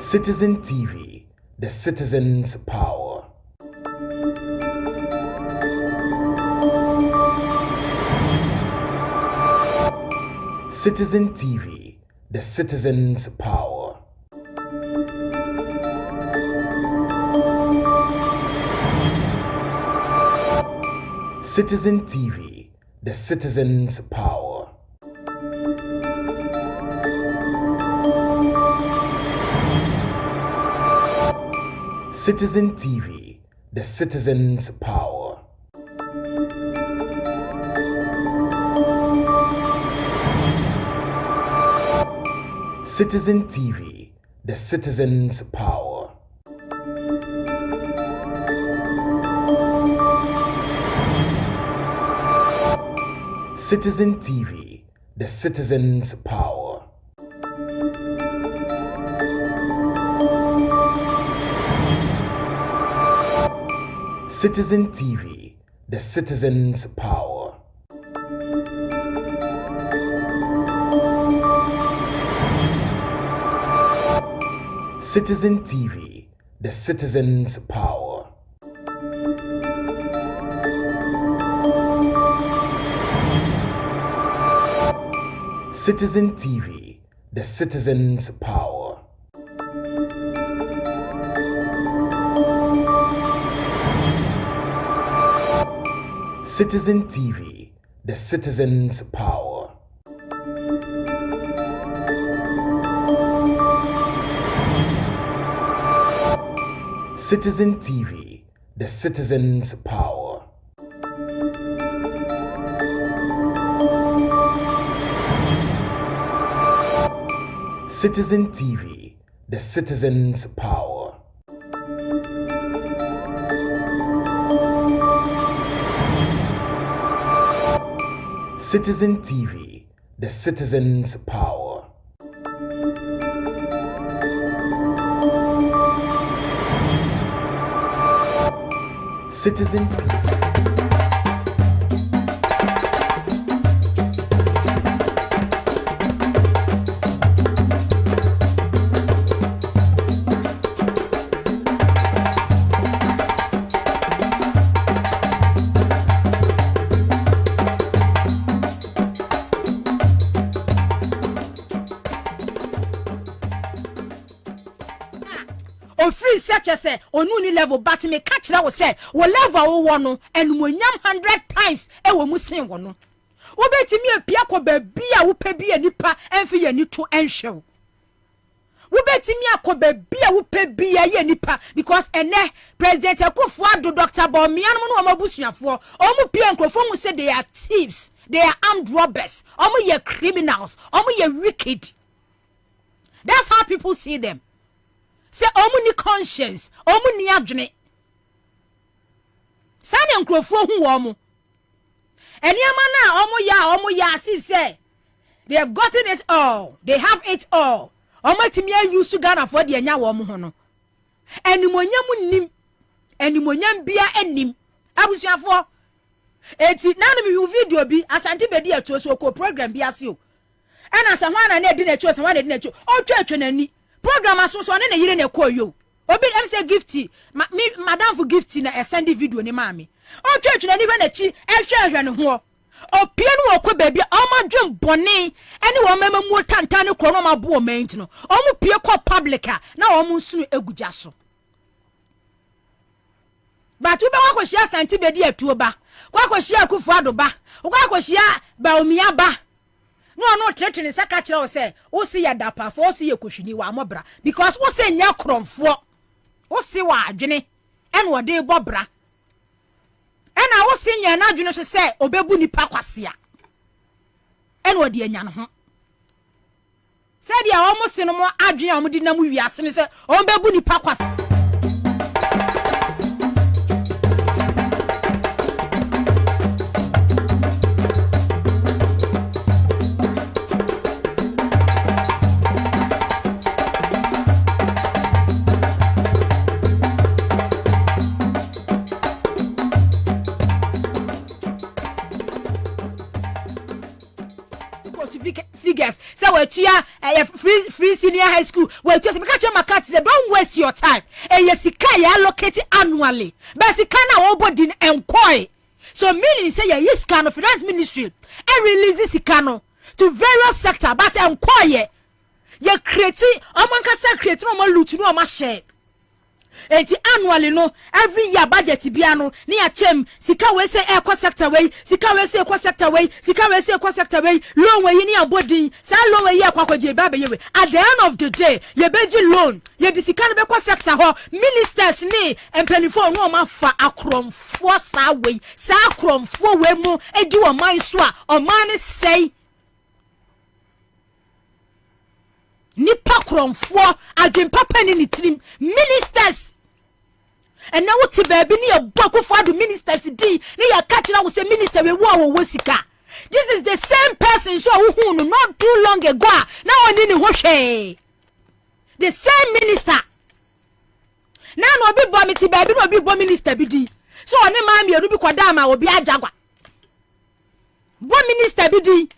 Citizen TV, the citizen's power. Citizen TV, the citizen's power. Citizen TV, the citizen's power. Citizen TV, the citizen's power. Citizen TV, the citizen's power. Citizen TV, the citizen's power. Citizen TV, the citizen's power. Citizen TV, the citizen's power. Citizen TV, the citizen's power. Citizen TV, the citizen's power. Citizen TV, the citizen's power. Citizen TV, the citizen's power. Citizen TV, the citizen's power. Citizen TV. Free such as say onuni level but me catch na wo say wo level wo no enumonyam 100 times e wo musin wo no wo betimi apia ko ba bia wo pa bia nipa enfi ya ni to enhwew wo betimi akoba bia wo pa bia ya nipa because ene president Akufo-Addo Dr. Bomiano no mabusuafo omu pia nkrofo mu say they are thieves, they are armed robbers, omu ye criminals, omu ye wicked. That's how people see them. Say omu ni conscience, omu ni adwene. Sane nkrofo hu wo mu. Eniama na omu ya as if say they have gotten it all, they have it all. Omu timi use Ghana for the anya wo mu ho no. Enimonyam nim, enimonyam bia enim. Abusuafo eti na me video bi asante bedi eto so ko program bi ase o. Ana sa hwana na edi na eto so hwana edi na eto. O twetwe nani. Program aso so na yire na koyo obi em say gifty madam for gifty na send video ni mami o church na ni hwe na chi ehwe ne ho opie no okọ baabi o ma dwem bone ene wo mema mu tantan ne kro no ma bo o menti no o mu pie ko publica na o mu sunu egugya so but ube wa kwhia santi bedi atuo ba kwa kwhia Akufo-Addo ba kwa kwhia Baumia ba no tretre ne saka kire wo se wo se ya dapa fo wo se ye kohwini wa mobra because wo se nya kromfo wo se wa adwene ene wo de bobra ena wo se nya na adwene so se obebu nipa kwasea ene wo de anya no ho se dia wo mo se no mo adwene a mo di na mo wiase ne se o bebu nipa kwasea. figures. So we chia free senior high school. We just because your market say don't waste your time. And yes, you allocate annually. But you can't obody enquire. So meaning say yes, kind of finance ministry and releases ikano to various sector, but enquire. You create create no more loot no more share. Enti annually no every year budget biano ni achem sika we say equal sector way sika we say equal sector way sika we say equal sector way loan we ni abodi sa loan we ye kwakwaje ba be ye at the end of the day ye beji loan ye di sika be equal sector ho ministers ni empanifo no ma fa akromfo sa we sa akromfo we mu edi wo man so a o man say nipa kromfo adwen papa ni nitrim ministers and now what baby ni boku for the ministers di ni ya catch na we say minister we wo sika. This is the same person so who not too long ago now oni ni hwe the same minister now no be bo me ti baby no be bo minister bi di so oni ma me ru bi koda ma obi Agyarko bo minister bi di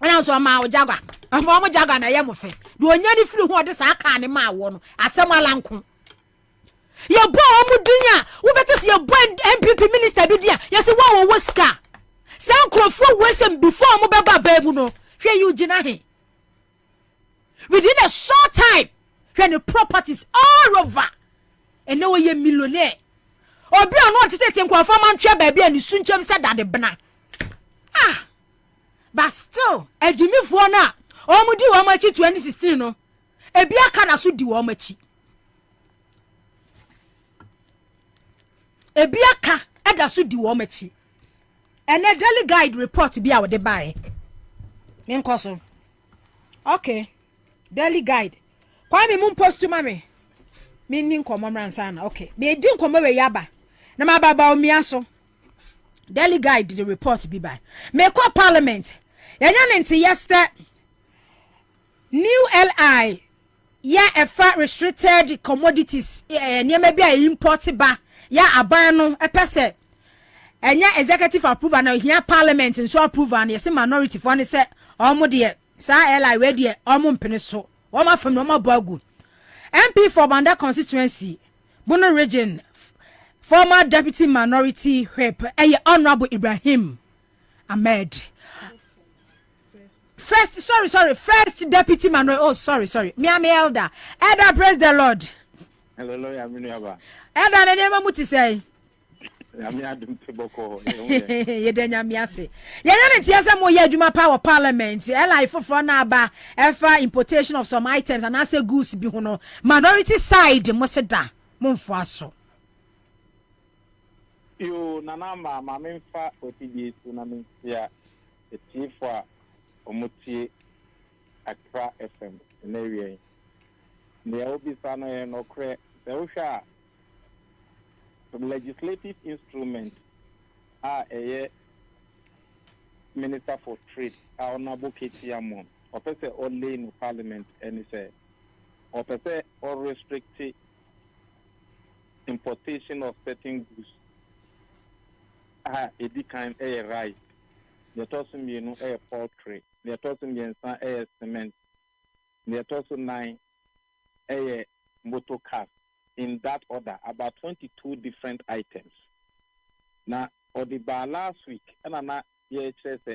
ana so ma Agyarko ama mo Agyarko na ye mo fe do onya ni firi ho de sa aka ne ma wo no asem alanko ye bo omu dinya wo better see your boy MPP minister bi dia ye say wo ska san krofo wesem before mo beba babu no hwe you gina he within a short time when the properties all over and now ye millionaire obi ono tete nkwafo man twa ba bia ni sunchem say that the bena but still ejimifo na omu di wo machi 2016 no ebi aka na so di wo machi ebiaka eda so di wo machi ene daily guide report bia wo de bae nkoso okay daily guide kwa me mun post ma me ni nkomo mransa na okay me di nkomo we yaba na ma baba o miaso daily guide the report bi bae me ko parliament yanya nti yese new li ya efa restricted commodities niam bia import ba ya aban no epese enya executive approval na hia parliament nso approval na yesi minority for ne se omo de sa li we de omo mpene so omo afam no mabagu MP for Banda constituency Bono region former deputy minority whip honorable Ibrahim Ahmed first deputy minority sorry me elder praise the Lord. Hallelujah, Miniaba. Elder, the name of what to say. Yamiadum Tiboko. Yedenya miase. Yenya ntiasa mo ye adwuma power parliament. Ela ifofo na aba efa importation of some items and ase goods bi hono. Minority side mo se da momfo aso. Yo nanama mamemfa otidi su na mentia etifo omutie Accra FM na wie. Ne obi sano e no kre se usha legislative instrument a Minister for Trade Honorable Ketiamon or person only in Parliament and say or person or restricted importation of certain goods a kind a rice the tossing you a poultry the tossing a cement the tossing 9 a motor car in that order about 22 different items. Now, or the bar last week, and it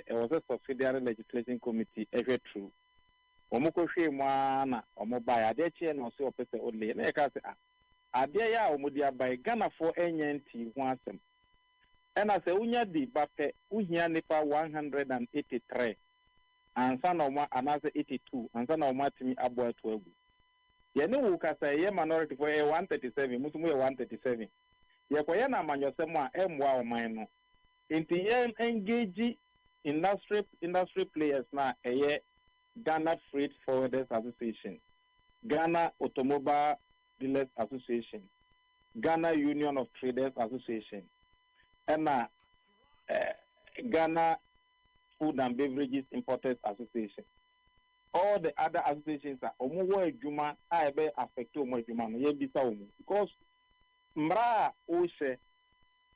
was a subsidiary legislation committee, every true. Omoko she mwana omobaya adechi no se opese only. Na ka se ade ya omodia by Ghana for NNT ho asem. And as a unya di bape uhia nipa 183 ansa na oma anase 82 ansa na oma timi abo atu yene wo kasa ye minority for 137 musumu ye 137 ye koye na amanyosem a emwa oman no enti ye engage industry players na Ghana Freight Forwarders Association, Ghana Automobile Dealers Association, Ghana Union of Traders Association, and Ghana Food and Beverages Importers Association. All the other associations are omo juma aibe affect omo juma no ye bisa omo because mra o se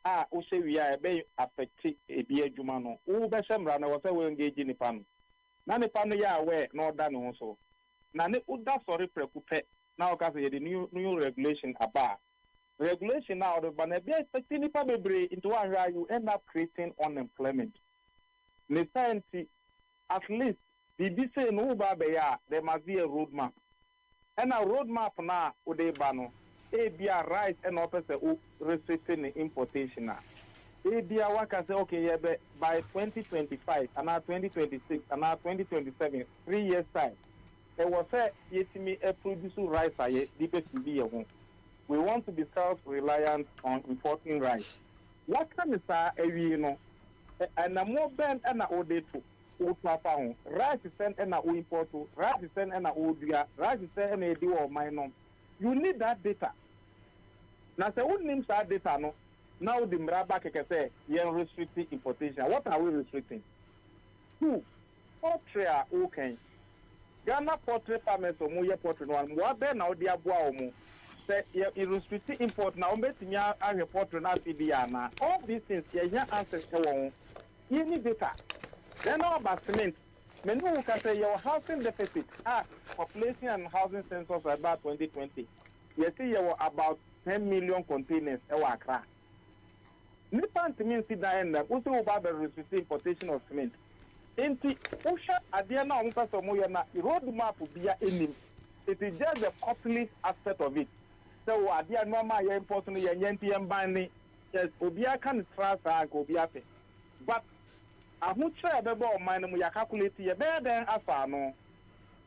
o se wi a be affect ebi adwuma no wo be hemra na wo se we engage nipa no na nipa no ya we na oda no ho so na ne uda sorry prekupe na o ka say the new regulation about regulation now the ban be expect nipa bebre into one you end up creating unemployment ne science at least the say no ba be ya there must be a roadmap and a roadmap na o de ba no e bia rice and officer o restricting importation na e bia waka say okay yeah by 2025 and 2026 and 2027 3 years time e was say yetimi e produce rice aye di be be ho we want to be self-reliant on importing rice what can is ewi no and na more ben and na odeto o papa ho rice send and na o import rice send and na o dua rice send and e di o man you need that data. Now, say what names that data no? Now the mraba keke say you're restricting importation. What are we restricting? 2. Poultry are okay. Ghana poultry farmers or more poultry no one. What then now the abua omo? Say you're restricting import now. Bet me a poultry na CBA. All these things you're answers to you need data. Then now about cement. Many who can say your housing deficit, population and housing census about 2020. You see, you were about 10 million containers. Accra. Nipan to me, see that also about the restricted importation of cement. Enti, Usha, Adiana, Umpa Moyana, roadmap will be in it is just the costly aspect of it. So, Adiana, my important Yanti and Bani, yes, Obia can trust Obiate. But I would say about mine, we are calculating a better than a farm. And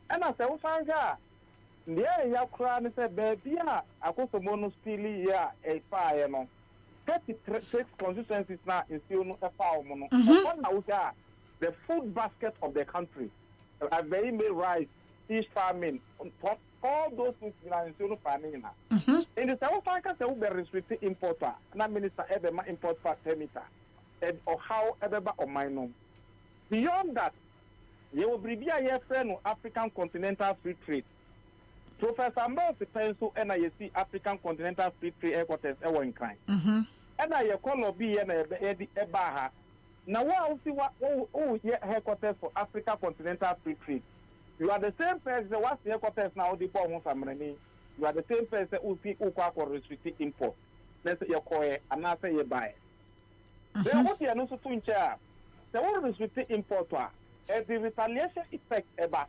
I say, oh, find her. Yeah, ya crying, said, baby, I got some mono steely, a fire. 36 constituencies now in still a fire mono. The food basket of the country. A very may rice, fish farming, all those things in still farming now. In the South Africa, there will be restricted importer, and minister ever import per meter. Or how ever or minor. Beyond that, you will be a friend of African Continental Free Trade. Professor Mbos pencil and I see African Continental Free Trade headquarters in kind. And I call be a baha. Now what see what headquarters for African Continental Free Trade. You are the same person what's the headquarters now the bomb money. You are the same person who see for restricted import. Let's say you call it and I say you buy it. Then what you are not so in chair. The one restricted importer as the retaliation effect ever.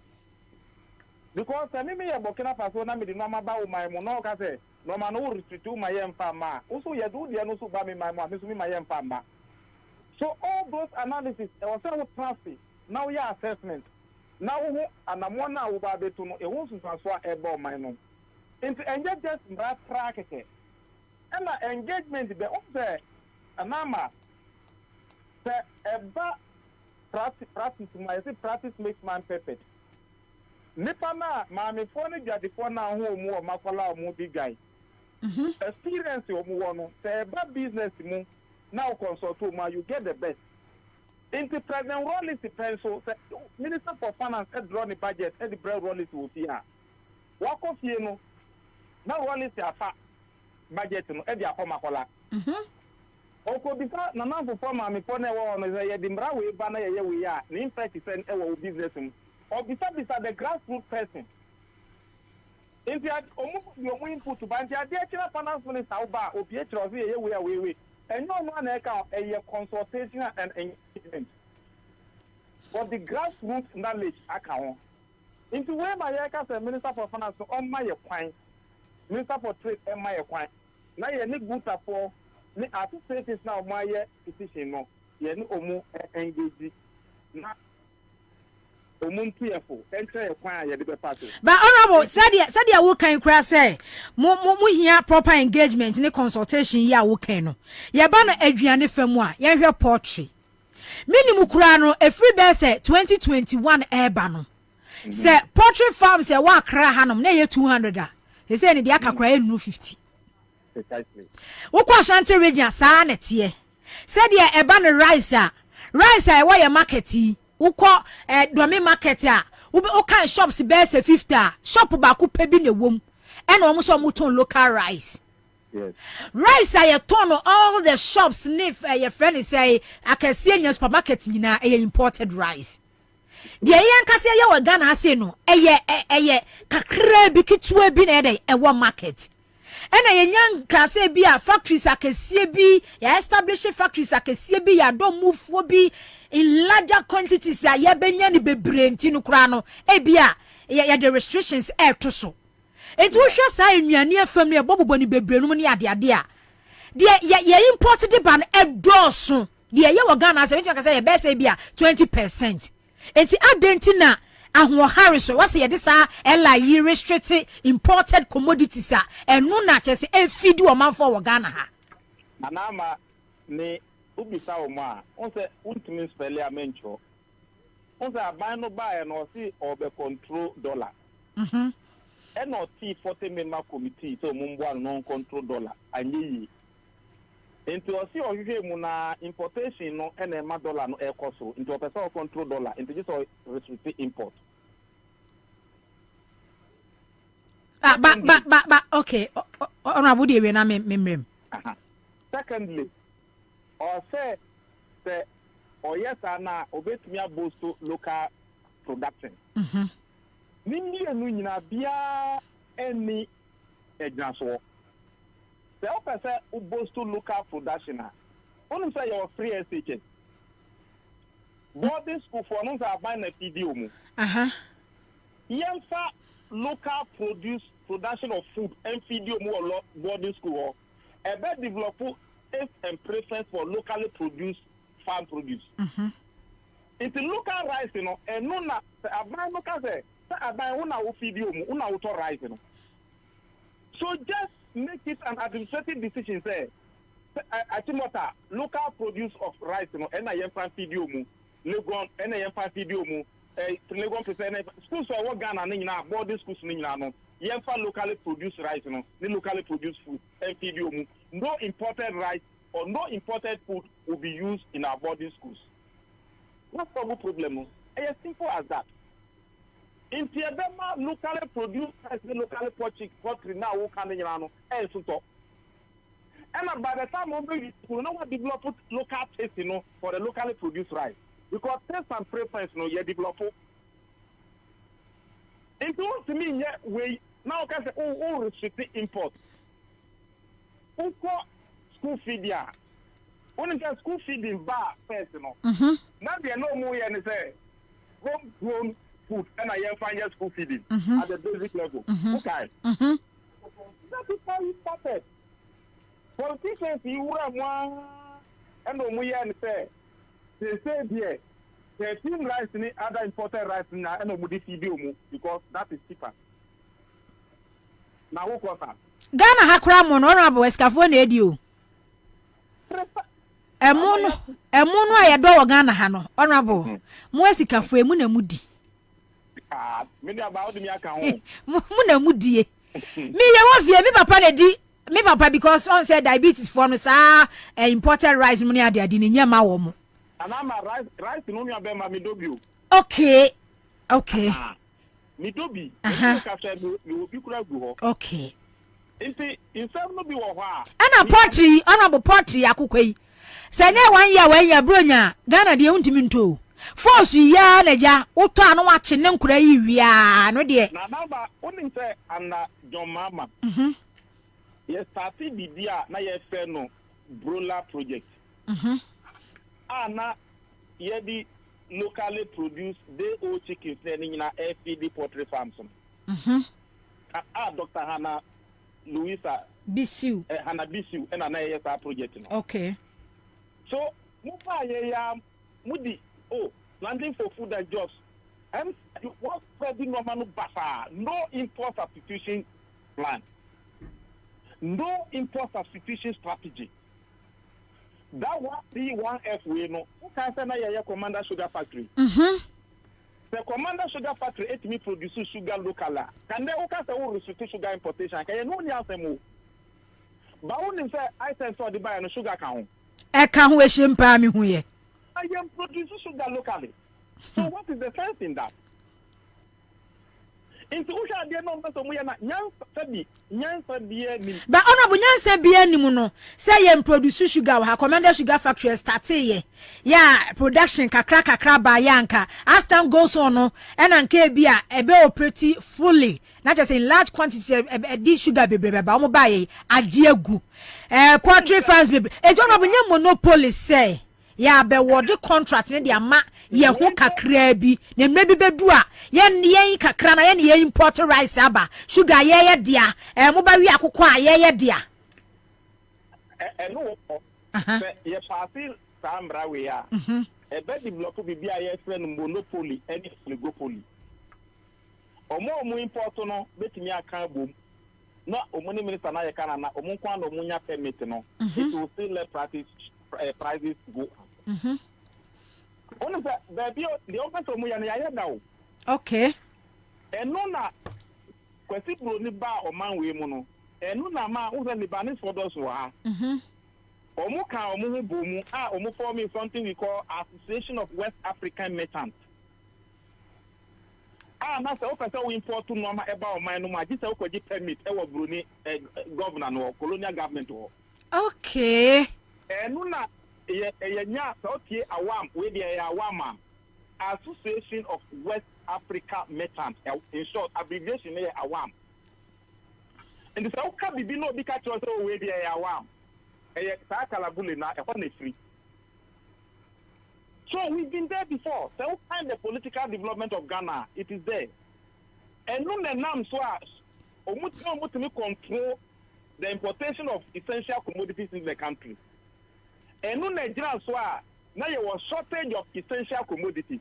Because I mean, Burkina Faso, na me the normal ba my monoka say, no man no restrict my farmer. Also, you do the no so ba me my mom, me my farmer. So all those analysis, I was saying traffic. Now your assessment. Now and I'm one now about to know a won't transfer about my no. Into engage just that track again. And the engagement the officer anama. Practice makes man perfect. Nipa na maame fo ne jadi fo na ho mu o makola o mu big guy. Experience o mu wono say ba business mu na o consult o you get the best. Into President Rollins pencil Minister for Finance draw the budget the bread Rollins will see her. Walk off here no. Na Rollins afa budget no e dia ko makola. Oko bisa na na for maame fo na wo no say the mra we ba na ye we ya na impact sen e wo business mu. Or bisa the grassroots person. If you had your input to bank, you are the finance minister, or PH, and no one account a consultation and engagement. For the grassroots knowledge account. Into where my as a minister for finance on my point, minister for trade and my point. Now you need good for the associates now my petition. No, you need omu engage. But honorable said ya wo kan kura say mo hia proper engagement ni consultation ya wo kan no ye ba no aduane famu a ye hwe poultry minimum kura no efri be say 2021 eba no say poultry farms ya wa kra hanom na ye 200 a they say ni dia kakra ye 50 precisely wo kwa Ashanti region sa na tie said ya eba no rice a wa ye market uko domi market a o kan shops be say 50 shop ba ko pe bi na wom e na omo so mo ton local rice Yes. Rice I turn all the shops sniff your friend say I can see in your supermarket na imported rice. The yan kase ye wa Ghana ase no eye kakra bi kitwe bi na dey e wa market. Ena ye nyan kase bi a factories akese bi ya establish factories akese bi ya do move bi in larger quantities ya ye benya ni bebre ntinu kura no e bi a ya the restrictions e to so. Enti wo hwe sa nnuane afam ne bobobo ni bebre no ni ade a de ye import de ban e doso de ye wa Ghana ase me kase ye be say bi a 20%. Enti adentina ahwo hariso wase ye de sa ela yi restrict imported commodities a enu na chese e feed wo manfo wo Ghana ha anama ni ubisa wo ma on se ultimate spell ya mencho on se aban no buy no si obe control dollar eno ti 40 member committee so mumbo non control dollar anyi into osi ohwe mu na importation no ena ma dollar no e koso into opesa control dollar into just restrict import. But okay, honorable dey we na memrem. Secondly, or say or yes na obetumi abosto local production. Nini enu nyina bia eni egnaso. The opposite ubosto local production. Only say your free SHS. Boarding school for no say buy na video mu. Yemfa local production of food and video mu or boarding school. A better develop taste and preference for locally produced farm produce. It's local rice, you know, and no na buy local say buy una video mu una auto rice, you know. So just make it an administrative decision. Say, Atimota local produce of rice, you know, and I am video mu, Legon, and I am video mu, Legon percent schools for what Ghana na boarding schools na no, yemfa locally produced rice, you know, the locally produced food and video mu. No imported rice or no imported food will be used in our boarding schools. What's the problem? It's as simple as that. In Tiabema, locally produced rice, locally poultry now who can and so. And by the time we know what develop local taste, you know, for the locally produced rice. Because taste and preference, you know, you develop. It to me, yeah, we now can say, oh, restrict import. School feed ya. Only get school feeding bar first, you know. Now there no more and say homegrown food and I am finding school feeding at the basic level. Okay. That is how it started. Politicians, you were one and no more and say they say here, they team rice in other imported rice in and no feed because that is cheaper. Now what was that? Ghana ha kra mo no honorable Escafo na edio. Emu no ayedo wo Ghana ha no honorable. Mo Escafo emu na mudi. Me dey about me aka ho. Mu na mudie. Me ye wo fie me papa na di. Me papa because on say diabetes for no sa imported rice mo ni ade ni nyama wo mo. Anama rice no mi abema me dobio. Okay. Me dobi. Me ka say me obi kura gu ho. Okay. Inti insem no bi wo ho a. Ana poultry, honorable poultry akokoi. Say na 1 year bronya Ghana de untimi nto. Force ya na ja uto anu wa che ne nkura yi wia no de. Na number onim say ana John Mama. Yes, started bibia na ye fe no broiler project. Ana ye di locally produced day-old chickens na FPD poultry farms. Dr. Hannah Louisa Bisiu. Hannah Bisiu and an ASR project. Okay. So, Mudi, planting for food and jobs. And what spreading normal basa, no import substitution plan, no import substitution strategy. That was the 1F we know. Who can say na Commander Sugar Factory? The Commander Sugar Factory it me produce sugar locally. Can they say restrict sugar importation? Can you know the answer more? But only say I saw the buy no sugar can. I can't wish him pa me huye. I am producing sugar locally. So what is the sense in that? Into Usha, dear no, so we are not young, dear. But honorable Nyansa be any mono. Say yen produce sugar, ha commander sugar factory start ye. Yeah, production kakra by yanka. As time goes on, no, and anke bia ebe pretty fully. Not just in large quantity of sugar baby, but I'm buy Agyarko. Poultry farms baby. A honorable monopoly say. Ya be word contract ne dia ma ye ho kakra bi ne maybe bedu a ye kakra na ye import rice aba sugar ye dia mo ba wi akokọ a ye dia no ye party sambra we a e be develop bi a ye friend monopoly any oligopoly omo import no betimi aka bom no omo ni minister na ye kana na omo kwa no munya permit no it will still let prices go. One the office of Muyana now. Okay. And no na kwesi pro ni ba o man we mu no. And no na ma who the Libanese for those who are. Omu ka omu bomu omu forming something we call Association of West African Merchants. Na say officer we import to normal eba o man no ma ji say okoji permit e wo Brunei governor no colonial government wo. Okay. And no na nya sautie awam we dey awam Association of West Africa Merchants, in short abbreviation dey awam. And so ka bibi no bi ka cho so we dey awam sa kalabule na e na free. So we've been there before. So kind the political development of Ghana, it is there. And no nam so omutimi control the importation of essential commodities in the country. And no Nigerian so now there was shortage of essential commodities.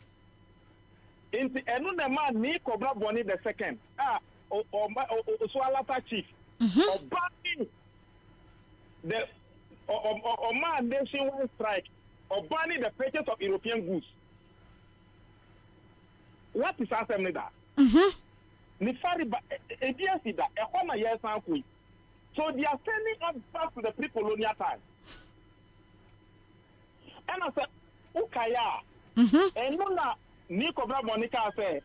And no man ni Cobra Bonnie the second. So Alata chief. Or banning the man nationwide strike or banning the purchase of European goods. What is assembly that? Nifari ba ADS that a home years and so they are sending us back to the pre-colonial time. And I said, Ukaya, and no, Nico Monica said,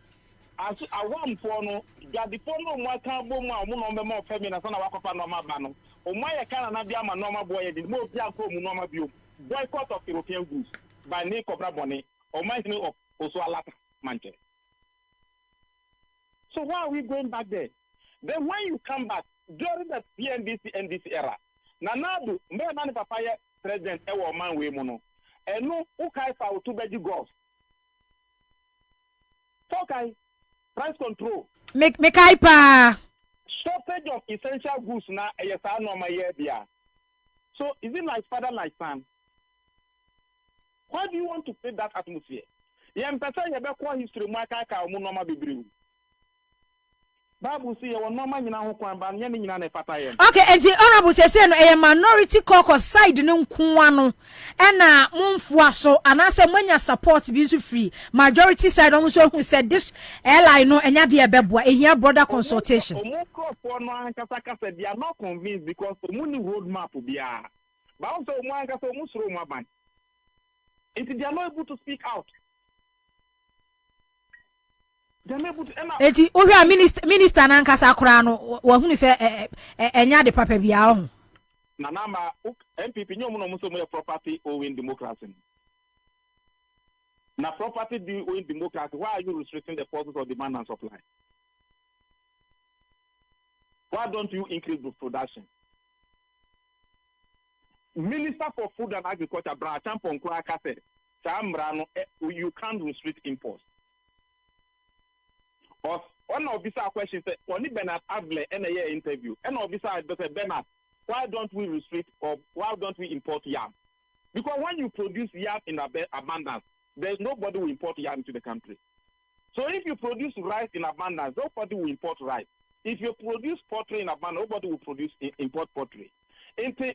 as I want for no, got the phone of my cabo, more feminine, son of Papa Norma Bano, or my Canadian normal boy, the most young normal view, boycott of European goods by Nico Braboni, or my name of Osoala Manchester. So why are we going back there? Then when you come back, during the NDC era, Nanadu, Mbana Papaya, President Ewa Man Wemono. And no, okay, for two bed golf. Okay, price control. Make hyper. Shortage of essential goods now, yes, I know my year. So is it like father, like son? Why do you want to create that atmosphere? Yeah, person you be history, my kaka, normal be Bible say you normal nyina ho kwan ba nyane nyina na fataye. Okay, and the honorable say no a minority caucus side no nko ano e na monfua so anase mwanya support bi so free majority side almost who said this airline no enya de ebeboa ehia border consultation. Omo crop no ankasa kasa they are not convinced because omo ni road map bia. Ba also omo ankasa omo suro omo aban. They are not able to speak out. Eti ohia minister na nkasa akora no wa hunu se enya de papa bia ho na nama MPP nyomu no muso mo property owing democracy na property owing democracy. Why are you restricting the forces of demand and supply? Why don't you increase the production? Minister for Food and Agriculture Bra Champon Kwaka said you can't restrict imports. Or one officer question said, only Bernard Adler in a year interview. And officer said, Bernard, why don't we restrict or why don't we import yam? Because when you produce yam in abundance, there's nobody will import yam into the country. So if you produce rice in abundance, nobody will import rice. If you produce poultry in abundance, nobody will import poultry. Into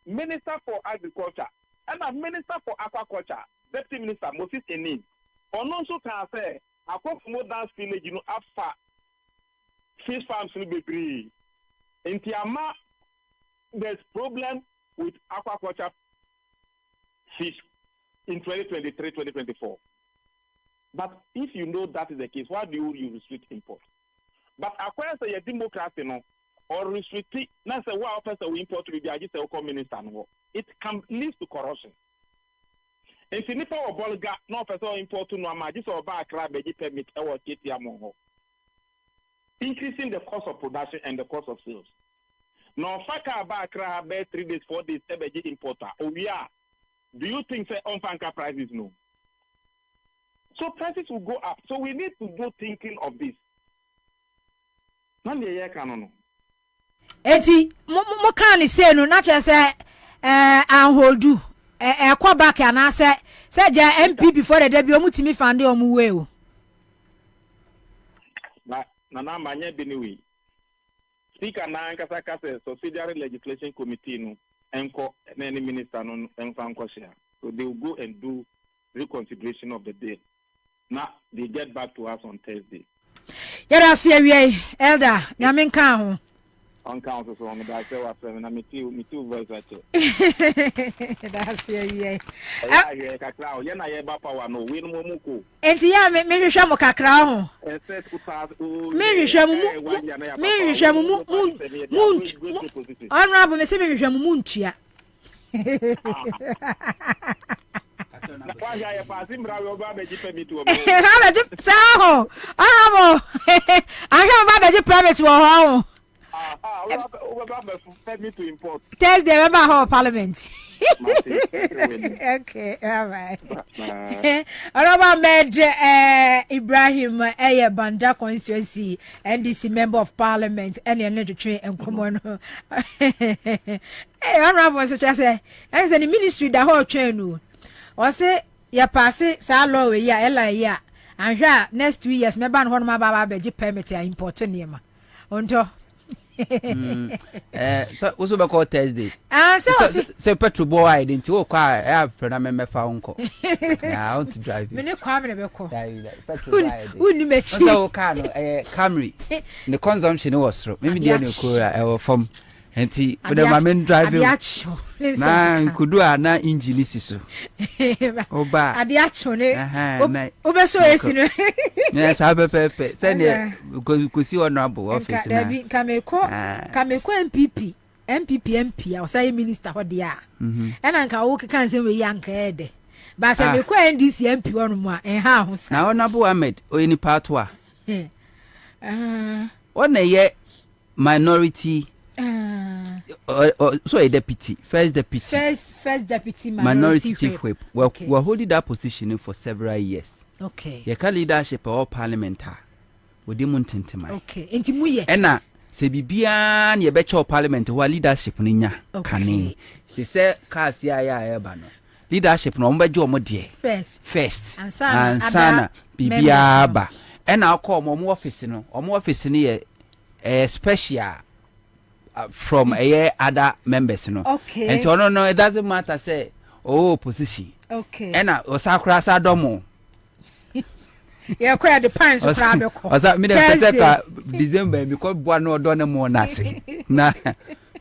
Minister for Agriculture and a Minister for Aquaculture, Deputy Minister Moses Enin, on also can say, I come from dance village, after fish farms will be free. In Tiama, there's problem with aquaculture fish in 2023-2024. But if you know that is the case, why do you restrict import? But acquire say a democracy no or restrict na say wa person we import to be agi say o minister no. It can lead to corruption. And if nipa o bolga no person import no ama agi say o ba akra be permit e wo tete amon increasing the cost of production and the cost of sales. Now, faka ba akra be 3 days, 4 days, ebeji importer. Oh, yeah. Do you think say on fanka prices no? So prices will go up. So we need to do thinking of this. None ye canono. Eti mo kan say no na che say anholdu kwa back ana say ja MP before the debut omutimi fande omuwe o. Na manye biniwi. Speaker na nkasa kase subsidiary legislation committee no enko any minister no enko share. So they will go and do reconsideration of the bill. Now they get back to us on Thursday. Yara see we elder nyame kan ho. On council so on that say was na me too voice at. That's we. Ya kakra ye na ye ba power no we no muko. Enti ya me hwehwa mo kakra ho. Me hwehwa mo honorable me say me hwehwa mo ntua. Kwa ya pass mbra we oba beji permit wo. Ha beji sao. Honorable. Aha ba beji permit wo ho. Me to import. Thursday, remember our parliament. Okay, all right. Honorable Med Ibrahim Banda constituency, NDC member of parliament, and the train and common. Hey, honorable, such as that's the ministry the whole train. Was it ya pass it, Salo, ya, Ella, ya, and here next 2 years, my band one my baba beji permit ya important name. Unto. So also be call Thursday. So petrol boy I didn't go car have friend me fa unko. I want to drive. Me ne kwa me be call. Petrol boy. Uni me chi. So car no Camry. The consumption was through. Maybe the no ko from enti with the main driving. Na kudu na engine siso. Oba. Ade acho ne. Obeso esi no. Yes, I pepe. Send go see honorable office na. Kameko MPP MP I was say minister ho dia. Na nka wo kan se we yanka ede. Ba se me kwa NDC MP wonu mu a ha ho sa. Na honorable Ahmed oyini part 1. One ye minority so a deputy, first deputy minority chief whip. Well, we're holding that position for several years. Okay. Your leadership or parliamentar. We didn't tintima. Okay. Enti muye. Ena se bibian ye becho parliament wa leadership ninya kane. Se se kasi ya ba no. Leadership no mbejo mo de. First. Ansana bibia ba. Ena akọ mo office no. Omo office ni ye special from other members no. Okay. And no, it doesn't matter say position. Okay. And osakra sa domo. Yeah, quite the pants of Rabeko. Osa me dey December because boa no do na mo na se. Na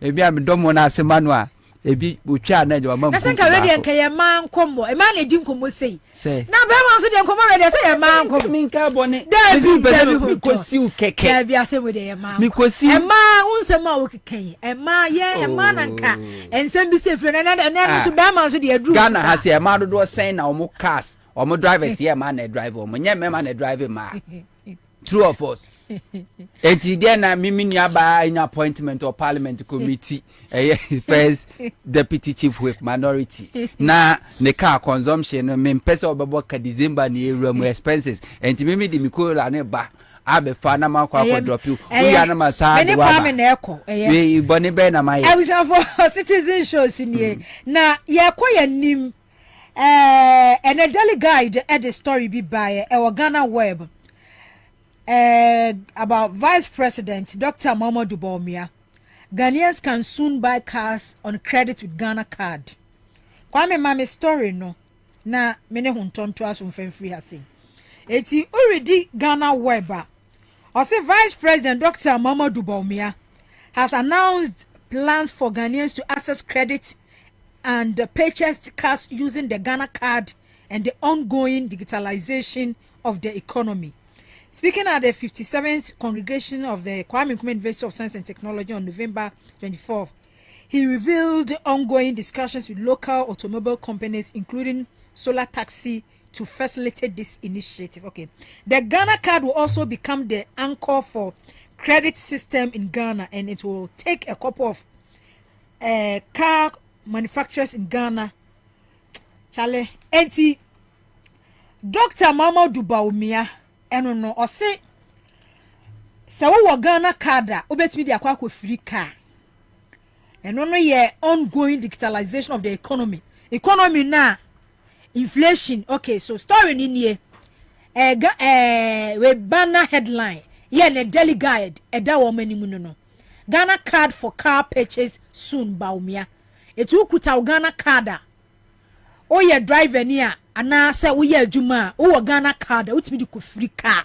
ebi am domo na se manua. Ebi utwa na je ma. Na senka we dey nka ye man kombo. E man na di nkomo sei. Say. Na be man so dey nkomo we dey say ye man kombo. Mi nka bone. Dey ko siu keke. Dey bia say we dey ye man. Mi ko siu. E man unsem a wo keken. E man ye e man nka. Ensem bi se fre na so be man so dey aduru. Ghana has e man do sen na omo cars. Omo drivers here man na drive omo. Nye me man na drive ma. True of us. Eti dia na mimi ni aba in appointment or parliament committee first deputy chief whip minority na ne car consumption me pesa obebo ka December ni ewura expenses enti mimi di mikola ne ba abe fa na makwa drop you ya na masa de wa we boni be na maye I was for citizen shows ni na ye koya nim and a daily guide at the story be by Ghana web about Vice President Dr. Mamadou Bawumia. Ghanaians can soon buy cars on credit with Ghana card. Kwame mame story no na mene huntonto aso free hase. Eti already Ghana weba. Ose Vice President Dr. Mamadou Bawumia has announced plans for Ghanaians to access credit and purchase cars using the Ghana card and the ongoing digitalization of the economy. Speaking at the 57th congregation of the Kwame Nkrumah University of Science and Technology on November 24th, he revealed ongoing discussions with local automobile companies, including Solar Taxi, to facilitate this initiative. Okay, the Ghana card will also become the anchor for credit system in Ghana, and it will take a couple of car manufacturers in Ghana. Chale, enti Dr. Mama Dubaumia, eno no ose se wo Ghana card a obetimi de akwa free car. Eno no ye ongoing digitalization of the economy. Economy na inflation. Okay, so story ni nie we banner headline ye na daily guide eda wo manimu no. Ghana card for car purchase soon Baumia. Etu kuta Ghana card a o ye driver ni a ana se wo ye adwuma o Ghana card utimi di ko free car.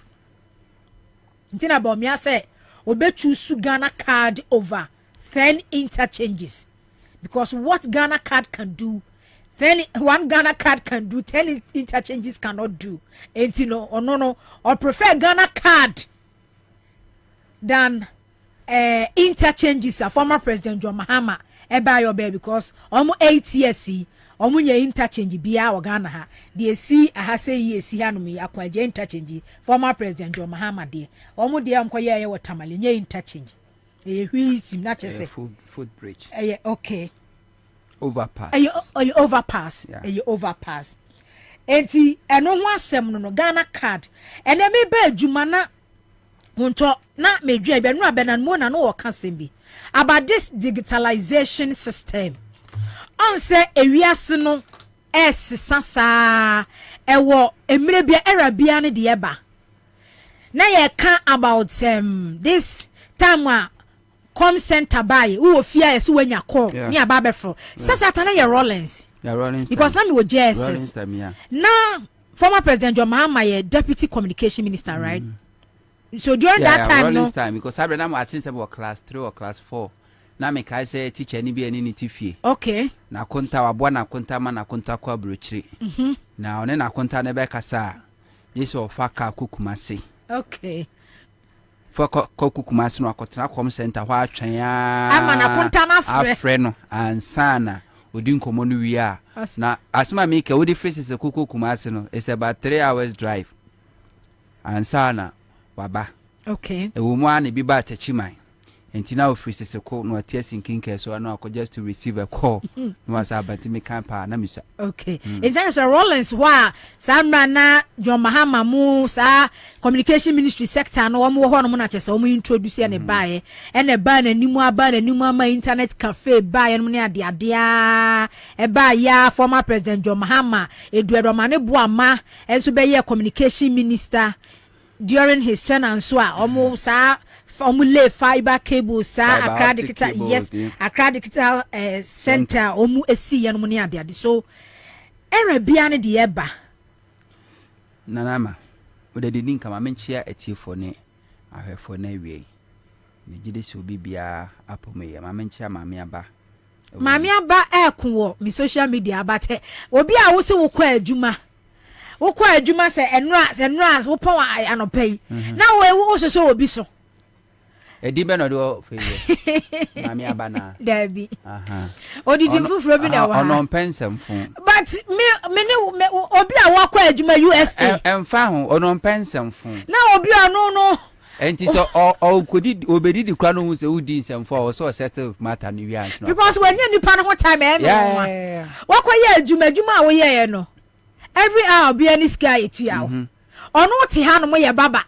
Ntina Baumia say obechu su Ghana card over 10 interchanges, because what Ghana card can do, then one Ghana card can do, 10 interchanges cannot do. And you know, or prefer Ghana card than interchanges. A former President John Mahama eba your baby, because almost 8 years omunye interchange biya wa Ghana ha de si aha say yes ha no me akwaje interchange former President John Mahama de omu de amkoye ye watamale nye interchange sim na chese food bridge okay overpass overpass overpass enti eno ho asem no Ghana card ene me ba adwuma na hunto na medua be no abenan mo na no wo kasem bi about this digitalization system on say ewiase no sasa ewo emire bia era bia ne de eba na ye kan about this time com center buy wo fia so wanya call ni aba befro sasa tana ye Rollins because na me wo JSS na former President John Mahama ye deputy communication minister, right? So during that time Rollins time, because I remember I think about class 3 or class 4 na me kai say teacher ni bi ani ni tifie. Okay. Na konta wabo na konta ma na konta kwa brochire. Na one na konta na be kasa. Yeso ofaka kukumase. Okay. For kukumase no akotena com center ho atwen ya. Ama na konta na afre no ansana odi nkomo no wi a. Na asma me ke odi faces kukumase no it's about 3 hours drive. Ansana waba. Okay. E wo mu an bi ba tachiman. And now freezes a call no testing kinker so I know just to receive a call. No was about me campa na misa. Okay. It's just a Rollins wa Samra na John Mahama mu sa communication ministry sector no mo ho no na chese o mu introduce ne bae e na ba na nimu ama internet cafe bae no ne ade e ba ya former President John Mahama Eduardo Mane Boama enso be ye communication minister during his turn and so omo sa formula fiber cable sa Accra Digital Accra Digital center omu esi ya no ne ade so era bia ne de eba nanama o de din kama menchia etiefo ne ahwefo na wie me gide so bibia apome ya menchia maame aba ekunwo mi social media abate obi a wo se wo kwa adwuma se enra wo pon anopai na wo so obi so edi be no do fe maame aba na dabi odidi fufuro bi na wa ono pensem fun but me obi a wo kwa adwuma USA emfa ho ono pensem fun na obi anu no enti so kodi obedi di kwa no hu se udi nsem fo so settle matter no wi antno because when you nipa no time e me wo kwa ye adwuma a wo ye no every hour be any sky etu ya ono ti ha no mo ye baba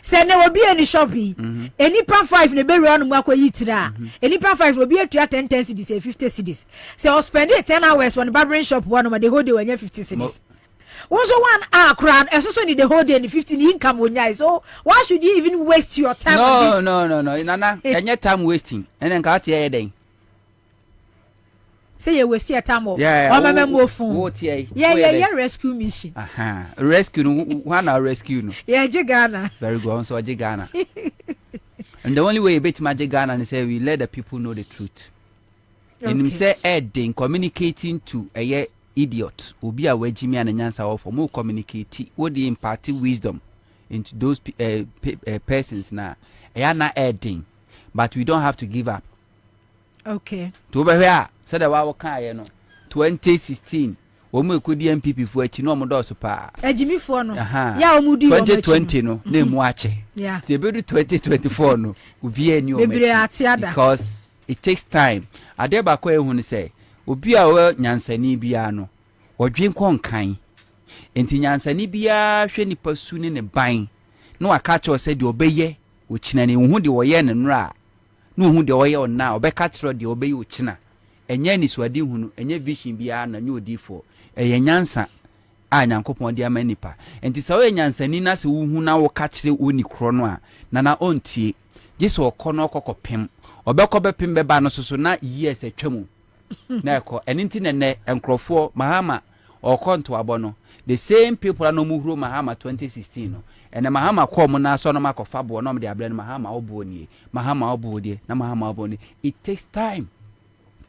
se ne obi any shopping any pa 5 ne be run mo akoyi tira any pa 5 obi atua 10 cedis 50 cedis se o spend 10 hours when barbering shop one ma the whole day when 50 cedis also 1 hour crown so need the whole day and 15 income wonya so why should you even waste your time on this? No nana enye time wasting enen ka ate ye den say you waste your time o mama mo phone yeah rescue mission rescue no one rescue no Ghana very good so Ghana and the only way you bet Ghana is say we let the people know the truth and him say in communicating to idiot obi a wajimi an nyansa of mo communicate what the impart wisdom into those persons now. They are not adding, but we don't have to give up. Okay. To over here, so that we can, 2016. Omo ekodi MPP fu achi no omodo so pa ejimi fu no ya omudi 2020 no na emu ache te bedu 2024 no obi ani o because it takes time ade ba ko ehun say obi a we nyansani bia no odwen konkan enti nyansani bia hwe nipa su ne ban no aka che o say de obeye o china ne hu de wo ye ne nra no hu de wo ye ona obeka chiro de obeye o china enye ni swadi hunu enye vision bia na nyu odifo eye nyansa a nyankopon de amanipa enti sa wo nyansani na se wo hu na wo ka kire oni kro no a na ontie gise okono okokopem obekọ bepem beba no soso na years atwamu na ekọ eninti ne enkrofo mahama okonto abo no the same people no muhuro mahama 2016 no ene mahama kom na so no makofa bo no de abre no mahama obuoni mahama obuodi na mahama obuoni. It takes time.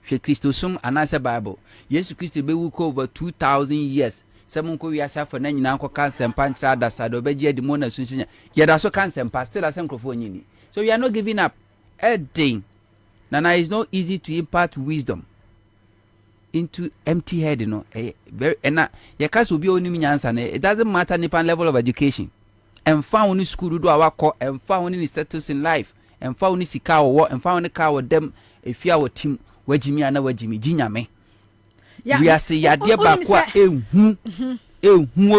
She Christosum anase Bible Yesu Christo be wu ko over 2000 years semun ko wiasa for na nyina ko cancer pantra da sado be je di mona sunsunya ye da so cancer pa still asem krofo nyini. So we are not giving up. Edding Nana is not easy to impart wisdom into empty head, you know. Very and ya kaso bi oni nyansa na it doesn't matter nipan level of education. And found school do our call and found in status in life and found in sika or and found a car with them if you our team where Jimmy and where Jimmy Jinyame. We are say ya dear bakwa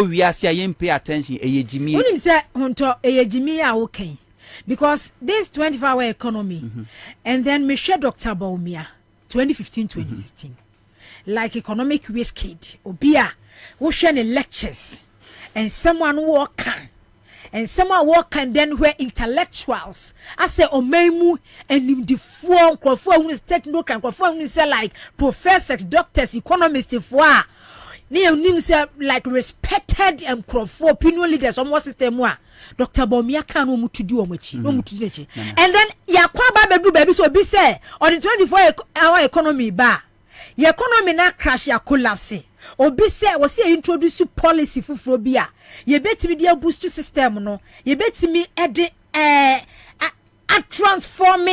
we are say pay attention Jimmy. Unim say hunto Jimmy are okay. Because this 24-hour economy, and then me share Dr. Baumia, 2015-2016, like economic risk kid, Obia, who share lectures, and someone walking, and then where intellectuals, I say Omemu, and in the form, who is technical, who is like professors, doctors, economists, like respected and opinion leaders, almost system. Dr. Baumia can no mutu di omachi no mutu di and then ya kwa ba baby so be say on the 24-hour economy ba your economy na crash ya collapse obi say we say introduce policy fufuro bi a ye betimi dia boost system no ye betimi ede a transform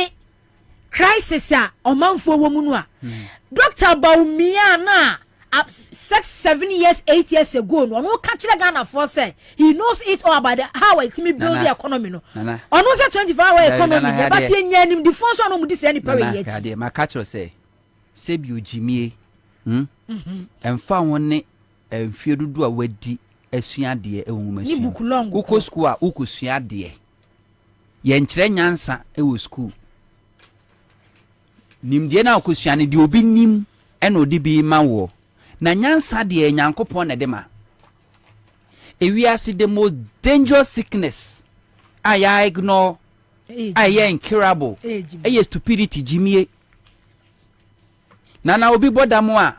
crisis a omanfo wo mu no a Dr. Baumia na 6, 7 years, 8 years ago, no catch the Ghana for say he knows it all about how it build the economy. No, on was a 24-hour economy, but he the first one who this any period. My catcher say, Sebu Jimmy, and found one and fear to do a weddy as Sua dear a woman. You book long, Uko school, Uko Sua dear. Yen train answer, it was school. Nim Diana Kusiani, the obi nim and odibi mawo. Na nyansa de nyankopon na dema ewiase the most dangerous sickness I ignore I incurable stupidity jimie na obi bodamo a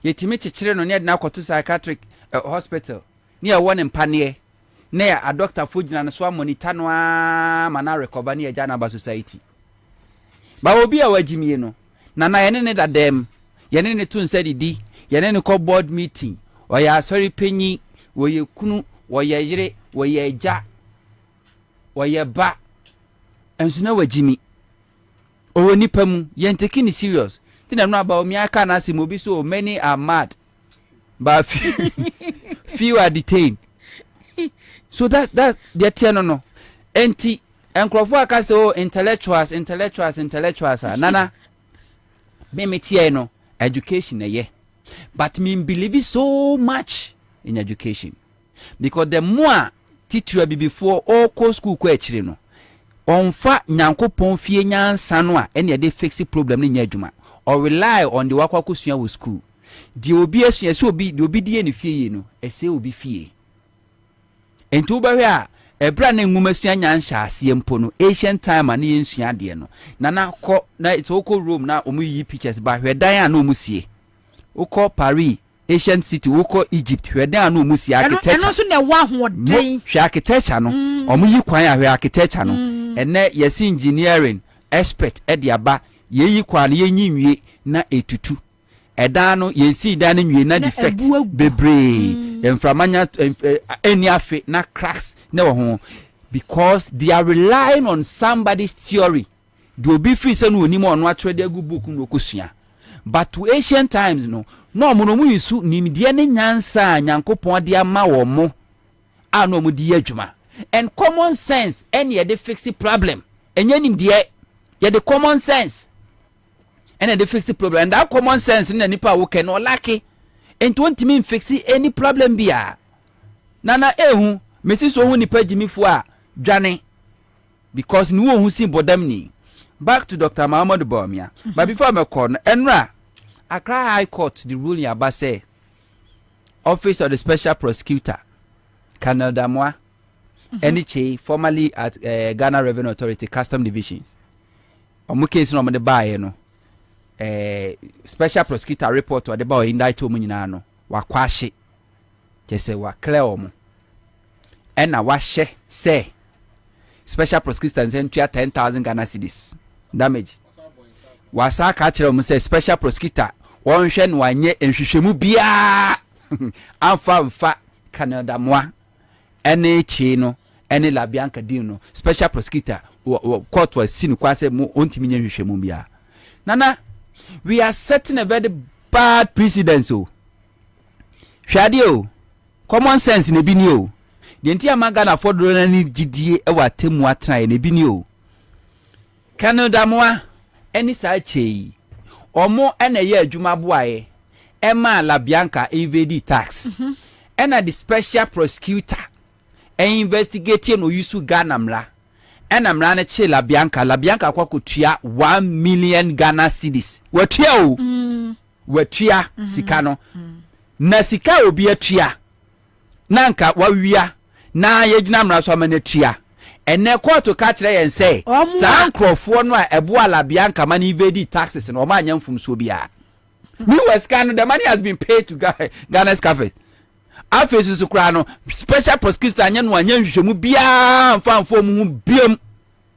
yetimi chechire no ne de na akoto psychiatric hospital ne ya won empane na ya a doctor fogina no so monitor no a mana recover ne ya jana ba society ba obi a wajimie no na yene ne dadem yene ne tun se didi yene ne ko board meeting o ya sorry penyi wo ye kunu wo ye yire wo ye ja wo ye ba enso na wajimi o nipa mu ye nteki ni serious tina no aba o mi aka na se mobi so many are mad but few are detained so that the tiano no enti enkrofo aka se o intellectuals nana be metie no education ye. But me believe so much in education because the more teacher be before all co school ko echire no onfa nyankopon fie nyansa no a ene dey fix problem ni nyadwuma or rely on the wakwa kosua wo school di obi asua so obi di obi die ne fie ye no ese obi fie ento ba hwe a ebra na nwuma sua nyansa ase mpo no ancient time na yensua de no na ko na it's oko Rome na omu yi pictures ba hwe dan a na omu sie Uko Paris, ancient city, Uko Egypt, where they are no musi architecture. And also the one day, she architecture no, or mu kwanya we architecture no, and ne yes engineering expert at the aba, ye kwan ye nyimwie na etutu. edano yensi dan nwie na defect bebre enframanya any afe na cracks na wo ho because they are relying on somebody's theory do obi free say no oni mo no atwere de agu book no kosua but to ancient times no mo yisu nimdie ne nyansa nyankopon de ama wo mo no mo di adwuma and common sense any ye de fix the problem enye nimdie ye the common sense and they fix the problem and that common sense in nipa wo can no lucky and don't mean fix any problem bia nana ehu mesi so hu nipa jimifo a dwane because ni wo hu sin bodam ni back to Dr. Muhammad Bawumia but before me call enra Accra High Court the ruling about say Office of the Special Prosecutor Colonel Damwa NHA formerly at Ghana Revenue Authority Custom Divisions omo case no mo de baaye no special prosecutor report or the boy indict omo nyina no wa kwahye kese wa clear omo na wa hye say special prosecutor ntua 10,000 Ghana cedis damage was a catcher omo say special prosecutor won hwe no anye nhwehwemu bia amfa Canada moa ene chi no ene la bianca dino special prosecutor court was seen kwase mo ontimi nya nhwehwemu bia nana we are setting a very bad precedent o hwade o common sense ne bi ni o de ntia magana fodoro na ni gidie e wa temu atran ne bi ni o Canada moa eni sa chei omo ena ye adwuma boae e ma la bianca evade tax ena the special prosecutor investigate no yusu Ghana mra ena mra na che la bianca kwa kotua 1 million Ghana cedis watua o watua sika no na sika obi atua nanka wawia na yegyina mra so amana tua ene court ka kire yen say san crofo no a ebo ala bianca man evade taxes no ma anyamfum so bia me was can the money has been paid to Ghana's cafe afesu su kra no special prosecutor anya no anya nhwehwemu bia mfa mu biem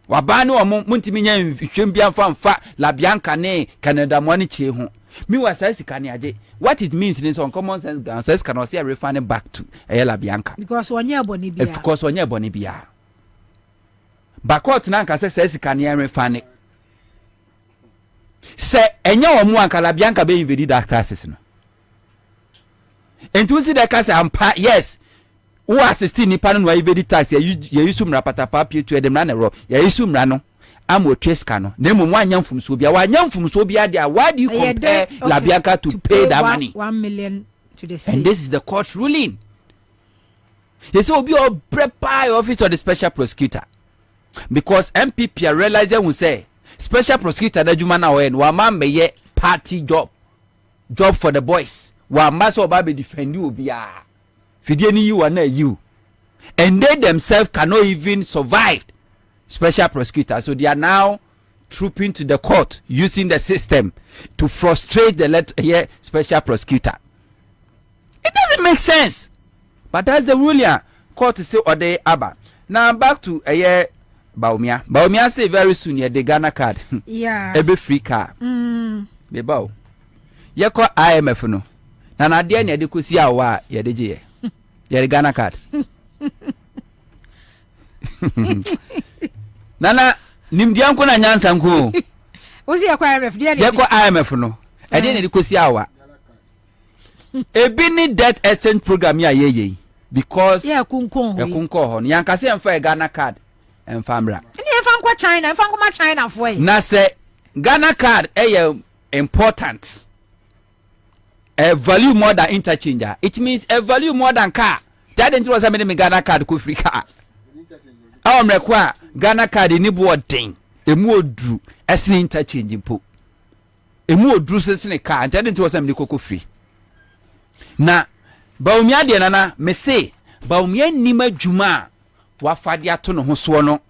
wabane wo muntimi nya nhwehwem bia mfa la bianca ne Canada money che ho me was say sika ne age what it means in some common sense says can say refund back to la bianca because onya boni bia bakot na nka say sika ne refund se enya wo mu anka la bianca be invade that taxes no enti usi de kase ampa yes who assist ni panu no invade tax ya yusu mra patapa pie to edem na ne ro ya yusu mra no amo treska no na mu anyamfum so bia wa anyamfum so bia dia why do you compare la bianca to pay that money 1 million to the state and this is the court ruling they say obi o prepare office of the special prosecutor because MPP are realizing we say special prosecutor na juma na we no wa meye party job for the boys wa maso ba be defend you bia fidie ni you na you and they themselves cannot even survive special prosecutor so they are now trooping to the court using the system to frustrate the special prosecutor. It doesn't make sense but that's the ruling court say ode aba now back to Bawumia say very soon ye the Ghana card yeah ebe free car be bawo ye ko IMF no na de na de kosi awa ye de je ye the Ghana card nana nimdia nko na nyansa nko osi ye ko IMF de ye ko IMF no e de na de kosi awa ebi ni debt exchange program ya ye because yeah kunko ho yanka se emfa Ghana card enfamra ni emfa nko China emfa nko ma China fo e na se Ghana card important a value more than interchange it means a value more than car that didn't was me Ghana card ko free car mrekwa Ghana card ni boarding emu odru esne interchange mpo emu odru sesne car that didn't was me ko free na Bawumia de nana me say Bawumia nima dwuma wa fade ato no ho so no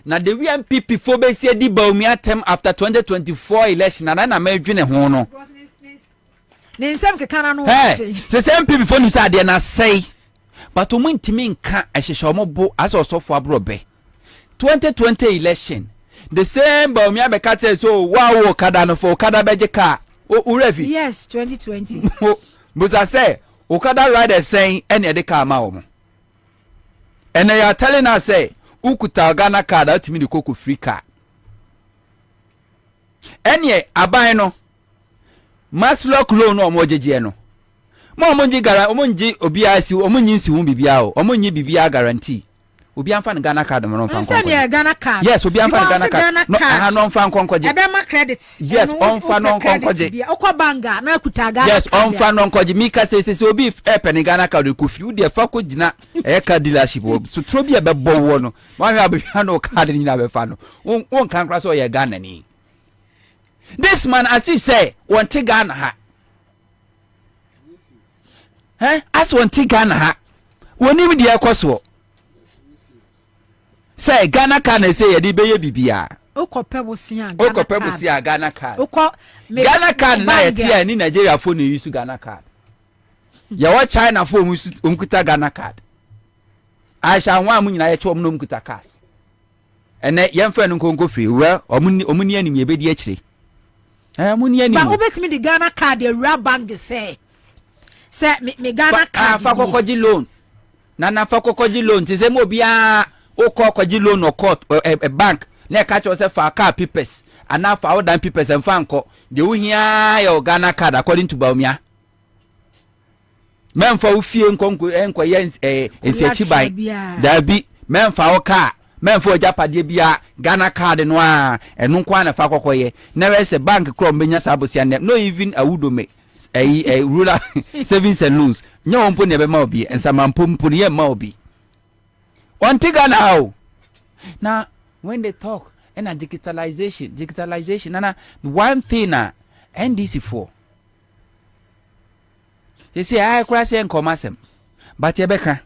na the MPP for be say di Bawumia term after 2024 election na ma adwene ho no ne nsem kekana no se say MPP for nim say de na say but omo ntimi nka ehhehye omo bo as osofo abrobe 2020 election the same Baumia Becate so wow Okada for Okada Bejeka. Urevi. Yes, 2020. But I say Okada rider saying any other car maum. And they are telling us say Ukuta Ghana card out me the cocoa free car. Any abino mass lock loan or mojiano. Momonji gara omonji obiasi omonyi si hu bibia o omonyi bibia guarantee obi amfa Ghana card no fan konko Ghana card yes obi amfa Ghana card no aha no fan konko je ebe ma credits yes on fan no konko je okọ banga na akuta Ghana yes on fan no konko je mika se obi pen Ghana card ko fi de fa ko gina e card dealership so tro bi e be bo wo no ma hwa be hwa no card ni na be fa no won kan kra so ye Ghana ni this man as if say won te Ghana ha as one thing Ghana ha woni mi de ekoso say Ghana can say ye di beye bibia okope bosia Ghana card Ghana card na ye tie ni Nigeria phone use Ghana card ye wa China phone use umkuta Ghana card aisha nwa mu nyina ye che omno umkuta card ene ye mfa no nkonko free we omuni anim ye bedi akire omuni anim ba obetimi di Ghana card e rubber bang say me Ghana card fa kokoji loan na fa kokoji loan ti se mo bia o kokoji loan o court a bank na ka cho se fa car papers ana fa o dan papers en fa nko de wo hia ya Ghana card according to Baumia memfa wo fie nkonko enko ye ensechi ban da bi memfa o car memfa o japade bia Ghana card no a enu kwa na fa kokoye na we se bank krom benya sabosia no even awudome a ruler savings and loans nyo mpo ne be ma obi ensama mpo ne ma obi on tiga now now when they talk and digitalization na one thing na NDC for they say I cross and commerce but yebeka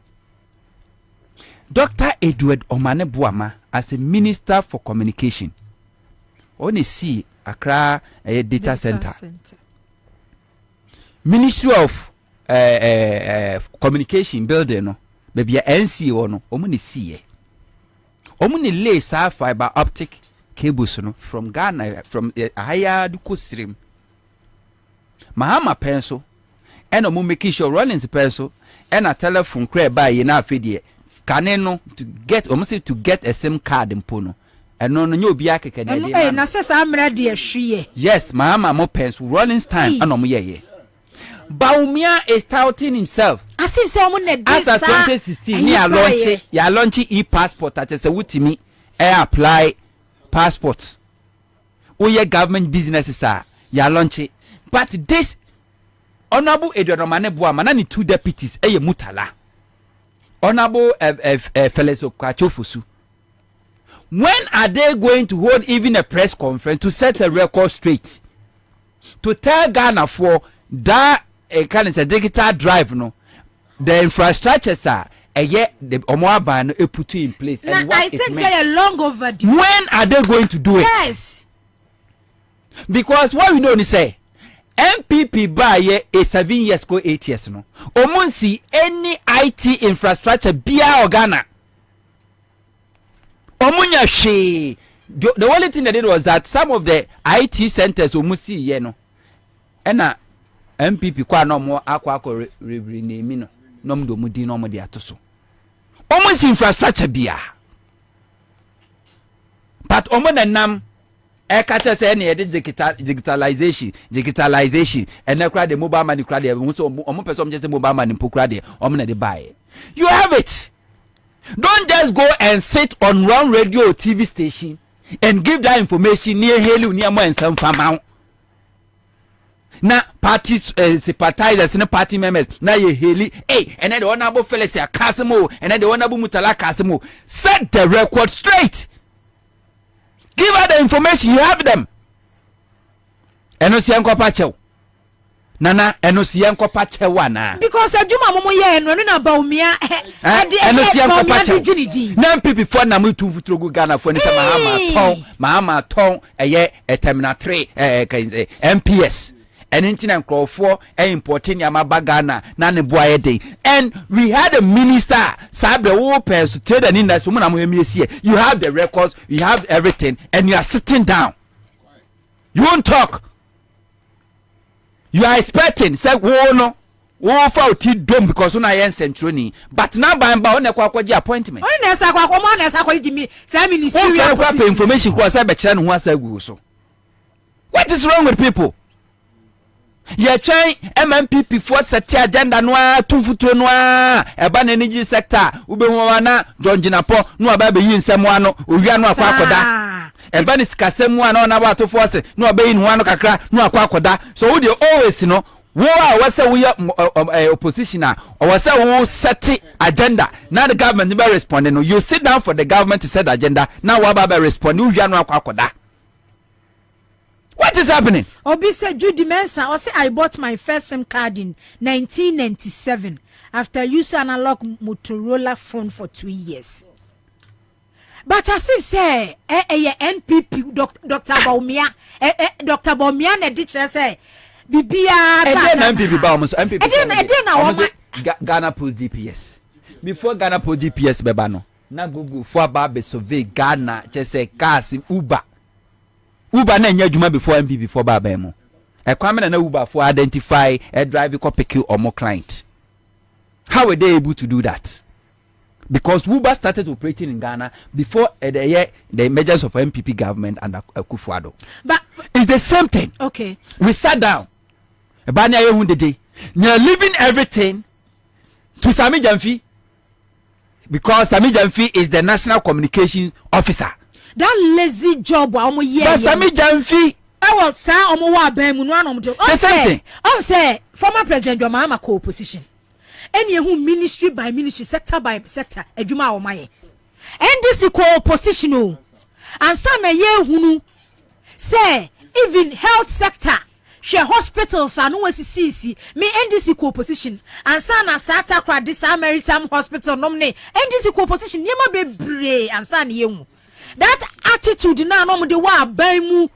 Dr. Edward Omane Buama as a minister for communication only see Accra a data center. Ministry of communication building no baby NCO no omuni see omuni lay fiber optic cables no from Ghana from higher duko stream mahama pencil and omu make sure Rollins pencil and a telephone crab by na afedie kaneno to get almost to get a SIM card in pono and no obi akeke na na sesa amra de ahwie yes mahama mo pencil Rollins time and omu ye Baumia is touting himself as if someone had as a 2016 ya launch e-passport at a wutimi apply passports oye government businesses are ya launch but this honorable Edward Omane Buama na ni two deputies mutala honorable Felix Okwachofosu when are they going to hold even a press conference to set a record straight to tell Ghana for that kind of a digital drive no the infrastructures are the omoaban no put in place and what I think say a long overdue. When are they going to do it? Yes, because what we know is say MPP buy a 7 years go 8 years no omunsi any IT infrastructure bia Ghana omunya she the only thing they did was that some of the IT centers omusi ye no ena MPP kwa no mo akwa rename no nom do mudi no mo de atoso almost infrastructure bia but omo na nam e ka che say na digitalization and na kra the mobile money kra de so omo person just mobile money po kra de omo na de buy you have it. Don't just go and sit on one radio or TV station and give that information near Helu near more and some farm. Na party sympathizers and party members na ye heli and then the honorable fellas ya Kasimo and then the honorable Mutala Kasimo set the record straight. Give her the information, you have them. Enosi yanko pachew nana enosi yanko pachew na because adwuma momo ye no na Baumia enosi yanko pachew na MPP for na mu tu futrogu Ghana for ni se mahama ton eye terminal 3 MPS and internet crowd for importing Yamaba Ghana, Nani Boyede. And we had a minister, Sabre Opens to tell the Ninda Sumunam. You have the records, you have everything, and you are sitting down. You won't talk. You are expecting, say, whoa, no. Wo fa oti dom because una yen centroni but now by on e kwakwa gi appointment on na sa kwakwa mo na sa kwa gi mi say ministerial information ko say be kire no ho asagu so. What is wrong with people? You try MMPP for set agenda no to futu no e ba na energy sector ube ho wana John Jinapo no aba be yi nsem ano owia no akwa akoda e ba ni sikasem ano na ba to force no aba yi no ano kakra no akwa akoda so we dey always no wo say we opposition or say we set agenda now the government never responding. No, you sit down for the government to set agenda now we ba respond you no akwakoda. What is happening? Obi said Judy Mensa or say I bought my first SIM card in 1997 after using analog Motorola phone for 2 years. But as if say NPP Dr. Baumia Dr. Baumia na teacher say Bibia MPP ba almost MPP Ghana Post GPS before Ghana Post GPS beba no na Google for ba be survey Ghana say cars Uber na nya adwuma before MPP for ba ba mo e kwame na Uber for identify a driver ko pick you or more client. How were they able to do that? Because Uber started operating in Ghana before the emergence of MPP government and Akufo-Addo. But it's the same thing. Okay. We sat down. You're leaving everything to Sami Jamfi because Sami Jamfi is the national communications officer. That lazy job, but Sami Jamfi. The same thing. I say former President John co-opposition. Any who ministry by ministry, sector by sector, adwuma o maye. NDC co-opposition and some who say even health sector, share hospitals and OCC, me NDC co-opposition and son and Sata Kra this Maritime Hospital nomine NDC co-opposition yema be brave and son yemu. That attitude na no de wa baimu.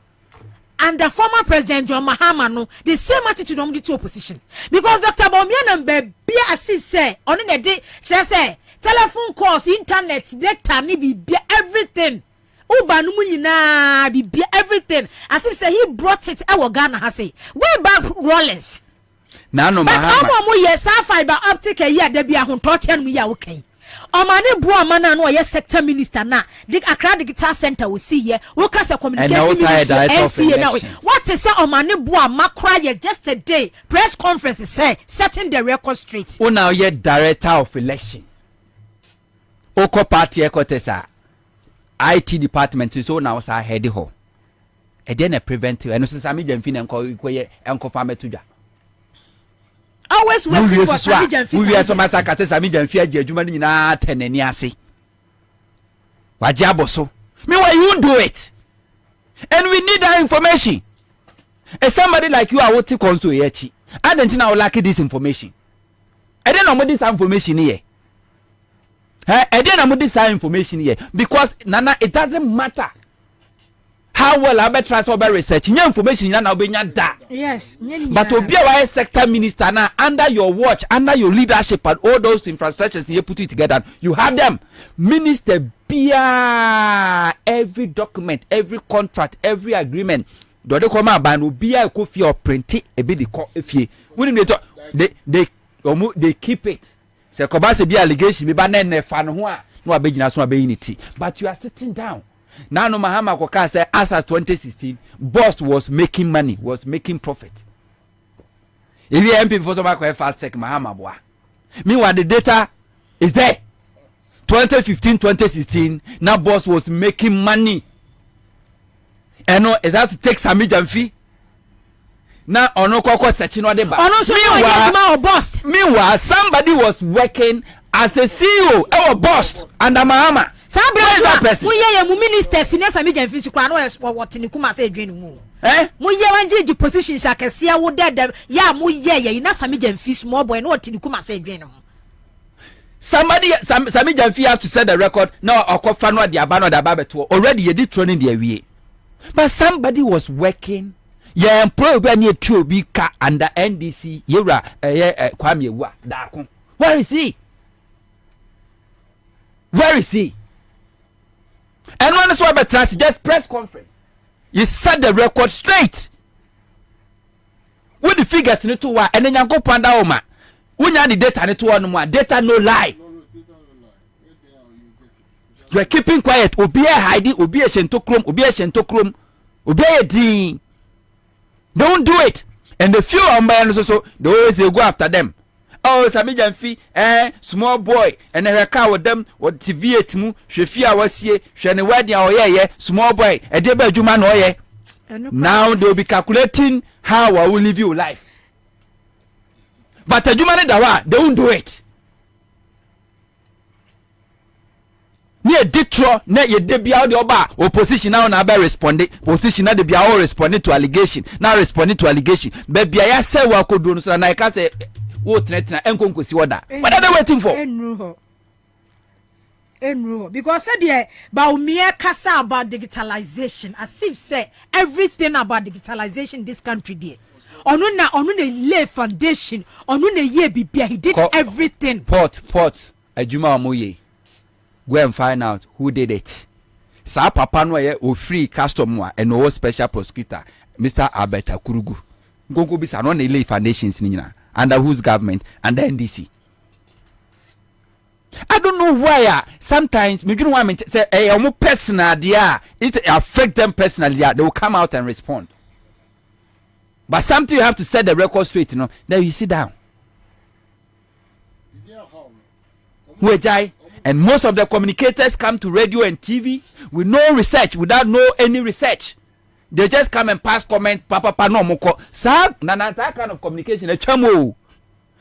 And the former President John Mahama no the same attitude on the two opposition because Dr. Bawumia and be as if say on the day she say telephone calls internet data ni be everything Uber no nyina be everything as if say he brought it our Ghana has say way back Rollins na no Mahama but mo yes fiber optic a year there be a hontotian mu ya okay Omane bua mana no ye sector minister na Accra Digital Center we see here we cast a communication minister now what is say omane bua makra ye just a day press conference say setting the record straight o now ye director of election oko party ekotesa IT department so now say head ho e dey na preventive and so Sami Jamfi na enko ye enko fa metudwa always waiting for Sami Jamfi. We are so masaka Sami Jamfi agi adwuma ni na tenani ase. Waje aboso. Me why you do it? And we need that information. And somebody like you are what to console yechi. I don't know lack this information. I don't know what this information here. I don't know this information here because nana it doesn't matter. How well I better try to research new information now be da. Yes. But to be a sector minister now under your watch, under your leadership and all those infrastructures you put it together, you have them. Minister Bia every document, every contract, every agreement. Do they come about no Bia coffee or print it a bit they keep it. Say Kobase be allegation, be banana fan no abegina so abeyinity. But you are sitting down. Now no Mahama Koka said as at 2016, Boss was making money, was making profit. If you MP for some fast check Mahama boy. Meanwhile the data is there. 2015, 2016, now Boss was making money. And no, is that to take Sami Jamfi? Now ono koko searching what they buy. Meanwhile, somebody was working as a CEO or boss under Mahama. Mu ye mu ministers ni Sami Jamfi su kwa no what ni kuma say dwen mu mu ye wanje position shakese wo dede ya mu ye na Sami Jamfi small boy no what ni kuma say dwen mu somebody Sami Jamfi have to set the record now okofa no de aba no de aba beto already you did training the awie but somebody was working ye employ be na etu obi ka under NDC yewra Kwame Ewa daako. Where is he? Where is he? And when so about just press conference, you set the record straight. With the figures in it to what, and then you go panda oma. When you the data in it to one more, data no lie. You are keeping quiet. Obi a hiding, obi a shentokrom, obi a shentokrom, obi a ding. Don't do it. And the few on my so they always they go after them. Oh, Samijan fi, small boy, and a car with them, what TV at mu, Shefia was here, Shani wedding or ye, small boy, a deba juman or ye. Now they'll be calculating how I will live your life. But a juman dawa, they won't do it. Near Ditro, ne ye debia the oba, opposition now na be responding, opposition na debia all responding to allegation, now responding to allegation. Baby, I say what could do, so I can say. What are they waiting for? Because said yeah, Baumia Kasa about digitalization, as if say everything about digitalization this country did. On lay foundation, on ye be he did everything. Port, Ajuma Omoye. Go and find out who did it. Sa papa no ye o free customer and no special prosecutor, Mr. Alberta Kurugu. Go be no lay foundations nina. Under whose government? Under NDC. I don't know why. Sometimes me don't want me to say, "Hey, I'm personal. There, it affect them personally. They will come out and respond." But something you have to set the record straight. You know, then you sit down. And most of the communicators come to radio and TV with no research, without any research. They just come and pass comment, papa no moko. Sir, that kind of communication, a chamo.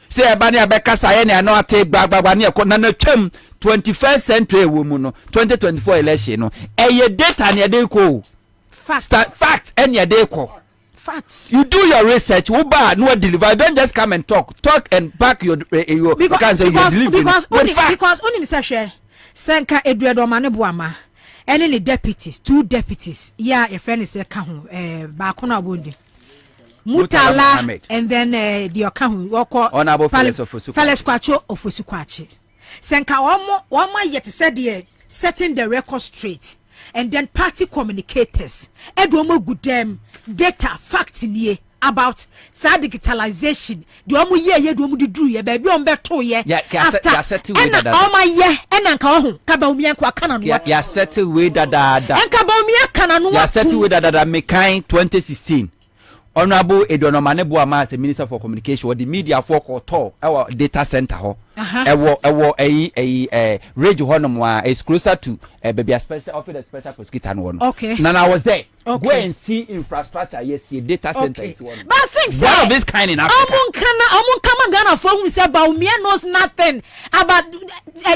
Say abani abeka sayene ano ate bagbani ko na cham 21st century woman no 2024 election no. Eye data ne dey ko. Facts any dey ko. Facts. You do your research, wo ba no deliver. Don't just come and talk and back your because only say share. Senka eduedo mane boama. Any the deputies, 2 deputies. Yeah, a friend is a kahu, Bakuna Bundi. Mutala, and then the Okahu, Honorable Felix Quacho of Fusuquachi. Senka one more yet said the setting the record straight, and then party communicators. Edwomo good them data facts in ye. About digitalization, the omu ye do mu didru ye baby on beto ye after and all my ye and anka ho kaba umia kwa kana no ya settle way dada and kaba umia kana no ya settle way dada me kind 2016 Honorable Edonomane Boama, the Minister for Communication, or the media for Koto, our data center, a radio honor is closer to baby a special office, special prosecutor one. Okay. Now I was there. Okay. Go and see infrastructure. Yes, see data center is one. But I think so. One of this kind in Africa. Amun kama Ghana for who say Baumia knows nothing about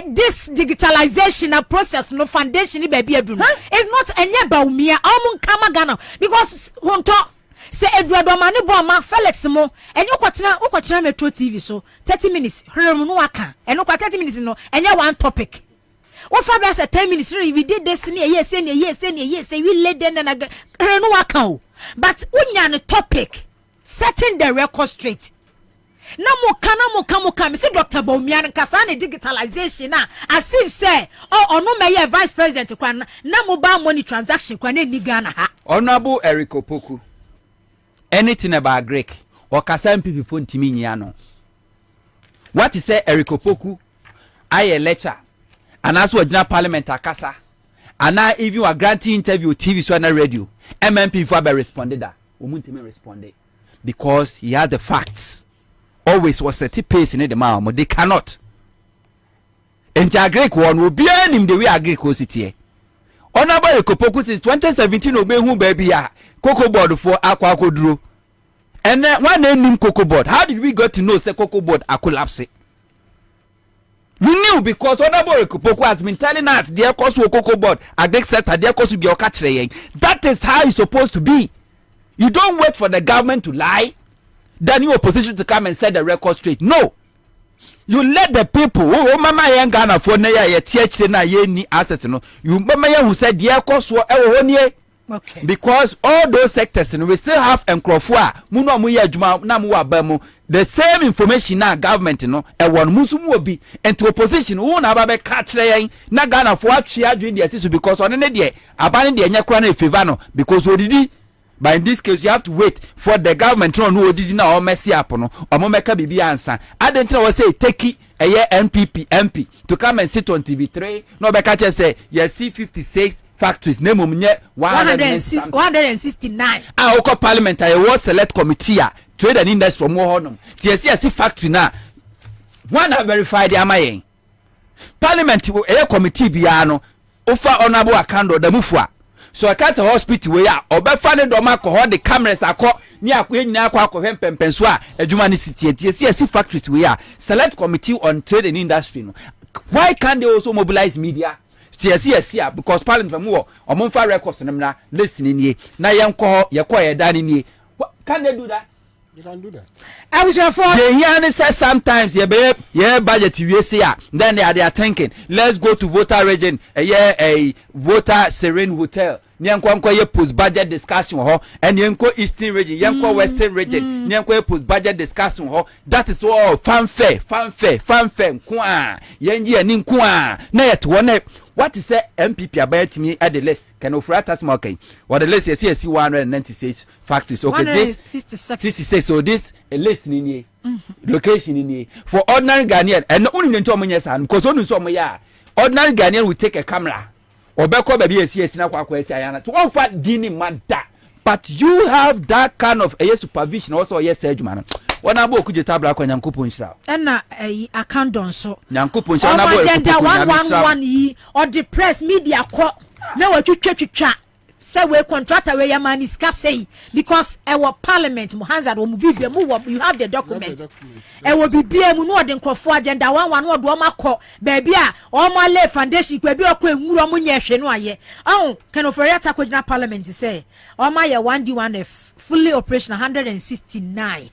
this digitalization process. No foundation, baby. It's not any Baumia. Amun kama Ghana because one talk. Say Eduardo Mane Boama Felix mo and you kwatena Metro TV so 30 minutes hurry no waka and no 30 minutes no and ya one topic what for be say 10 minutes we did this yes we laid then and hurry no waka but unya the topic setting the record straight na mo kan me say Dr. Baumia nkasa na digitalization na as if say no me vice president kwa na mobile money transaction kwa na ni Ghana ha Honorable Eric Opoku. Anything about Greek or Kasam people phone to me no. What is say Eric Opoku? I a lecture and as well general parliament akasa and now if you are granting interview TV so na radio MMP for be responded that omuntime responded because he had the facts always was set pace in the man they cannot enter Greek one will be him the way Greek was it here. Honorable Eric Opoku since 2017 obey who baby Cocoa board for aqua dro. And one name Cocoa board. How did we get to know say Cocoa board a collapse? We knew because Honorable Kupoku has been telling us their cost will Cocoa board at the set their cost will be your. That is how it's supposed to be. You don't wait for the government to lie, then you opposition to come and set the record straight. No. You let the people mama yan Ghana for na ya TH na ye ni assets no. You mama who said their cost will Okay. Because all those sectors, we still have enkrofua. Muno muye adwuma na mu abamu. The same information na government no e won musumu obi and to opposition who na ababe katre na Ghana for atwea adwin de asisu because on ne de abane de enya kra na favor no because odidi. But in this case, you have to wait for the government to know did now or messy up no or momeka bibi answer. I don't know what say take a year MP to come and sit on TV3. No be catch say you see 56 factories name 169. Ah, oko parliament I was select committee trade and industry from honum. TSC factory na one have verified the amayen. Parliament a committee biano offer honorable account the mufwa. So I can't say hospital we are or before do mako the cameras akọ ni akọ nyina akọ akọ pempenso a adwuma ni city TSC factories we are select committee on trade and industry no. Why can't they also mobilize media? TSC because parliament from omonfa records na list ni nie na yenko ye dan ni. Can they do that? You can do that. I was your fault. They hear say sometimes yeah budget we say then they are thinking let's go to voter region a voter serene hotel nyanko ye post budget discussion ho and yanko eastern region yanko western region nyanko post budget discussion ho that is all fanfare nko a yenji ani nko a na yet one what is say MPP about me at the list can offer us marking or the list is 196 factories okay this 66 so this a list in here location in here for ordinary Ghanaian and only into money because only some ya ordinary Ghanaian will take a camera or back up baby see na kwa ayana to one fat dini mada but you have that kind of a supervision also yes edwuma wana bo kuje tabla kwa nyankopon nshira na account don so nyankopon nshira na bo agenda 111 yi or the press media ko na watwetwetwa say we contractor we yamani ska say because our parliament mu hands are mu bibia mu you have the document e wo bibia mu no de nkrofo agenda 111 no do makọ baby a o ma lay foundation kwa bi okọ enwuro mu nya hwe no aye can offer ta kwagina parliament say o ma ye 1D1F fully operational 169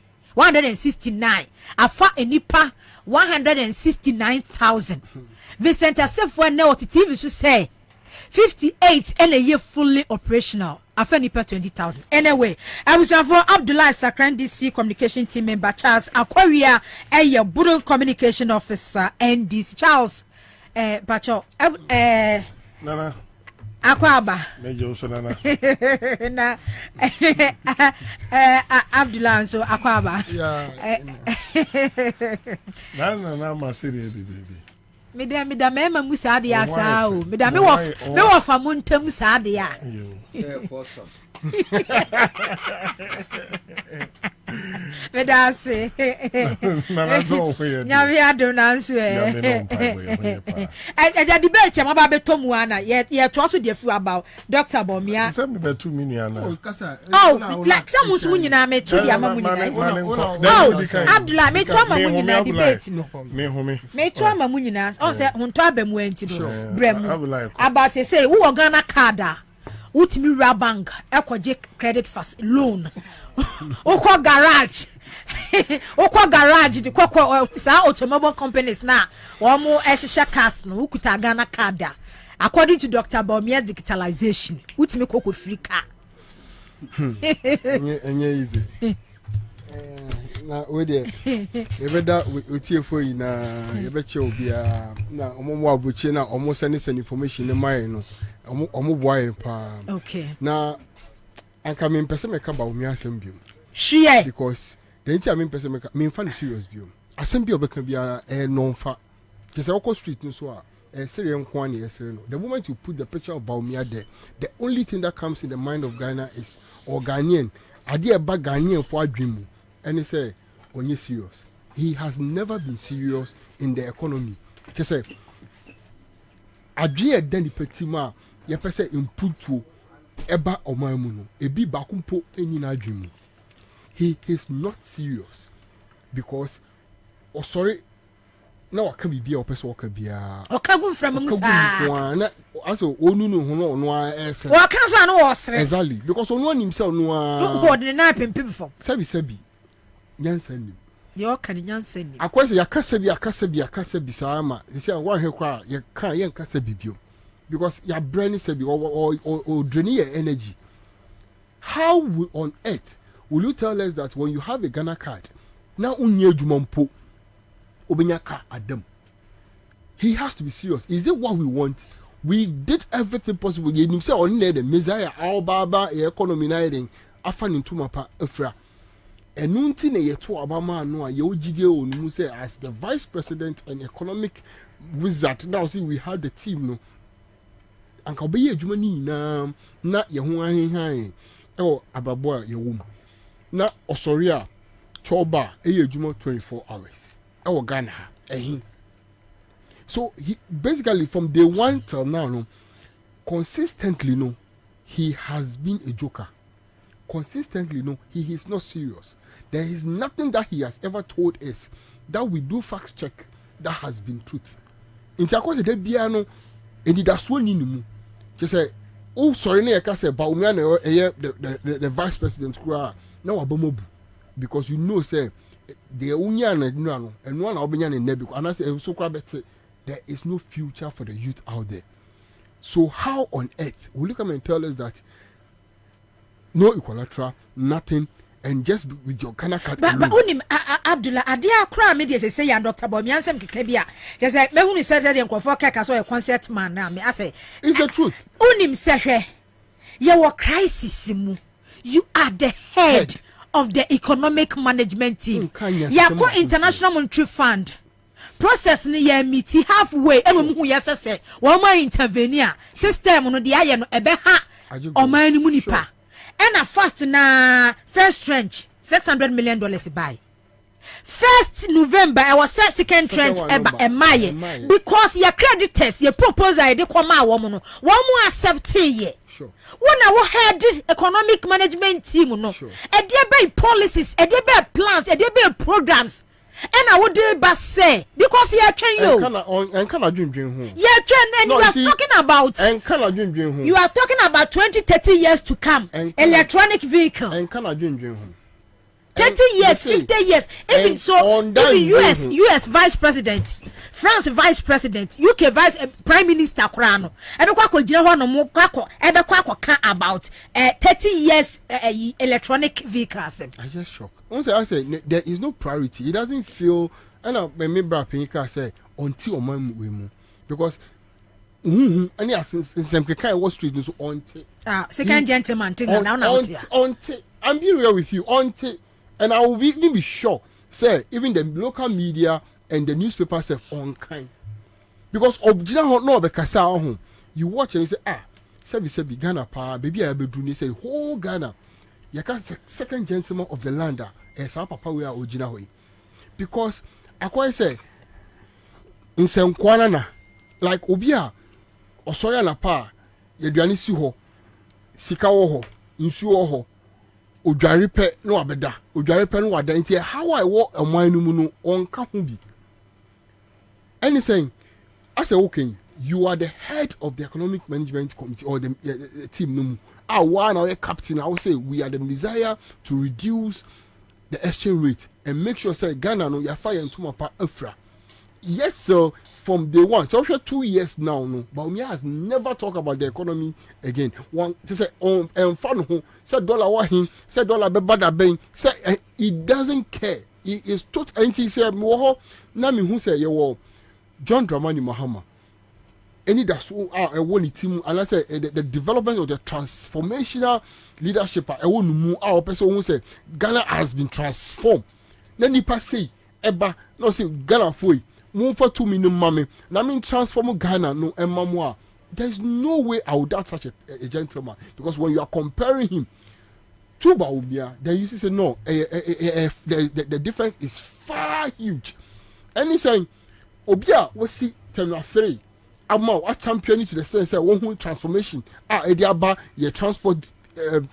afa enipa 169,000 Vincent Asefo na OTTV so say 58 and a year fully operational. Afeni per 20,000. Anyway, I was for Abdullah Sakran DC communication team member Charles Aquaria, a Budon communication officer and this Charles Bacho Nana Aquaba Major Sonana na Abdullah so Aquaba. Yeah. Nana Masiri baby. Mida mema musade ya saa o mida me wo fa muntam saade ya mida se Nana so hoye nyame adona nso eja debate ma ba betomu ana ye to so de fu about Dr. Bomia say me betu mini ana like some so nyina me to dia mamu nyina Abdullah me to mamu nyina debate no me to mamu nyina on say hunto abamu anti no brem about say wo Ghana card utimi ra bank ekoje credit fast loan okwa garage the kwakwa sa automobile companies na wo mo ehhehye cast no ukuta Ghana card according to Dr. Baumia's digitalization utimi kokko free car enye easy na we dey ebeda otiefo yi na yebeche obia na omomo abuche na omo send information mai no omo boy pa okay na anka me pese me ka ba omi asem biom hwie because the nti me pese me ka me fa serious biom asem bi obeka bia no mfa kese okọ street no so a serious nko na yesere no the moment you put the picture of Baumia there the only thing that comes in the mind of Ghana is or Ghanaian ade e ba Ghanaian for adwemu and he say onye serious he has never been serious in the economy kese adwe dan petima ye pese imputu eba omamu no ebi bakumpo enina adwemu he is not serious because sorry na waka bibia opese waka bia okagu from musa na aso onu no ho no ese waka so no osre exactly because onu anim se onu a board na pempem fo sabi nyansa nim yo kan nyansa nim akwese yakasa bi sama se wa hwe kwa ye kan ye nkasa bibio because ya brain se bi o drain your energy how on earth will you tell us that when you have a Ghana card, now unye jumampo obenya ka adam? He has to be serious. Is it what we want? We did everything possible. You say on the Messiah, our Baba, economy niding, afan into mapa efra. And nunti ne yeto Obama no ye ojide onu say as the vice president and economic wizard. Now see we have the team no. Anka obeye adwuma ni na ye ho ahenhan e ababo a ye wom. Na osori a choba eye adwuma 24 hours. E Ghana ha ehin. So he basically from day one till now, no, consistently, no, he has been a joker. Consistently, no, he is not serious. There is nothing that he has ever told us that we do fact check that has been truth. In Tiakote de Biano, and it has one in just say, oh, sorry, I can say, but the vice president, now Abomobu, because you know, say, the Union and one Albanian in Nebuchadnezzar, and I say, so better. There is no future for the youth out there. So how on earth will you come and tell us that no equilateral, nothing, and just with your Ghana card? But unim Abdullah, adia kra me dey say ya Dr. Bomiansem kekebia. Just say me hu ni say dey nkofo keka so a concert man na me say. It's the truth. Unim sehwe. Ye wo crisis mu. You are the head of the economic management team. Ya ko International Monetary Fund. Process ni ya meet halfway emu ya sese wo ma intervene system no de aye no ebe ha o man ni munipa and a fast na first tranche $600 million buy 1st November I was set second tranche eba emaye because your creditors your proposal dey come a wo no wo mu accept ye sure when I head this economic management team no e dey be policies e dey be plans e dey be programs. And I would but say because you are train you and can I dream home? Yeah, train and no, you are talking about and can I dream home? You are talking about 20-30 years to come. Electronic vehicle. And can I dream home? 30 years, 50 years. Even so, even US Vice President, France Vice President, UK Vice Prime Minister Krano. About 30 years electronic vehicles. I just shocked. I say there is no priority. It doesn't feel. And I remember Pinika say until my move because. And yes, in some kind Wall Street is until. Second gentleman thing now. Until I'm being real with you until. And I will even be sure, say, even the local media and the newspapers have on kind. Because of no the Kasa, you watch and you say, Sebi Ghana pa, baby I be doing say whole Ghana. You can't second gentleman of the land, our papa we are original. Because I quite say in some Kwanana, like Obia or Soya na pa, Yadani Siho, Sikawo, Insuo. Ojaripe no abeda ojaripe no wada nti how I walk a man no mu no onka ho bi anything I say okay you are the head of the economic management committee or the team no mu one our captain I will say we are the desire to reduce the exchange rate and make sure say Ghana no ya fire into mapa afra yes so from day one so for 2 years now no but me has never talked about the economy again one to say on fun say dollar wa him say dollar be bad ben say he doesn't care he is totally anti say me wo na me hu say ye wo John Dramani Mahama any that's e won team and I say the development of the transformational leadership e won mu person who say Ghana has been transformed then nipa say eba no say Ghana foi for 2 million mommy. I mean transform Ghana no emamwa. There's no way I would doubt such a gentleman because when you are comparing him to Baumia, then you say no. The difference is far huge. And he's saying, Obia, we see terminal 3. I'm a champion to the sense that one whole transformation. Ediaba your transport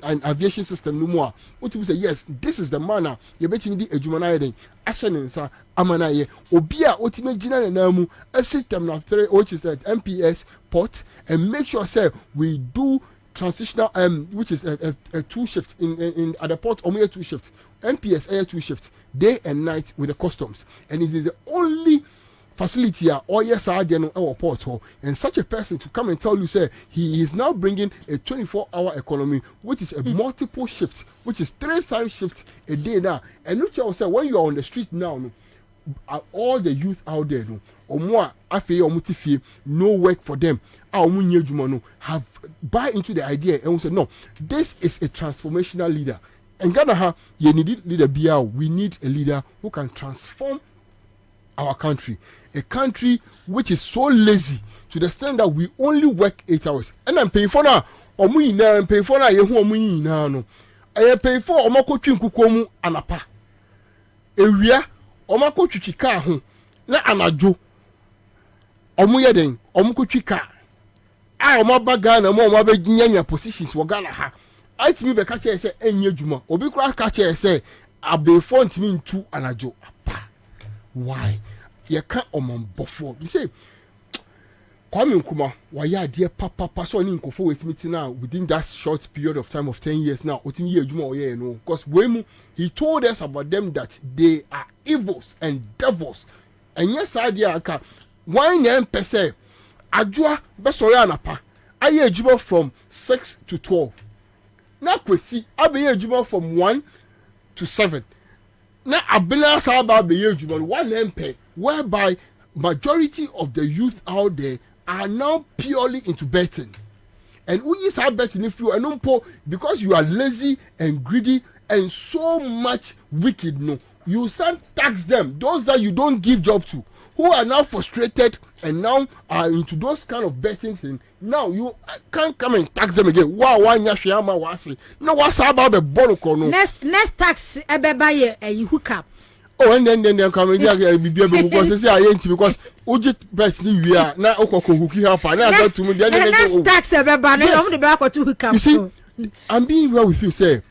and aviation system no more. What you say? Yes, this is the manner. You bet me the ejumana action in sa amana ye. Obia ultimate general namu a system now 3 which is at MPS port and make sure say we do transitional which is a 2 shift in at the port only 2 shifts. MPS air 2 shifts day and night with the customs and it is the only facility or yes I no our port and such a person to come and tell you say he is now bringing a 24-hour economy which is a multiple shift, which is 3 times shift a day now. And look at say when you are on the street now, no, all the youth out there, no, or more afi or mutifie, no work for them. Our no have buy into the idea and we say no, this is a transformational leader. And Ghana you need leader BR. We need a leader who can transform our country, a country which is so lazy to the extent that we only work 8 hours. And I'm paying for now. I'm paying for now. You no. I pay for omako twinkukomu anapa. Ewia omako twitwika ho na anajo. Omu yeden omako twika. Omaba Ghana mo omabe ginyanya positions wo Ghana ha. Aitimi be ka che say enye djuma. Obi kura ka che say abefo ntimi ntu anajo. Why? You can't before. You say, Kwame Nkrumah, why ya dear papa so in Kofo with me now within that short period of time of 10 years now, because when he told us about them that they are evils and devils. And yes, idea why name per se Ajua Besoyanapa, I hear Juma from 6 to 12. Now kwesi I be Juma from 1 to 7. Now, abena saba be yejuman one MP, whereby majority of the youth out there are now purely into betting. And we is betting if you are because you are lazy and greedy and so much wicked. No, you can't tax them. Those that you don't give job to, who are now frustrated and now are into those kind of betting thing. Now you can't come and tax them again. Wow, no, what's about the bottle? Next tax buy a hookup. Oh, and then come in because I ain't because Ujit bet New Year now. Hooky up and I got to me. Next tax on the back or two hookup. You see, I'm being well with you, say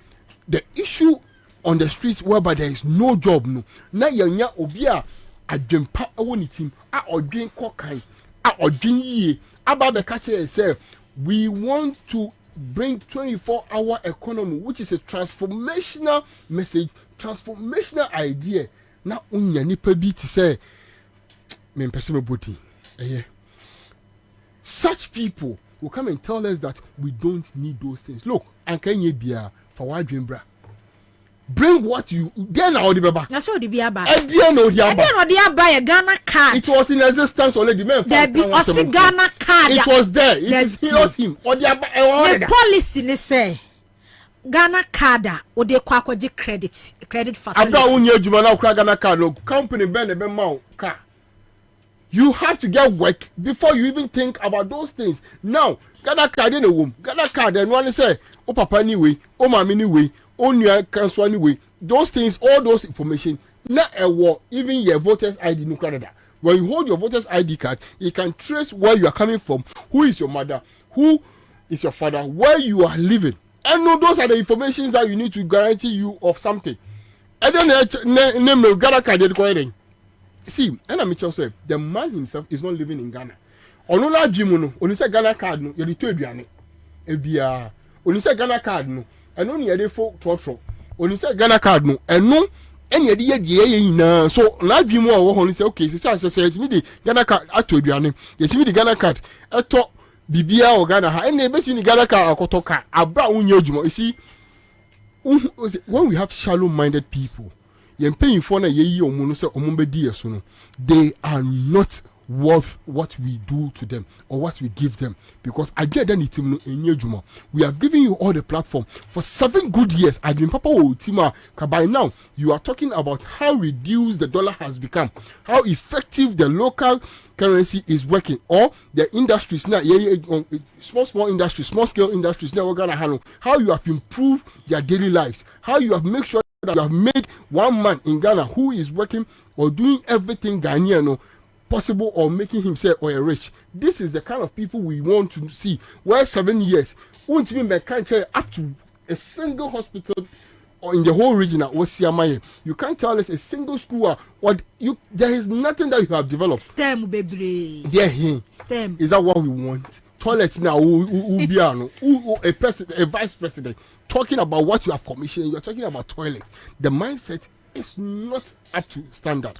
the issue on the streets whereby there is no job, no. Now you're obia. I drink pa awoni team. I drink cocaine. I drink ye. About the catcher say we want to bring 24-hour economy, which is a transformational message, transformational idea. Now unya nipa bi to say me person body. Such people will come and tell us that we don't need those things. Look, and can you be for what dream bra? Bring what you then all the back. That's all the be about. I didn't know the buy a Ghana card. It was in existence already. Man, there be a Ghana card. It was there. It is not him. Or the policy they say Ghana card or the kwakwaji credit facility. Abda unye juma na ukra Ghana card. No company ben mau car. You have to get work before you even think about those things. Now Ghana card in a womb. Ghana card and one say oh papa anyway, oh mama anyway. On your council anyway, those things, all those information, not a war, even your voter's ID no Canada. When you hold your voter's ID card, you can trace where you are coming from, who is your mother, who is your father, where you are living. And no, those are the informations that you need to guarantee you of something. And then name Ghana card. See, and I'm say the man himself is not living in Ghana. Onola Jimono, when you say Ghana card, no, you're the third one. When you say Ghana card, no. And only a default trotro. When you say Ghana card, no, and no, any idea, so not be more when you say, okay, it's me the Ghana card. I told you, yes, me the Ghana card. I thought Bibia or Ghana, and they basically the Ghana card or Kotoka, a brown judgment. You see, when we have shallow minded people, you're paying for a year or mono, or mumbe dear, so they are not worth what we do to them or what we give them, because I get them in we have given you all the platform for 7 good years. I mean, Papa Tima, by now you are talking about how reduced the dollar has become, how effective the local currency is working, or the industries now, small industries, small scale industries now, we're gonna handle how you have improved their daily lives, how you have made sure that you have made one man in Ghana who is working or doing everything Ghanaian possible or making himself or a rich. This is the kind of people we want to see. Where 7 years won't even can't up to a single hospital or in the whole region at Wasiamaye. You can't tell us a single school or you. There is nothing that you have developed. STEM baby. Yeah, STEM. Is that what we want? Toilet now, a president, a vice president talking about what you have commissioned. You are talking about toilet. The mindset is not up to standard.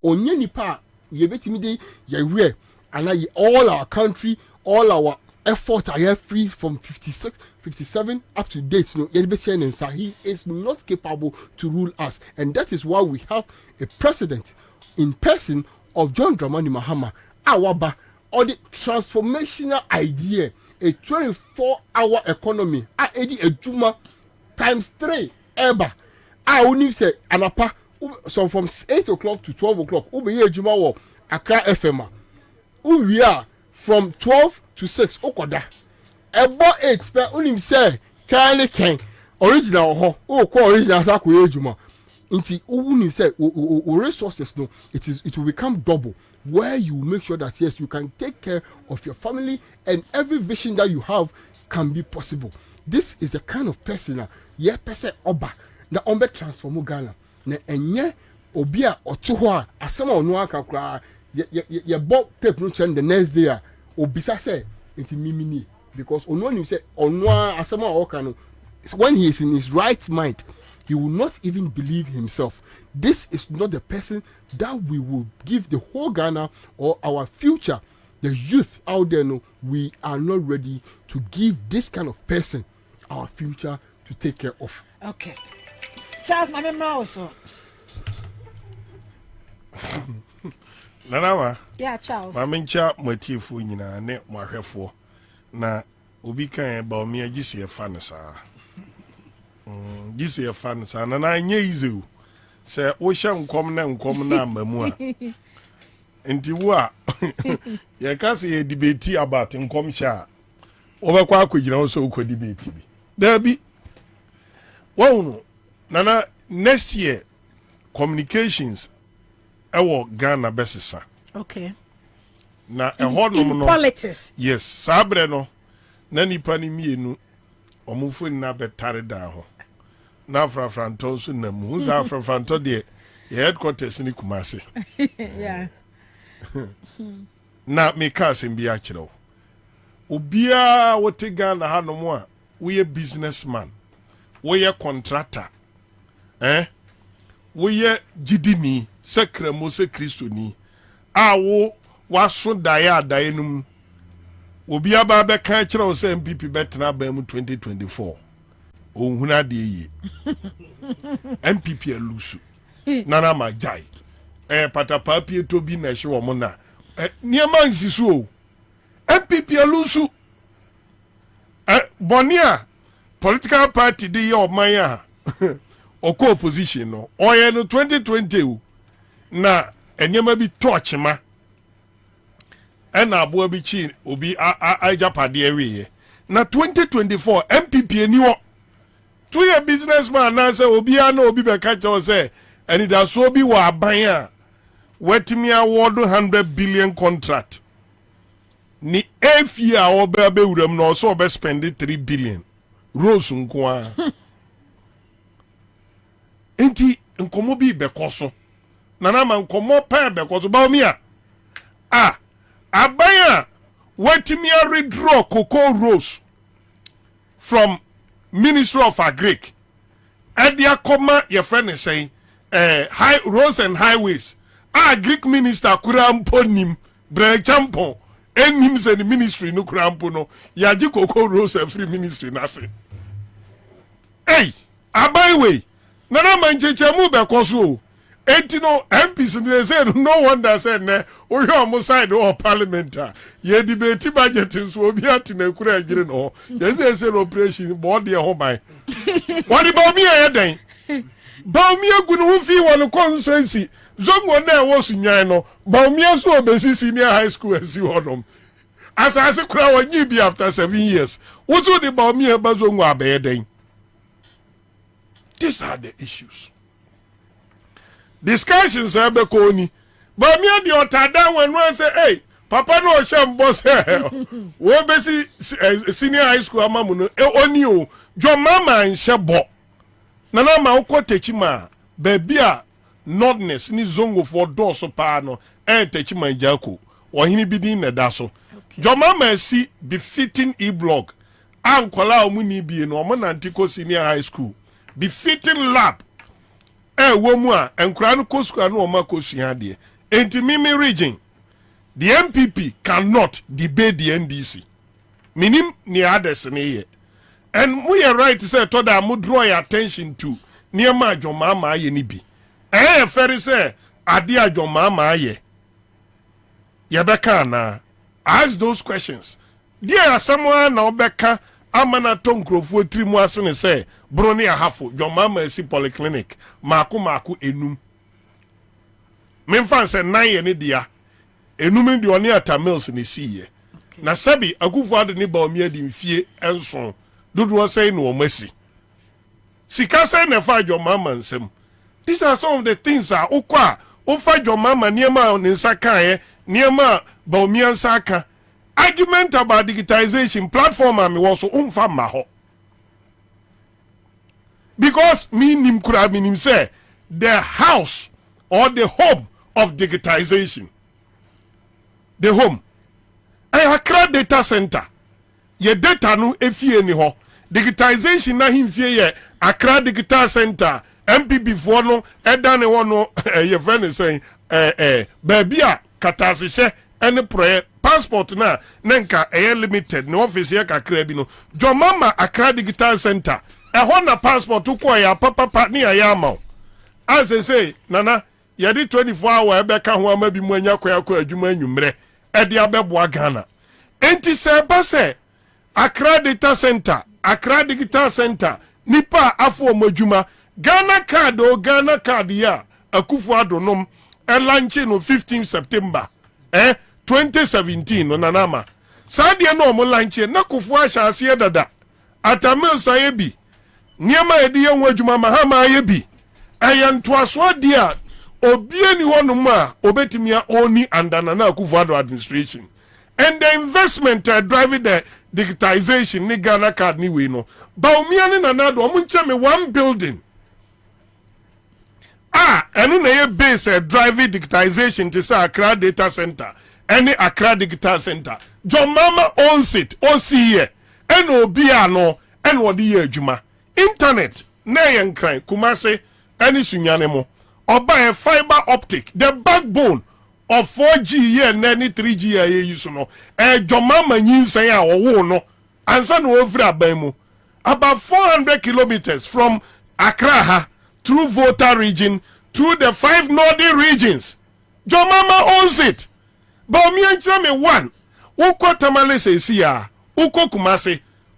Onyenipa ye betimi dey ye rare and all our country, all our effort are here free from 56, 57 up to date. No, he is not capable to rule us, and that is why we have a president in person of John Dramani Mahama, Awaba, or the transformational idea, a 24-hour economy, a Juma times 3 ever. I only say anapa, so from 8 o'clock to 12 o'clock, Ube Juma wo Accra FM. We are from 12 to 6 okoda. Ebo 8 spare unim say Charlie Ken original ho ko original sa ko ejuma. Inti unim say resources no it will become double where you make sure that yes you can take care of your family and every vision that you have can be possible. This is the kind of person ye person oba na ombe transform Ghana na enye obi a oto ho a asema onu aka kra ye bought tape no the next day obisa say it mimini because onu say onu asema oka no when he is in his right mind he will not even believe himself. This is not the person that we will give the whole Ghana or our future, the youth out there. No, we are not ready to give this kind of person our future to take care of. Okay, Charles, my mama also. Nanawa. Yeah, Charles. Mamencha motifu nyina ne mwahwefo na obi kan ba me agisi e fa ne saa. Gisi e fa ne saa na anye izu. Se wo hye nkom na amamu a. Enti wo a ye ka se ye debate about nkom hye. Obekwa akogina wo so ko debate bi. Da bi. Wo nana next year communications ewo Ghana besisa. Okay. Na ehodom no politics. Yes, sabre no. Na nipa ni mienu omufo ni na betare da ho. Na frafranto so na mu. Za frafranto de headquarters ni Kumasi. Yeah. Na me ka asem a kire wo. Obia wote Ghana ha no mo a we a businessman. We a contractor. We a gidini. Sekremo se Kristo ni awo waso dae num obi aba be kan kire o se MPP betena ba mu 2024 ohuna de yi MPP elusu nana majai patapa pieto bi na hye wo mo na niema nsisu o MPP elusu bonia political party de ye oman a oko opposition no oye no 2020 na enyema bi torchma ena abo bi chi obi ajapade ewe na 2024 MPP eniwo to ye businessman na say obi ana obi be ka che say eni da so obi wa aban a wetimi award 100 billion contract ni efia oba be wuram no so obe spend 3 billion rose nko a enti nkomo bi be koso nana man komo pa be ko so ba mi a abaya wetimi redraw cocoa rose from Ministry of Agric edia koma your friend is saying high roads and highways Agric minister kurampo nim brechampon enim se the ministry no kurampo no yaji cocoa rose and free ministry na se abaya we nana man chechemu be ko so enti no MPs they say no wonder say na o hwe am side o parliament ye debate budget so obi atina kura agire no ye say operation board ye ho ban what about me e den ba mi agu no fi won constituency zongo na e wo sunwan no ba mi so obesi senior high school asi hodom asase kura wanyi bi after 7 years wo so the ba mi e ba zongo abaye den. These are the issues. Discussions are be koni. But me the otada when one say, hey, Papa no sham boss we be senior high school amamu no oni o jo mama nshebo. Nana ma uko techima baby a nordness ni zongo for door so pa no techima Agyarko. Ohini bidin na da so. Jo mama si befitting e-blog. Ankola omuni bi no omo nantiko senior high school. Befitting lab wo mu a enkura no kosua no o ma kosua de enti Mimi region the MPP cannot debate the NDC minim ni others ne and we are right to say to that mo draw your attention to near ma Jomama aye ni bi fair say ade a Jomama aye yebeka na ask those questions there are someone na obeka amana to nkrofo tiri mu ase ne say broni ahafo Jomama esi polyclinic maako enum memfa say 9 ne dia enum de oni atamils ne siye na sabi akufo ade ne ba omi adi mfie enso dodo say no omasi sika say na fa Jomama nsem. These are some of the things are okwa ofa Jomama niema ne nsa kan niema ba omi nsa kan argument about digitalization platform am was so umfa ma ho because me nim kura me nim say the house or the home of digitalization the home Accra data center ye data no efie ni ho digitalization na himfie ye Accra digital center MPP for no eda ne wono ye friend say baby a katasehye ene project passport na nenka limited no office ye kakra bi no Jomama Accra digital center ho na passport ko ya papa ni ya ama as I say nana ye di 24 hour ebe ka ho ama bi mu anya kwa adwuma anwumre e de abeboa Ghana enti se ba se Accra data center Accra digital center nipa afo modwuma Ghana card ya Akufo Adonom elanche no 15 September 2017 no nanama sadie no mo lanche na Akufo ahyase dada atamil saye bi niema ediye nwadwuma mahama aye bi ayantoaso dia obie ni honum a obetimia oni andana na Akufo Addo administration and the investment driving the digitalization ni Ghana card ni we no baumia ni nanado omunche me one building enu na ye base driving digitalization to say Accra data center any Accra digital center Jomama owns it here and obi ano and wodi ye adwuma internet na ye nkran Kumase any sunyane mo oba fiber optic the backbone of 4G here and any 3G here use no Jomama nyinsan a wo no ansa no ofri aban mu about 400 kilometers from Accra through Volta region through the 5 northern regions Jomama owns it but me me one uko tamale se sia uko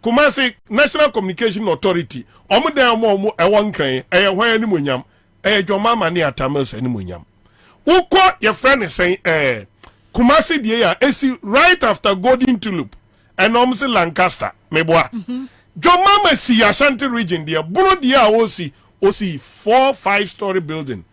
Kumase National Communication Authority omude omo ewon kan hwan ani monyam Jomama ni atamels ani monyam uko your friend saying Kumase die ya esi right after Golden Tulip and omse Lancaster meboa Jomama si Ashanti region there buno dia osi 4-5 story building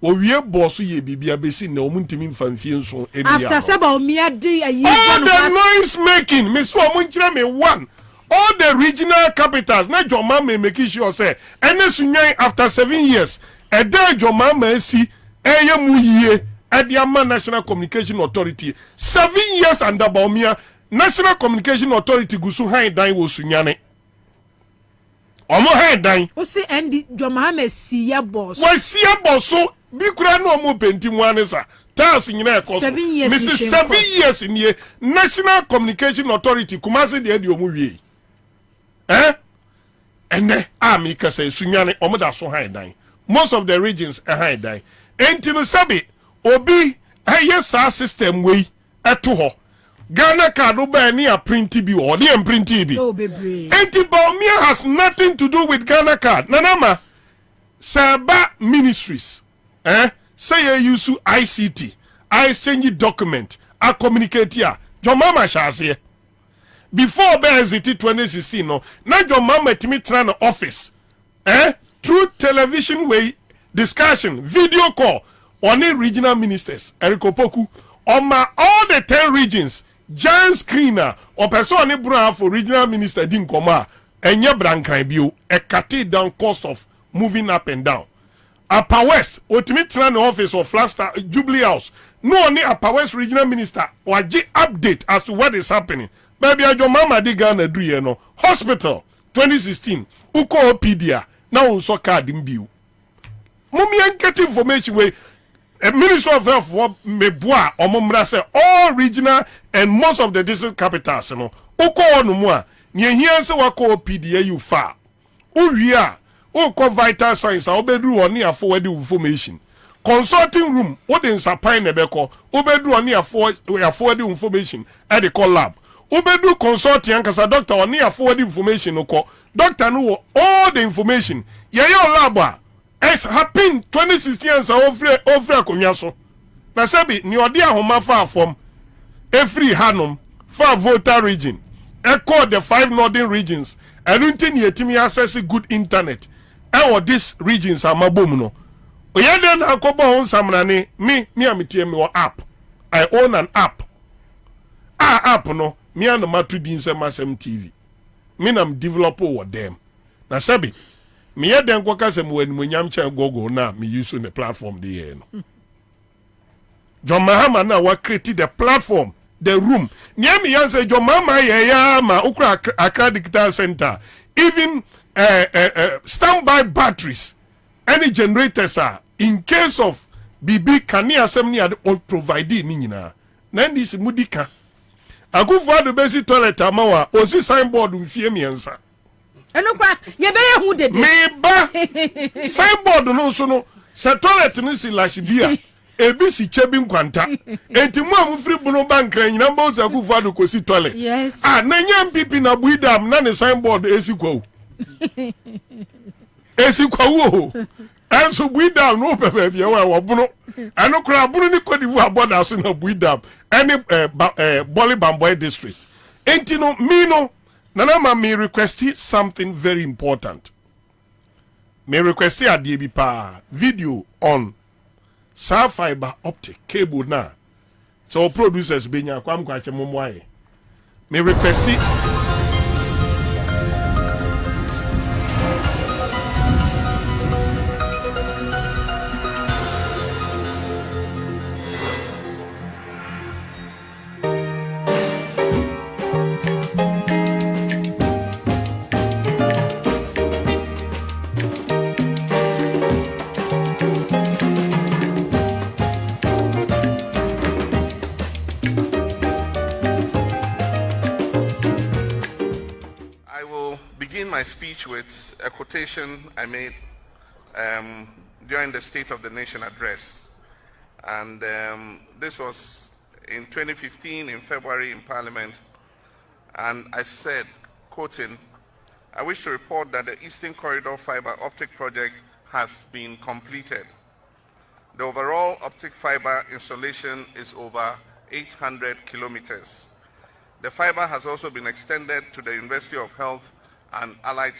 owie bosso ye bibia besi na omuntimi mfamfie nso after saba omia di ayi all the noise making miss omunchira me one all the regional capitals na Jomama make sure say ene sunyan after 7 years e dey Jomama si eye mu yie e dey ama National Communication Authority 7 years under Baumia National Communication Authority gusu han dan wo sunyane omo han dan o si endi Jomama si ya boss wa si ya boss bi kura no omo penti mu anesa tas nyina e koso Mrs 7 years in ye National Communication Authority Kumase de omo wie ene ami kase sunyane omo da so han dan most of the regions han dan enti no sabi obi aye sa system we eto ho Ghana card ba ni a printi bi or the printi bi enti Baumia has nothing to do with Ghana card nanama Saba ministries say you use ICT I exchange document I communicate here Jomama shase before Beziti 2016 no na Jomama timi try na office through television way discussion video call on the regional ministers Eriko Poku on all the 10 regions giant screener or person bra for regional minister din koma enye brankan bio e cut down cost of moving up and down Upper West otimi try na office of Flagstaff Jubilee House no only Upper West regional minister or G update as to what is happening baby Jomama di Ghana do ye no hospital 2016 uko opedia na unso card mbiu mummy get information we A Minister of Health for Meboa Omomra say all regional and most of the district capitals no oko onu mu a ne hia se wako PDA fa uwia oko vital science a obedru oni afoward information consulting room wodin sapan ne beko obedru oni afoward information at the call lab obedru consulting ankasa doctor oni afoward information ko doctor no all the information ye lab a es happen 2016 sa ofre akonya so na sabi ni odi ahoma fa afom every hanom for voter region echo the 5 northern regions and until you timi access good internet and these regions are mabom no oyede na akobo on samrane me ametie me app I own an app app no me and matu din se masem TV me nam developer with them na sabi me yeden kwaka se mo animonyam cha Google na me use on the platform dey no John Mahama na wa create the platform the room near me answer John Mahama ya ma ukra Accra Digital Center even standby batteries any generators are in case of BB kani asem ni ad provide ni nyina na ndisi mudika agufo do besi toilet amawa osi signboard mfie miensa eno kwa ye be ye hu dede me ba signboard no so no se toilet ni si lashibia ebi si chebi nkwanta enti mu amfiri bunu bank nyina mba osi agufo ado kosi toilet yes na nya mpipi na buidam na ne signboard esi kwawo esi kwawo enso buidam no pepe bia wa bunu eno kra bunu ni kodivu aboda so na buidam any Boli Bamboy district enti no me no nana ma me request something very important me request adie bi pa video on sa fiber optic cable na so producers benya kwam kwache momwae me request my speech with a quotation I made during the State of the Nation address. And this was in 2015 in February in Parliament. And I said, quoting, I wish to report that the Eastern Corridor fiber optic project has been completed. The overall optic fiber installation is over 800 kilometers. The fiber has also been extended to the University of Health and Allied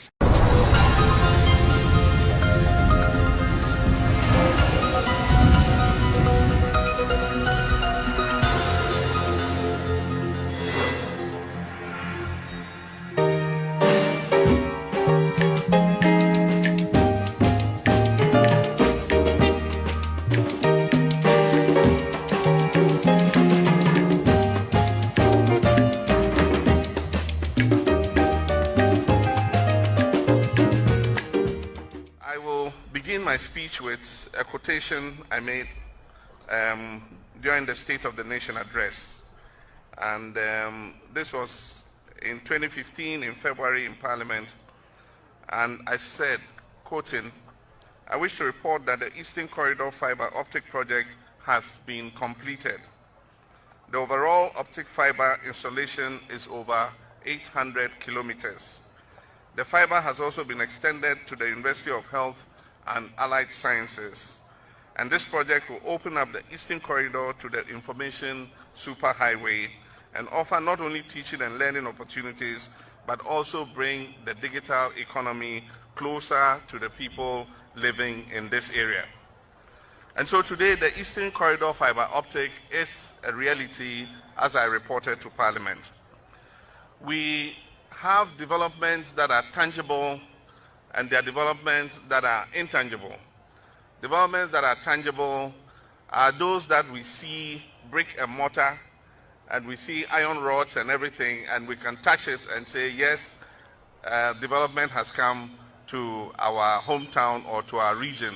my speech with a quotation I made during the State of the Nation address. And this was in 2015 in February in Parliament. And I said, quoting, I wish to report that the Eastern Corridor fiber optic project has been completed. The overall optic fiber installation is over 800 kilometers. The fiber has also been extended to the University of Health and Allied Sciences. And this project will open up the Eastern Corridor to the information superhighway and offer not only teaching and learning opportunities, but also bring the digital economy closer to the people living in this area. And so today, the Eastern Corridor fiber optic is a reality, as I reported to Parliament. We have developments that are tangible and there are developments that are intangible. Developments that are tangible are those that we see brick and mortar, and we see iron rods and everything, and we can touch it and say, yes, development has come to our hometown or to our region.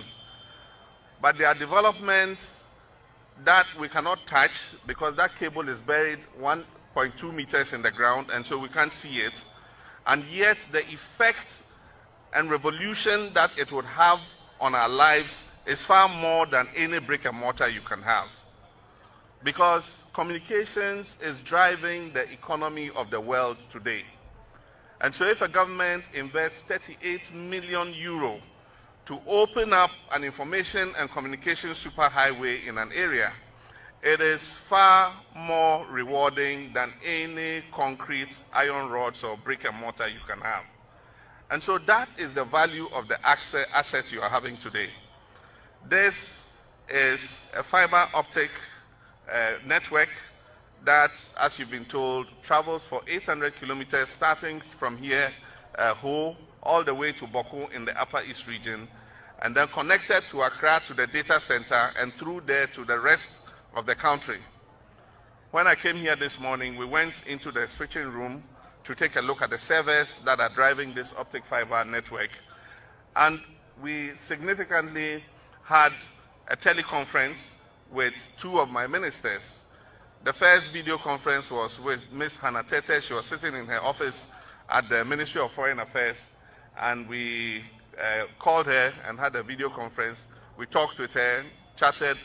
But there are developments that we cannot touch because that cable is buried 1.2 meters in the ground, and so we can't see it. And yet the effect and revolution that it would have on our lives is far more than any brick and mortar you can have. Because communications is driving the economy of the world today. And so if a government invests 38 million euro to open up an information and communication superhighway in an area, it is far more rewarding than any concrete, iron rods or brick and mortar you can have. And so that is the value of the asset you are having today. This is a fiber optic network that, as you've been told, travels for 800 kilometers starting from here, Ho, all the way to Boku in the Upper East region, and then connected to Accra to the data center and through there to the rest of the country. When I came here this morning, we went into the switching room to take a look at the servers that are driving this optic fiber network. And we significantly had a teleconference with two of my ministers. The first video conference was with Ms. Hannah Tete. She was sitting in her office at the Ministry of Foreign Affairs, and we called her and had a video conference. We talked with her, chatted,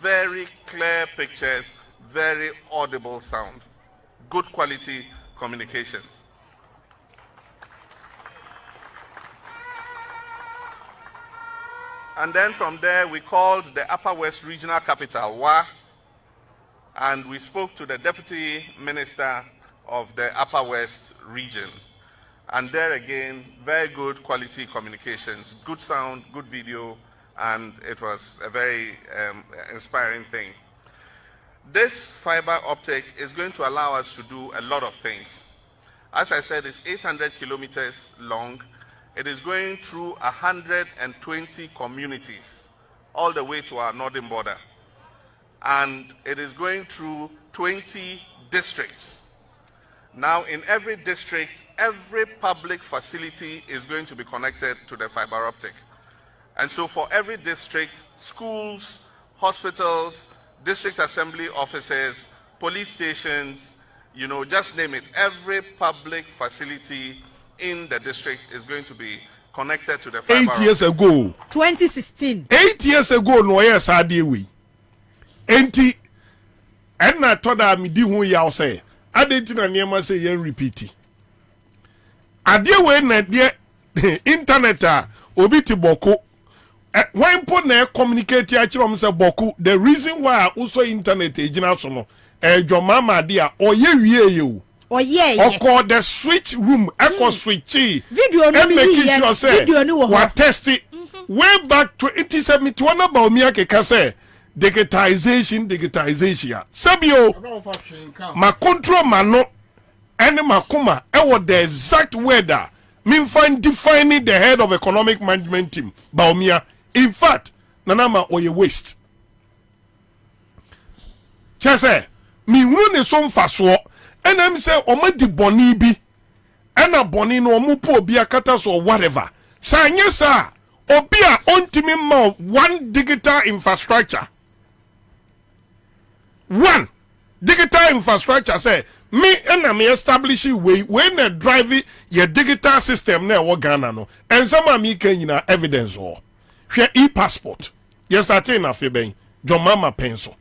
very clear pictures, very audible sound, good quality communications. And then from there, we called the Upper West Regional Capital, Wa, and we spoke to the Deputy Minister of the Upper West region. And there again, very good quality communications, good sound, good video, and it was a very inspiring thing. This fiber optic is going to allow us to do a lot of things. As I said, it's 800 kilometers long. It is going through 120 communities, all the way to our northern border. And it is going through 20 districts. Now, in every district, every public facility is going to be connected to the fiber optic. And so for every district, schools, hospitals, district assembly offices, police stations, you know, just name it, every public facility in the district is going to be connected to the fiber optic. 8 years ago. 2016. 8 years ago, no yes, I did we. Enti, and I thought I me di hu ya say. I didn't know say yen repeat. I dear when na dear internet obi ti boku. When put na communicate actually say boku. The reason why I also internet ejina so no. Your mama dear oye wie you. Oye. Oko the switch room echo switchy. Video no me say. Video no wo. What test it. Way back to 2071 about me akeka say. Digitalization. Sabio, my control mano, and my kuma, was the exact word that me find defining the head of economic management team. Baumia, in fact, nanama or you waste. Chase, me run a song fast war, and I'm say, Oma di boni bi, and a boni no mupo be a katas or whatever. Sanya sa, or be a ultimate mouth, one digital infrastructure. One digital infrastructure say me and me establishing way when a driving your digital system na wo Ghana no and some me can evidence or share e-passport yes that na fe ben John mama pencil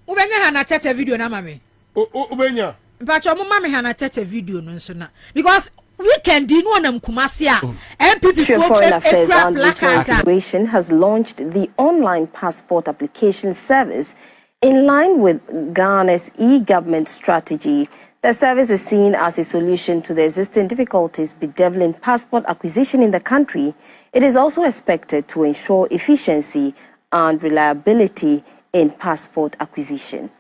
ubenya hana tete video na mame ubenya mpacho mo mame hana tete video no nso na because weekend no na mkumasi a MPP Foreign Affairs and Digitalization has launched the online passport application service in line with Ghana's e-government strategy. The service is seen as a solution to the existing difficulties bedeviling passport acquisition in the country. It is also expected to ensure efficiency and reliability in passport acquisition.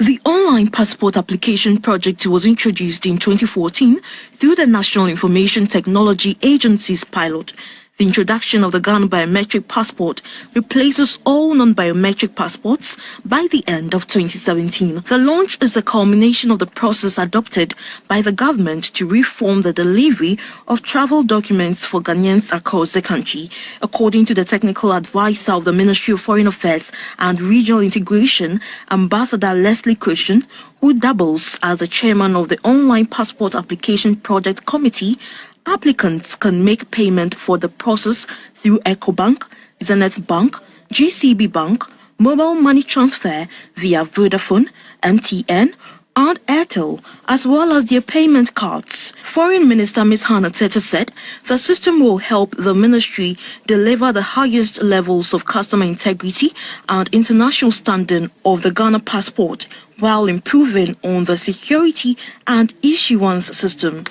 The online passport application project was introduced in 2014 through the National Information Technology Agency's pilot. The introduction of the Ghana biometric passport replaces all non-biometric passports by the end of 2017. The launch is a culmination of the process adopted by the government to reform the delivery of travel documents for Ghanaians across the country. According to the technical advisor of the Ministry of Foreign Affairs and Regional Integration, Ambassador Leslie Cushion, who doubles as the chairman of the Online Passport Application Project Committee, applicants can make payment for the process through EcoBank, Zenith Bank, GCB Bank, mobile money transfer via Vodafone, MTN, and Airtel, as well as their payment cards. Foreign Minister Ms. Hannah Tete said the system will help the ministry deliver the highest levels of customer integrity and international standing of the Ghana passport while improving on the security and issuance system.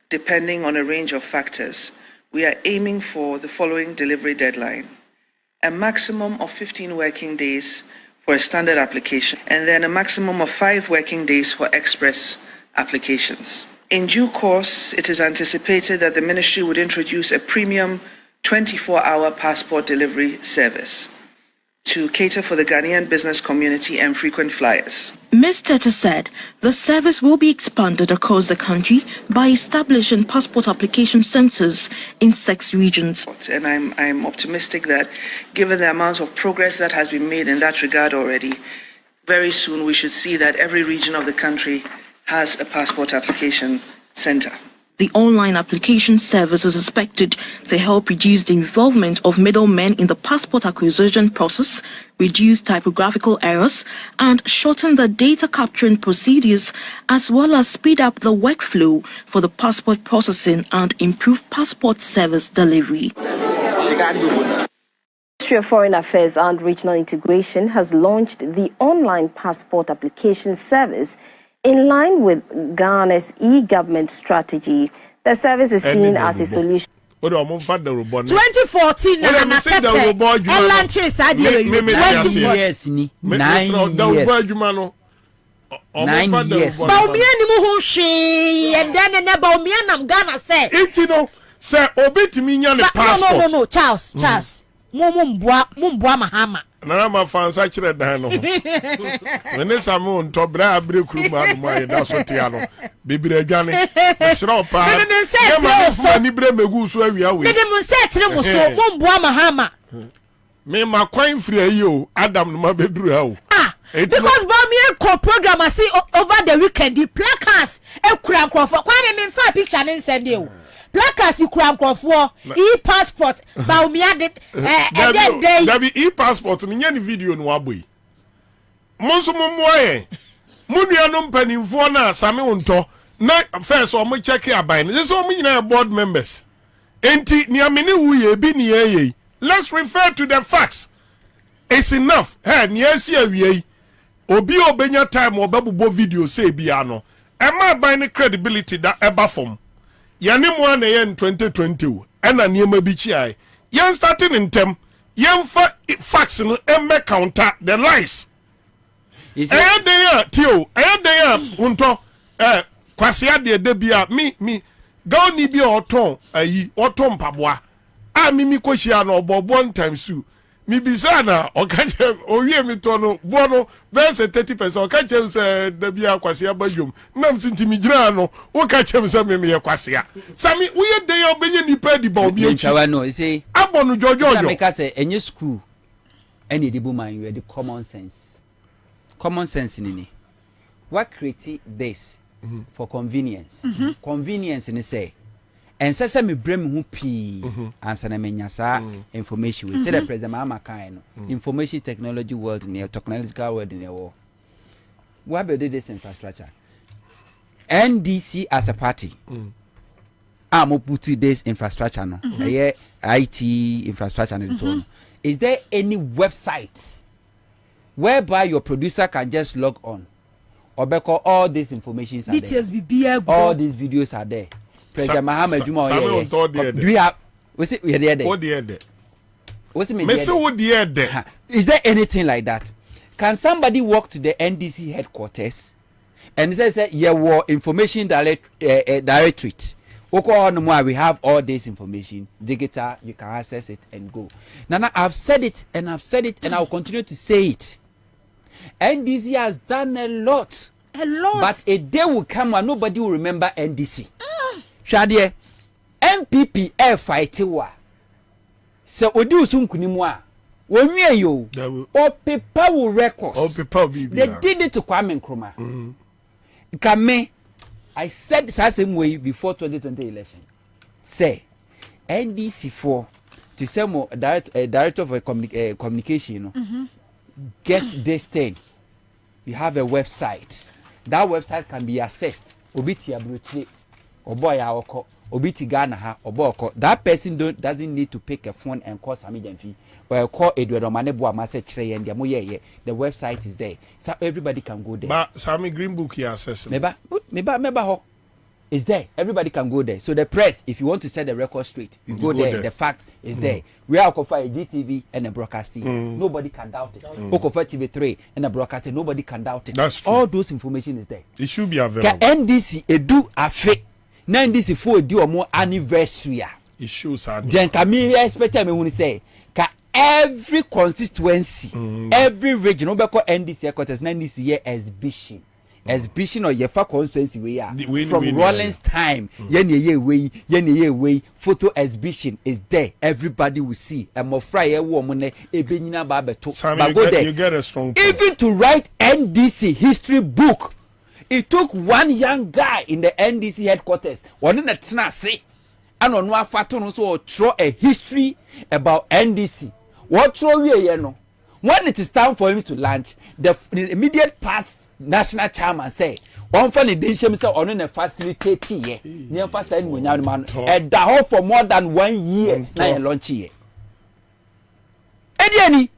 Depending on a range of factors, we are aiming for the following delivery deadline: a maximum of 15 working days for a standard application, and then a maximum of 5 working days for express applications. In due course, it is anticipated that the ministry would introduce a premium 24-hour passport delivery service to cater for the Ghanaian business community and frequent flyers. Ms. Tete said the service will be expanded across the country by establishing passport application centers in 6 regions. And I'm optimistic that given the amount of progress that has been made in that regard already, very soon we should see that every region of the country has a passport application center. The online application service is expected to help reduce the involvement of middlemen in the passport acquisition process, reduce typographical errors, and shorten the data capturing procedures, as well as speed up the workflow for the passport processing and improve passport service delivery. The Ministry of Foreign Affairs and Regional Integration has launched the online passport application service in line with Ghana's e-government strategy. The service is seen as a solution. 2014 na nakete elanche sadie 9 years ni 9 years baumia ni mu ho hwe endene ne baumia nam Ghana say itino say obetimi nya ne passport no Charles mumboa mahama na ma fansa kire dan no wene samu nto bra abre kuruma no mai da so tia no bibire adwane sra opa ma ni bre megu so awia we me mun set ne muso mumboa mahama me ma kwan free ayi o Adam no ma beduru ha o because Bamia co program I see over the weekend the placards e kura nkrofo kwa me mfa picture ne send you placards you kura nkrofo e-passport Bamia de there be e-passport me nya ni video no aboyi monso momoye munuano mpanimfo na same wonto na first o mo check aban this so mo nyina board members enti ni amene wuye bi ni yeye let's refer to the facts. It's enough. Hey, ni esi awie obi obenya time obabubo video say bia no ema by the credibility that eba from yane mo na ye in 2020 ena niema bi chi ai yen starting in tem yen fa facts no emme counter the lies is it tio unto kwase ade de bia mi go ni bi oton ayi oton paboa a mi kohia no obobo times 2 mi bisana okache owie mi tono bono bense 30% okache se da bia kwase abadwom nam sinti mi gira no okache se me ye kwase sami uye de ye obenye nipa di ba obi echi no say abonu jojo na make say enye school any the man you the common sense ni what create this for convenience convenience ni say and say me brem hu pi answer na menya sa information we say the president mama kind information technology world near technological world near war we build this infrastructure NDC as a party am put this infrastructure no IT infrastructure and so on. Is there any website whereby your producer can just log on or because all these informations are there, all these videos are there? President Muhammad Juma, do we have? What's it? We are there. What there? What's it? There? Is there anything like that? Can somebody walk to the NDC headquarters and say, "Yeah, war information directorate. We have all this information digital. You can access it and go. Nana, I've said it and I'll continue to say it. NDC has done a lot, but a day will come when nobody will remember NDC. Shadie, MPP air fight wa. So odi usunkuni mwa. Wonye yo. Or people will records. They did it to Kwame Nkrumah. Kame, I said the same way before 2020 election. Say, NDC for the same director of communication, get this thing. We have a website. That website can be accessed. Obiti abruchi, oboy awoko, obiti Ghana ha, oboko. That person doesn't need to pick a phone and call Sami Jamfi. Or call Edward Omanebo Amase and the website is there. So everybody can go there. But Sami Green Book here accessible. Meba is there. Everybody can go there. So the press, if you want to set the record straight, you go there. The fact is there. We are for a GTV and a broadcasting. Nobody can doubt it. For TV3 and a broadcasting. Nobody can doubt it. That's true. All those information is there. It should be available. NDC edu afe. Na NDC for edu omo anniversary. It shows how. Then kami expect me when say ka every constituency, every region, obeko NDC headquarters, NDC here exhibition. Exhibition or yefa constituency we are from Rollins time. Yenye way photo exhibition is there. Everybody will see. And more Friday woman ebenyina babeto. You get a strong point. Even to write NDC history book, it took one young guy in the NDC headquarters. One in the Tennessee. And on one faton so throw a history about NDC. What throw we no? When it is time for him to launch, the immediate past national chairman say, one funny day she say on a facilitate here. Near first time we now man at the home for more than 1 year. Now launch here. Ediani,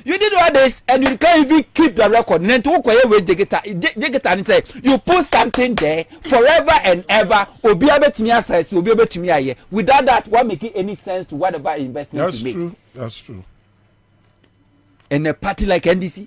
you did all this and you can't even keep the record. Then to walk away with Digita and say you put something there forever and ever. Obi abet me says you be able to me here. Without that, what make it any sense to whatever investment that's you make? True. That's true. In a party like NDC,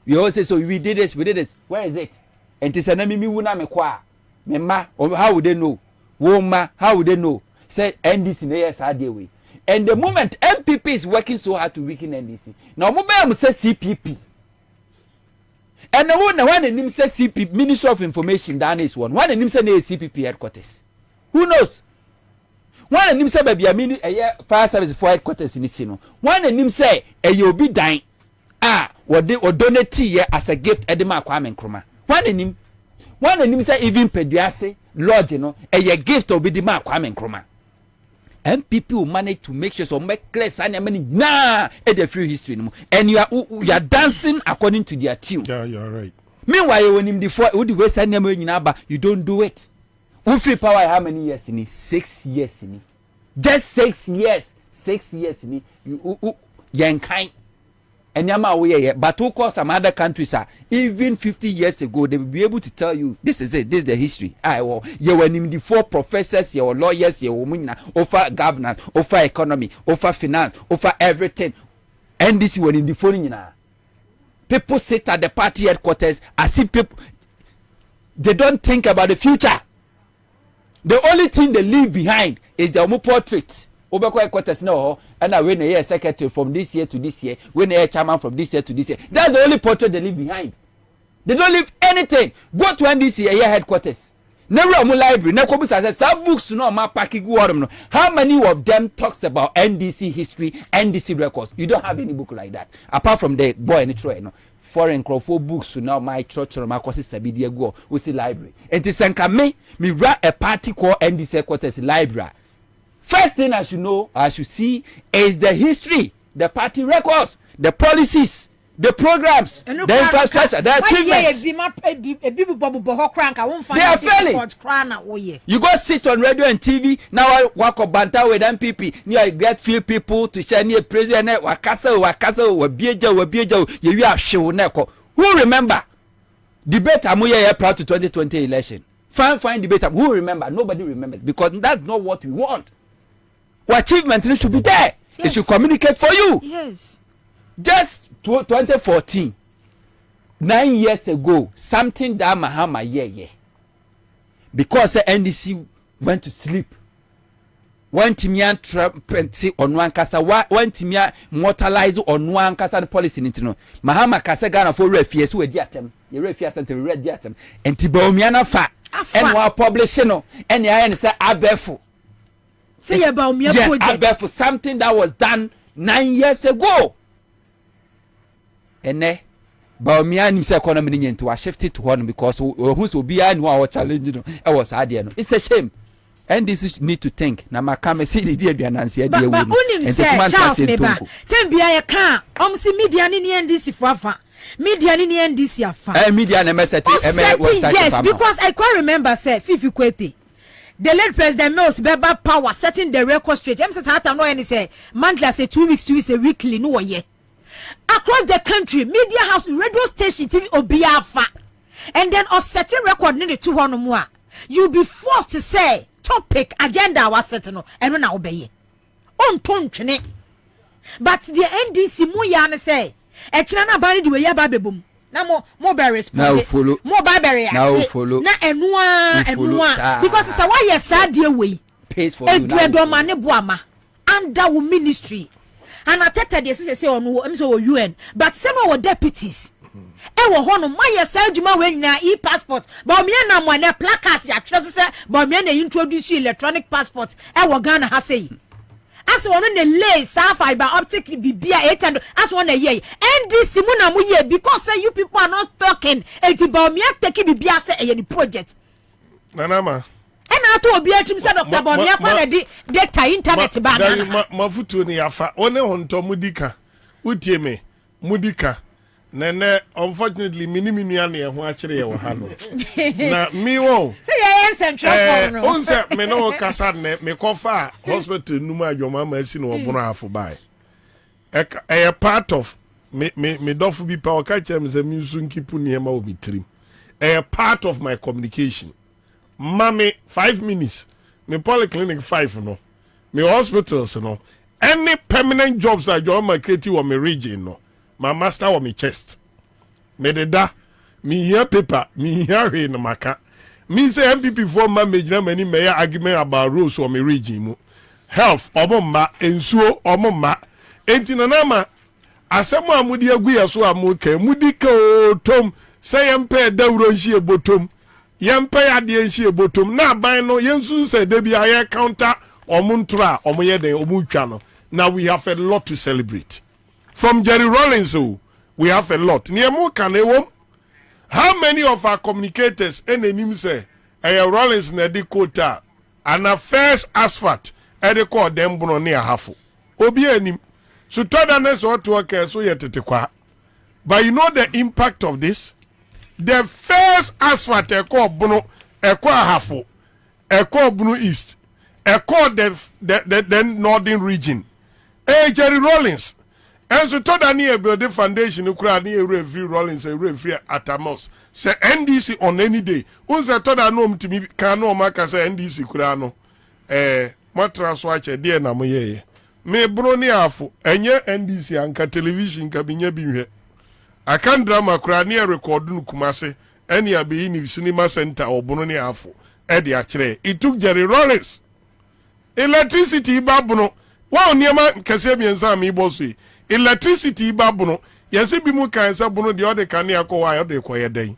we always say so. We did this, we did it. Where is it? And it's an enemy wuna me kwa. Me ma, how would they know? Woma, how would they know? Said NDC yes I deal with. And the moment MPP is working so hard to weaken NDC. Now mobile say CPP. And the one the name says CPP, Ministry of Information, that is one. One the name say CPP headquarters. Who knows? One the name say baby a fire service for headquarters in this. One the name say you'll be dying. What they or donate here as a gift Edema Kwame Nkrumah. One in him say even Pediase, Lord, a gift of Bidima Kwame Nkrumah. And people will manage to make sure so make clear sign at the free history. And you are dancing according to their tune. Yeah, you're right. Meanwhile, when him before the sign you don't do it. Who free power how many years in it? 6 years in it. Just 6 years. 6 years in it. You kind. And yama we but who call some other countries even 50 years ago they will be able to tell you this is it, this is the history. You were named the 4 professors, your lawyers, your women, over governance, over economy, over finance, over everything. And this one in the phone. People sit at the party headquarters as if people they don't think about the future. The only thing they leave behind is their own portrait. Obeko headquarters no, and I win a year secretary from this year to this year, win a chairman from this year to this year. That's the only portrait they leave behind. They don't leave anything. Go to NDC a year headquarters. Never mu library. Never says some books no ma packing no. How many of them talks about NDC history, NDC records? You don't have any book like that. Apart from the boy in the tray, no. Foreign Crawford books now my church or my courses Sabidia go we see library. And it's me write a party called NDC headquarters library. First thing I should know, I should see is the history, the party records, the policies, the programs, the infrastructure, the achievements. They are failing. You go sit on radio and TV, now I walk up banter with MPP, you get few people to share near president, wakasa, wabieja, you have show neko. Who remember? Debate amuye proud to 2020 election. Fine debate. Who remember? Nobody remembers because that's not what we want. What achievement should be there? Yes. It should communicate for you. Yes. Just 2014, 9 years ago, something that Mahama yeah. Because the NDC went to sleep. One timia trumpet on one casa, one timia mortalize on one casa policy into Mahama Casagana for refugees who are diatem, the refugees and the red diatem, and Tibomiana fa, and while publishing, and the iron say Abefu. Say about me, Abefu, something that was done 9 years ago. And ne Baumia himself economy into a shifted to one because who's will be and our challenge, I was idea. It's a shame. And this need to think. Na makame see the dear Nancy. But unim say Charles Meba. Tembia ya kan. Si media ni NDC fafa. Media ni NDC afa. Media na message. Yes, because I quite remember say Fifi Kwete. The late President Mills Beba power setting the record straight. I'm saying that no any say monthly say 2 weeks a weekly no ye. Across the country, media house, radio station, TV obiafa. And then or setting record nearly 200 more. You'll be forced to say topic agenda was set no and na obey on tontwene but the NDC mu ya ne say e kina na ban di we ya ba bebum na mo be respond mo ba be react na enua because say why yes sad dey we edu ma ne boama under wo ministry and atete dey say on em so UN but some of deputies ewo hono maye sajuma we nyina e-passport ba o me na mo na placards ya twa so say ba o me na introduce electronic passport ewo Ghana ha say as one na lay sa fiber optic bibia 800 as one na ye NDC mu na mu ye because say you people are not talking eti ba o me take bibia say e the project nanama ena to obi atim say Dr. ba o me kwa na di data internet ba na mafutu ni yafa one honto mudika utie me mudika nene unfortunately minimum ya na ho akire ye wo ha no na mi wo say ye central no onse me no kasa ne me kofa hospital numa adwoma ma asi no obono afo bai a part of me dofu bi pa o ka chem se mi nsu nkipu ne ma o mitrim a part of my communication mami 5 minutes me polyclinic 5 no me hospitals no any permanent jobs adwoma create wo me region no my master wa me chest me da me here paper me here we no maka me say MPP for ma major many may argument about rules or me region mu health omomma ensuo omomma enti na ma asemo amudi agu yeso amuka mudika tom say yempe dawro nhie botom yempe ade nhie botom na aban no yensu say da bi aye counter omuntra omoye den omutwa no. Now we have a lot to celebrate from Jerry Rawlings. We have a lot. How many of our communicators and say Rawlings na di quota and a first asphalt e call them bono near half. Obi enim. So todanes what work so yetetekwa. But you know the impact of this? The first asphalt e call bono e call half. E call bono east. E call the northern region. Jerry Rawlings. And so told any build the foundation who cried near review Rollins and review at Amos. Say NDC on any day. Unza told I know to me can no maka say NDC kurano. Matras watch a dear namoye. Me brony afu enye NDC anka television kabinye bimhe. I can't drama crania recording kumase any abe in cinema center or brony afu. Eddie achre. It took Jerry Rawlings. Electricity babuno. Wow niema kasebi ensa mi bossy. Electricity babuno yesi bi mu kan sa bunu de ode kan ya ko wa ode ko yeden.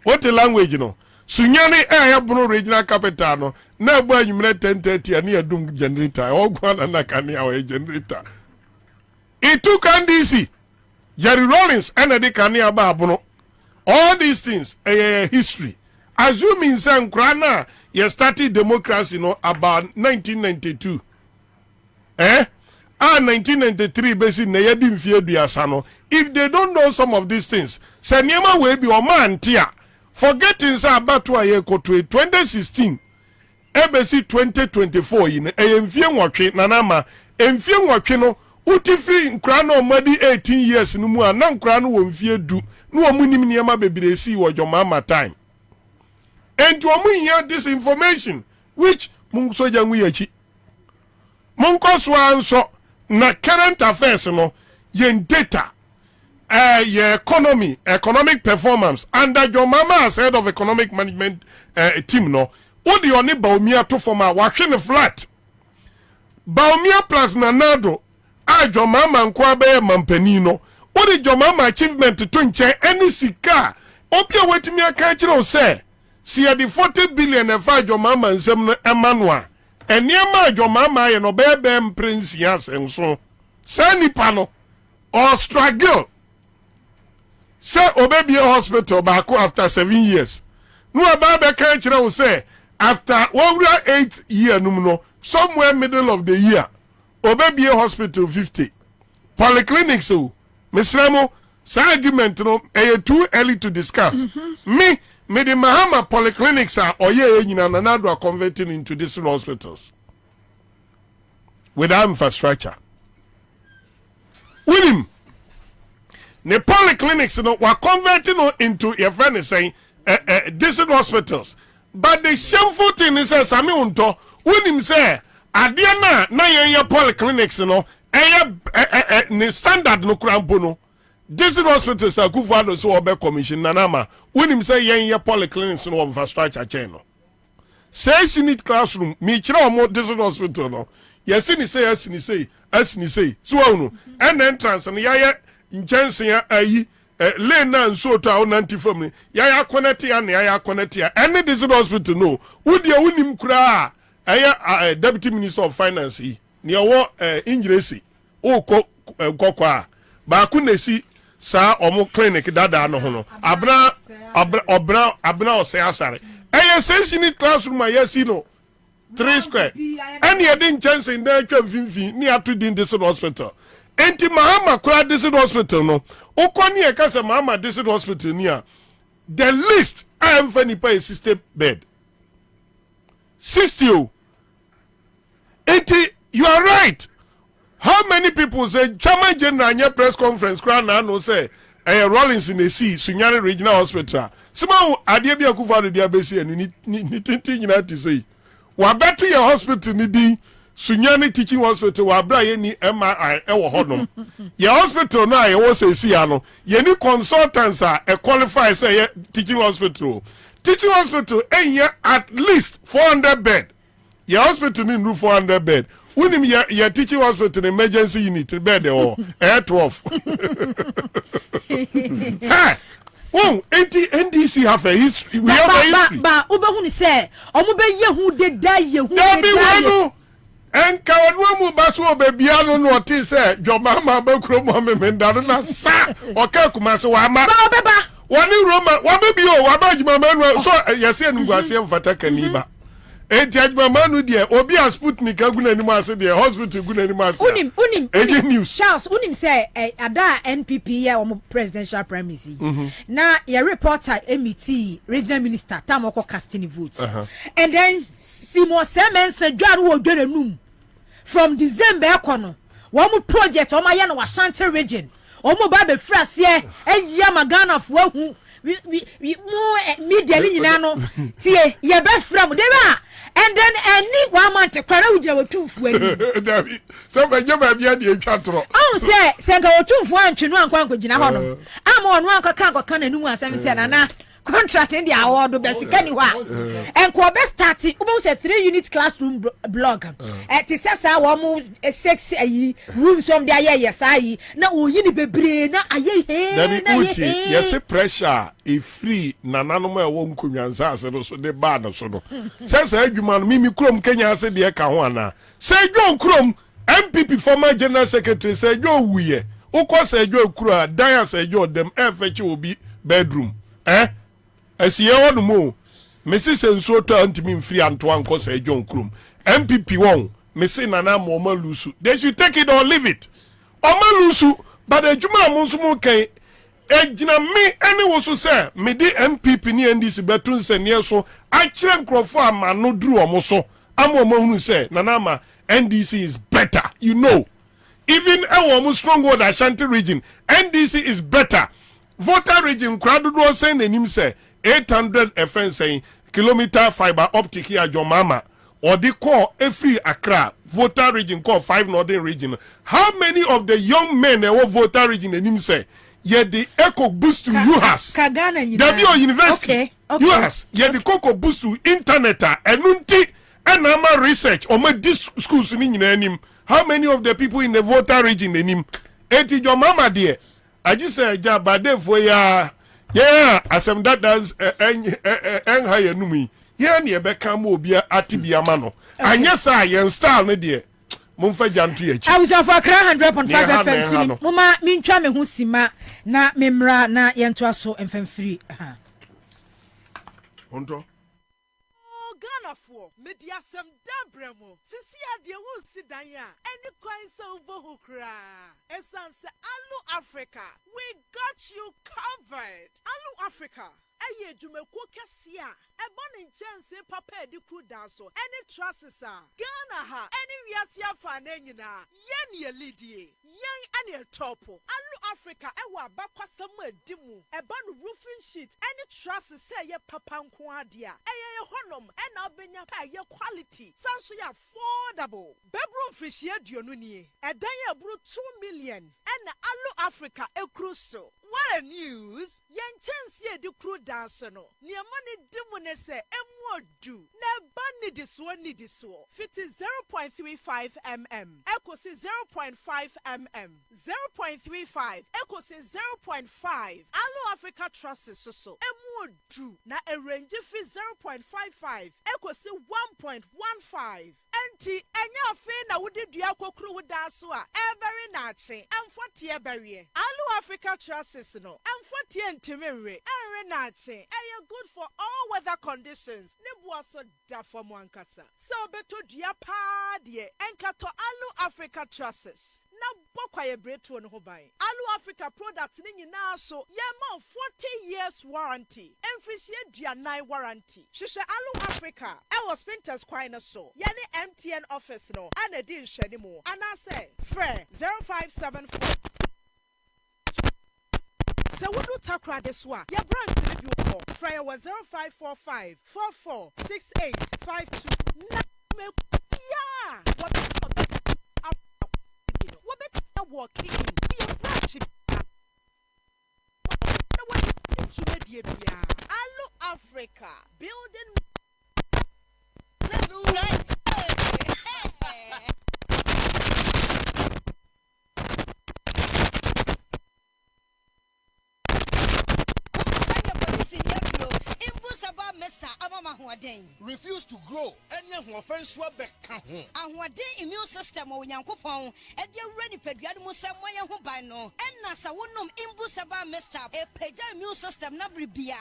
What the language no sunyane ya bunu regional capital no na gba anyumre 10:30 ani adum generator o gwa na kan ya o generator. It took NDC Jerry Rawlings and the kan ya ba bunu. All these things history. Assuming say nkra you started democracy no about 1992. 1993 basic na yedi mfie duasa no. If they don't know some of these things, say niema we bi o man tia. Forgetting say about ye koto 2016 ebesi 2024 yin mfie nwotwe nanama mfie nwotwe no utifi nkra no madi 18 years no mu a na nkra no wo mfie du no wo munim niema bebiresi wo jomama time. And to hear this information which mun soja nwu yachi mun koswa nso na current affairs no yen data your economic performance under your mama as head of economic management team no Odi oni Baumia to form a wahwe flat. Baumia plus Nanado a Jomama nkwa be mampani no. Odi Jomama achievement to nche any sika. Opia wetimi aka kire o se si the 40 billion e fa Jomama nsem no Emmanuel. Eniema Jomama ye no bebe prince yasenso. Say nipa no or struggle. Say obebie hospital back after 7 years. No about can you say after 8 year no somewhere middle of the year obebie hospital 50 polyclinics so Mr. argument no too early to discuss. Me the Mahama polyclinics are are converting into these hospitals without infrastructure. With him, the polyclinics were converting into your friend is saying decent hospitals. But the shameful thing is Sami Unto, when him say Adiana na ye polyclinics ne standard no krampo decent hospitals are good for so obe commission nanama when him say ye polyclinics no infrastructure chain no. Say unit classroom me kira mo decent hospital no. Yes ni say so no and entrance and ya nkyɛnse ayi lane na nso to a wonanti fam ya connect ya na ya connect ya any disease hospital no wodi a wonim kura a deputy minister of finance ne wo injiresi o kokwa ba ku nesi sa omo clinic dada no ho no abra o se asare say unit classroom ayesi no 3 square and ye din chance in there twa finfi ni atu din disease hospital. Enti Mahama kura district hospital no ukoni e kase Mahama district hospital nia the list I am for nipa 60 bed 60. Enti you are right. How many people say Chairman General anya press conference kura na no say Rollins in the sea Sunyani Regional Hospital sima ade bia kufa de abesi ni tintin nyina ti say wa better your hospital ni din Sunyani Teaching Hospital wa bra ye ni MRI ewo hodom. Ye hospital na ye wo say si ano. Ye ni consultants a qualify say ye teaching hospital. Teaching hospital at least 400 bed. Ye hospital ni no 400 bed. Unim ye teaching hospital emergency unit bed or air 12. Hey. Oh, NDC have a history. We have a history. Ba ubehuni say omo be ye hu de da ye hu de da. En kawadwa mu baso bebiano no oti se Jomama bakro mo memendaro na sa oka kumase wa ma ba beba woni Roma wa bebi o wa ba Jomama no so yese nguase mfata kaniba enti Jomama no de obi a Sputnik aguna ni ase de hospital guna ni ase unim news Charles unim say ada NPP ya o presidential primacy na ya reporter MET regional minister tamoko casting votes and then Simo Semen se dware wo dware num from December ekono wo project o ma ye no Ashanti region o mo ba be frase eya magana fo ahu we media ni nyina no tie ye be fra mo de ba and then any 1 month kwara ujira wotumfu ani David so be je ba bia de atwatro on se nga wotumfu antwenu ankwa gina ho no ama onu ankaka na numu asem se na contract in the award besika ni wa enko be start we say 3 unit classroom block ti sesa wo mu 6 ayi rooms from there yes ayi na oyi ni bebre na aye he na yes pressure e free nananom e wo nkonwanza ase no so de ba na so no sesa adwuma no mimi krom Kenya ase de ka ho ana se dwo krom MPP former general secretary se dwo wuye ukọ se dwo kura dan se dwo dem e feche obi bedroom asiye wonu mo mesi senso to antimi mfiri anto anko sa John Krum MPP won mesi nana mo malusu they should take it or leave it o malusu but ejuma mo nso mo kan ejina me ene wo so say me di MPP ni NDC betun se ne so a kire nkrofo ama no duru o mo so ama mo hunu say nana ma NDC is better you know even e mo stronghold Ashanti region NDC is better voter region crowd do say nanim say 800 FN saying kilometer fiber optic here Jomama or the core every Accra voter region called 5 northern region. How many of the young men who voter region and him say ye the eco boost to UHAS W University UHAS ye the coco boost to internet enunti enama research or my this schools ni nyina anim. How many of the people in the voter region anim eti your mama there I just say ja bade for ya asem that does en higher numi ye ne be kam obi atibia ma no anya sa ye style ne there mumfa jantu ye chi I was for 100.5 FM mama mintwa me ho sima na memra na yento aso mfamfiri onto Ghana for media sem dabremo sisi ade wo sidan ya any kwan so bo hukra esanse Alu Africa we got you covered. Alu Africa eye dwumako kese a eba ne nkyɛnse papa edi kru danso any trusses a Ghana ha any wiase afa na nyina yen ye lidie yen ane topo Alu Africa ewa abakwasam adimu eba no roofing sheet any trusses say ye papa nko ade a eye honom na obenya pa ye quality sanso ya affordable bedroom fish ye duonu nie edan ye buru 2 million na Alu Africa ekru so. What a news! Yen chance ye di kru danso no. Ni amani dimu ne se emuodu. Ne bani diswo ni diswo. Fiti 0.35 mm. Eko si 0.5 mm. 0.35. Eko si 0.5. Alu Africa trusses so. Emuodu. Na erenji fi 0.55. Eko si 1.15. Enti enya fe na wudi dua kokru wudanso a very nache. Emfoti e berie. Alu Africa trusses no. Emfoti entimere. Enre nache. Eye good for all weather conditions. Ne buaso da for mwankasa. So beto dua pa de enkato Alu Africa trusses. Na bokwa ye bretu no ho ban. Alu Africa products ni nyina so ye ma 40 years warranty. Emfishie dua 9 warranty. Hwehwe Alu Africa. E was Spinters kwai na so. Ye ne MTN office no. Ana di nhwani mu. Ana say frɛ 0574 Se wudu takra deswa. Ye brand review call. Frɛ was 0545 446852. Na me ya. What better walking in? Be a branch. Alu Africa building. Refuse to grow. Any offense will be count. And what day immune system or Yankopon, and dear ready Pedrian Musamoya Hubano, and Nasa Wunum Imbusaba messed up a Pedja immune system Nabribia.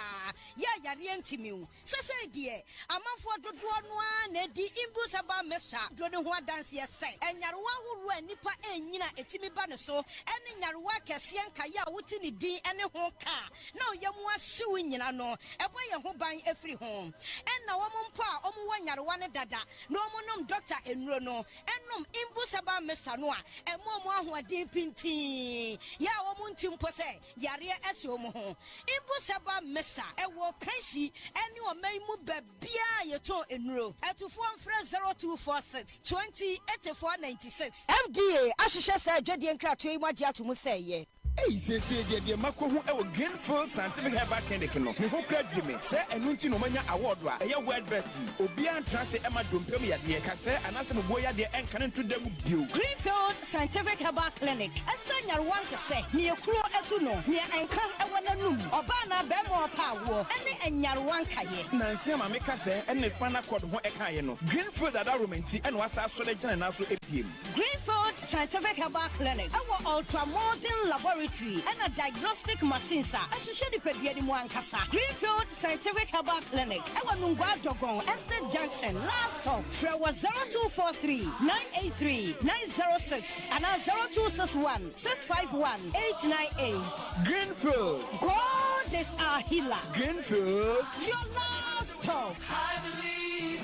Ya Yarientimu. Say, dear, a month for the one, Eddie Imbusaba messed up, don't know what dance ye say, and Yarwa who ran Nipa and Yina etimi banaso, and in Yarwa Cassian Kaya Wutini D and a home car. No, Yamwa suing Yano, a way who buy every home. And now pa omuwanyarwane dada no monum doctor enrono enum imbusaba mesanoa emo ahoade pinti ya omunti mpose yare ese omo ho imbusaba mesa ewo kanshi eni omaimu babia yeto enro etufo mfre 0246 208496 FDA ahihye sa adwade nkrato yi magye atomu seye. Hey, say, dear Mako, who ever Greenfield Scientific Herbal Clinic, no, who cried me, say, and Nunti Mania Award, a word bestie, Obian Transit Emma Dumpemia, dear Casse, and Assam Boya, dear and Canon to them you. Greenfield Scientific Herbal Clinic, a son you want to say, near Kuro Etuno, near Anka, Awanum, Obana, Bemo, Power, and Yarwankaye. Nancy, Mamika say, and the Spana Cod, Ekayano, Greenfield at Arumenti, and was our selection and also a PM. Greenfield Scientific Herbal Clinic, our ultra modern laboratory. And a diagnostic machine, sir. I should show the Pediani Mwankasa. Greenfield Scientific Herbal Clinic. I want to Dogon, Estate Junction, last stop. Fra was 0243 983 906 and 0261 651 898. Greenfield. God is our healer. Greenfield. Your last stop. I believe.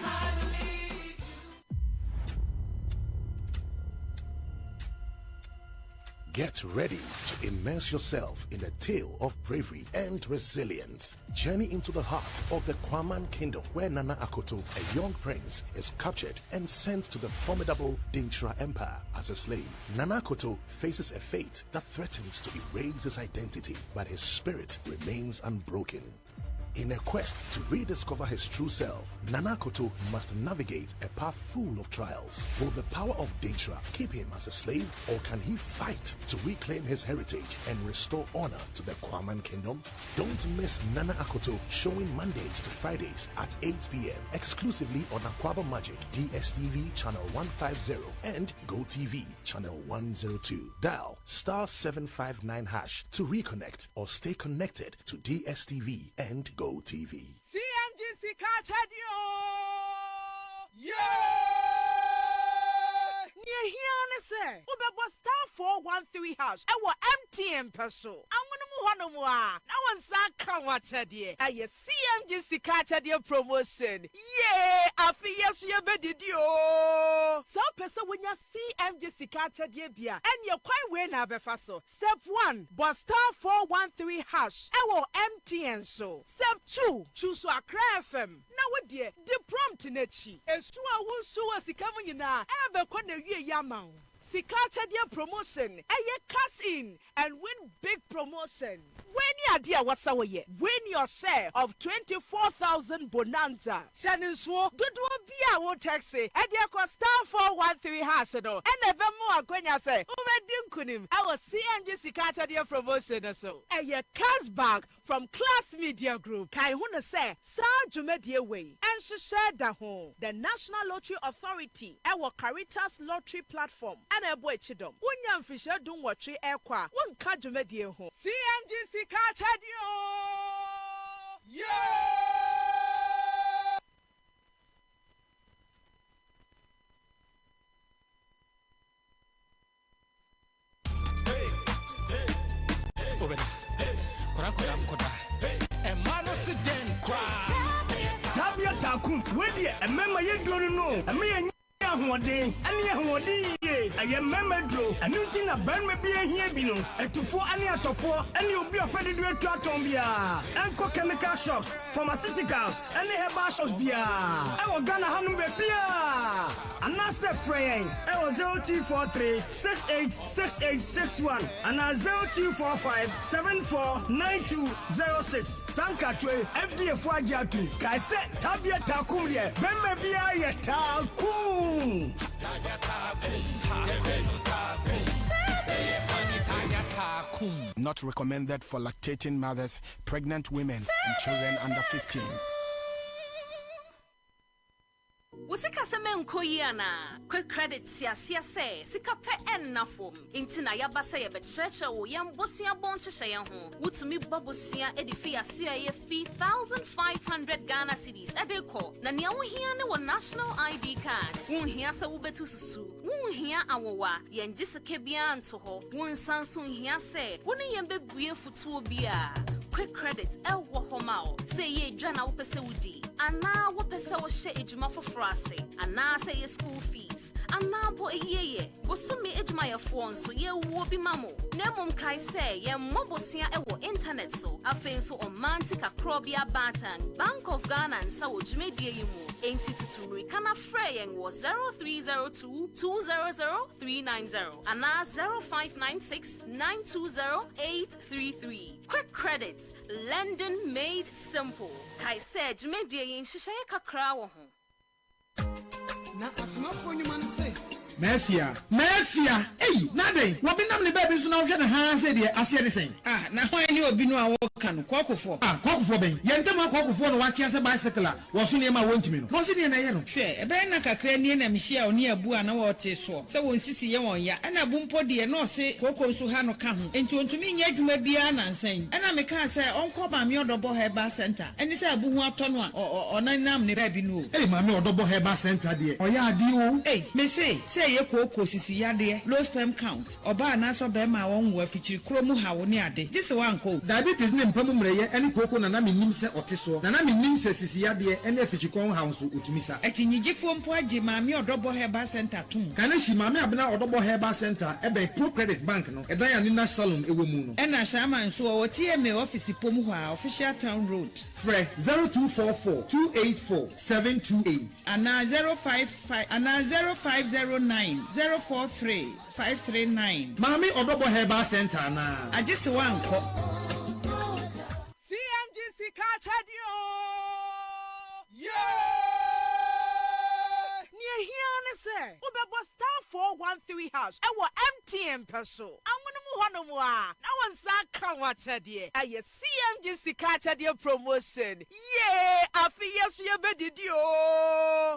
Get ready to immerse yourself in a tale of bravery and resilience. Journey into the heart of the Kwaman Kingdom, where Nana Akoto, a young prince, is captured and sent to the formidable Dintra Empire as a slave. Nana Akoto faces a fate that threatens to erase his identity, but his spirit remains unbroken. In a quest to rediscover his true self, Nana Akoto must navigate a path full of trials. Will the power of Dintra keep him as a slave, or can he fight to reclaim his heritage and restore honor to the Kwaman Kingdom? Don't miss Nana Akoto, showing Mondays to Fridays at 8 p.m. exclusively on Aquaba Magic, DSTV channel 150 and GoTV channel 102. Dial *759# to reconnect or stay connected to DSTV and GoTV. CMGC Kachadio! Yeah! Say, Ubebo *413#. Ewo MTN peso. Awonu mu na one saka watadie. Aye CMGC Kachadio promotion. Yeah, afi yesu ye bedidio. So peso wonya CMGC Kachadio bia. En ye kwan we na befa so. Step 1, bo *413#. Ewo MTN so. Step 2, choose Accra FM. Na we die the prompt nechi. Esu a wonsu asika mu nyina. Ebe ko na wie yama. Sika Chadia promotion, cash in and win big promotion. When you idea what's our year, win your share of 24,000 bonanza. Shannon Swo, do be our taxi, Agyarko *413#. And never more when you say, Kunim, our CMG Sika Chadia promotion or so. Cash bag from Class Media Group. Kai Huna say, Sa Jumedia Way, and she shared the home, the National Lottery Authority, our Caritas Lottery Platform. And a boy chidom. Unyam fisher don't watch it airqua. One Kajumedia home. CMGC Kachadio! Yeah! Ahoɔden ane ahoɔden yie ɛyɛ mmɛmɛduro ɛno nti na bɛrima bi ahia bi no ɛtufoɔ ane atɔfoɔ ane obi ɔpɛdedo atu atɔn biara ɛnkɔ chemical shops pharmaceuticals ane herbal shops biara ɛwɔ Ghana hanom beebiara anaasɛ frɛ yɛn ɛwɔ 0243 686861 anaa 0245 749206 sankratoe FDA fo agye ato kae sɛ tabia takum deɛ bɛrima biara yɛ takum. Not recommended for lactating mothers, pregnant women, and children under 15. Usika semen koyana quick credit sia say sika pe ennafom intina yabasa ye be church wo yam bosia bon hyehyɛ ho wutumi babosia edifi asua ye fee 1,500 Ghana cedis edeko na nea wo hia ne wo national ID card wo hia se wo betu susu wo hia awowa ye ngiseke bia nto ho wo nsanso hia se wo ne ye bebue futuo bia quick credit wo homao say ye dwana wo pese wudi ana wo pese wo hye ejuma foforo ase ana say ye school fees ana bo eyeye wo so me ejuma ye fo nso ye wo bi mamo na mom kai say ye mobosua wo internet so afen so omantika krobia batan Bank of Ghana nsa wo dwumedie yi mu enti tutumri kana freyen wo 0302 200390 ana 0596 920833 quick credits lending made simple kai say dwumedie yi nhyehyɛ kakra wo ho na asmafo nyuma no se Mafia, hey, nade, wabinam ne baby so na wohwe ne ha se de ase de sen. na hwan ne obi no a woka no kwakofo kwakofo ben yentem kwakofo no wache ase bicycle a wo so ne ma wontimi no no se de na ye no hwe ebe na kakra nie na mihia oni abu a na wote so se won sisi ye won ya ana bu mpo de no se koko so ha no ka ho enti ontumi nya adwuma bia na nsan ana meka se onko ba me odobo herbal center eni se abu hu ato no a onanam ne baby no ma me odobo herbal center de oya ade o me say ye koko sisi yade low sperm count oba na so be ma won wo afichiri kromu ha wo ne ade gise wanko diabetes ne mpamu mreye ene koko na na menim se oteso na na menim se sisi yade ene afichikon ha nso otumisa etinyigifo mpo age maami odobo herba center tum kana shi maami abena odobo herba center ebe pro credit bank no edan ya ni na salon ewo mu no ena shama nso wo TMA office pom ho a official town road fre 0244 284 728 ana 055 ana 0509 043 539 maami odobo herba center na agisi wanko CMGC Kachadio. Yeah! Near here, say, Ubebo star 413 hash. Our MTN peso. I'm one more. No one's come what's a dear. A CMGC Kachadio promotion. Yeah! I feel yes, you better do.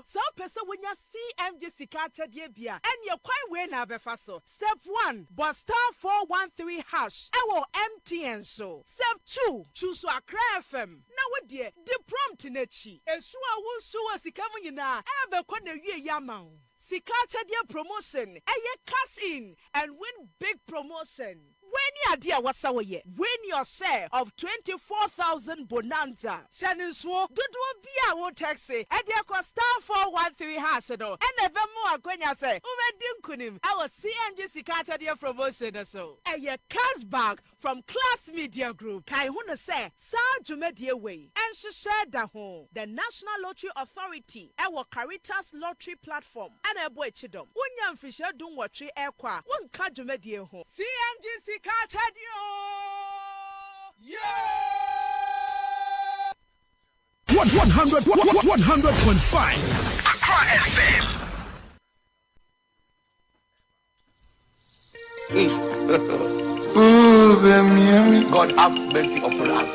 So, peso when you CMGC Kachadio beer, and you're quite well now, Befaso. Step 1, but star 413 hash. Our MTN so. Step 2, choose Accra FM. Now, what dear, the prompt in a chi. A sua will show us the coming in a ever corner yamau. Sikacha dear promotion. A cash in and win big promotion. When your dear was our year, win your share of 24,000 bonanza. Shannon Swo, do be our taxi, and dear star 413 hassado, and never more when you say, Uvedinkunim, our CNG Sikacha dear promotion or so. A cash bag from Class Media Group. Kai Huna say, Sa Jumedia Way, and she shared the home, the National Lottery Authority, our Caritas Lottery Platform, and a boy chidom. Unyam Fisher don't watch it airqua, one Kajumedia home. CNGC Kachadio! Yeah! 100.5 Accra FM. God have mercy upon us.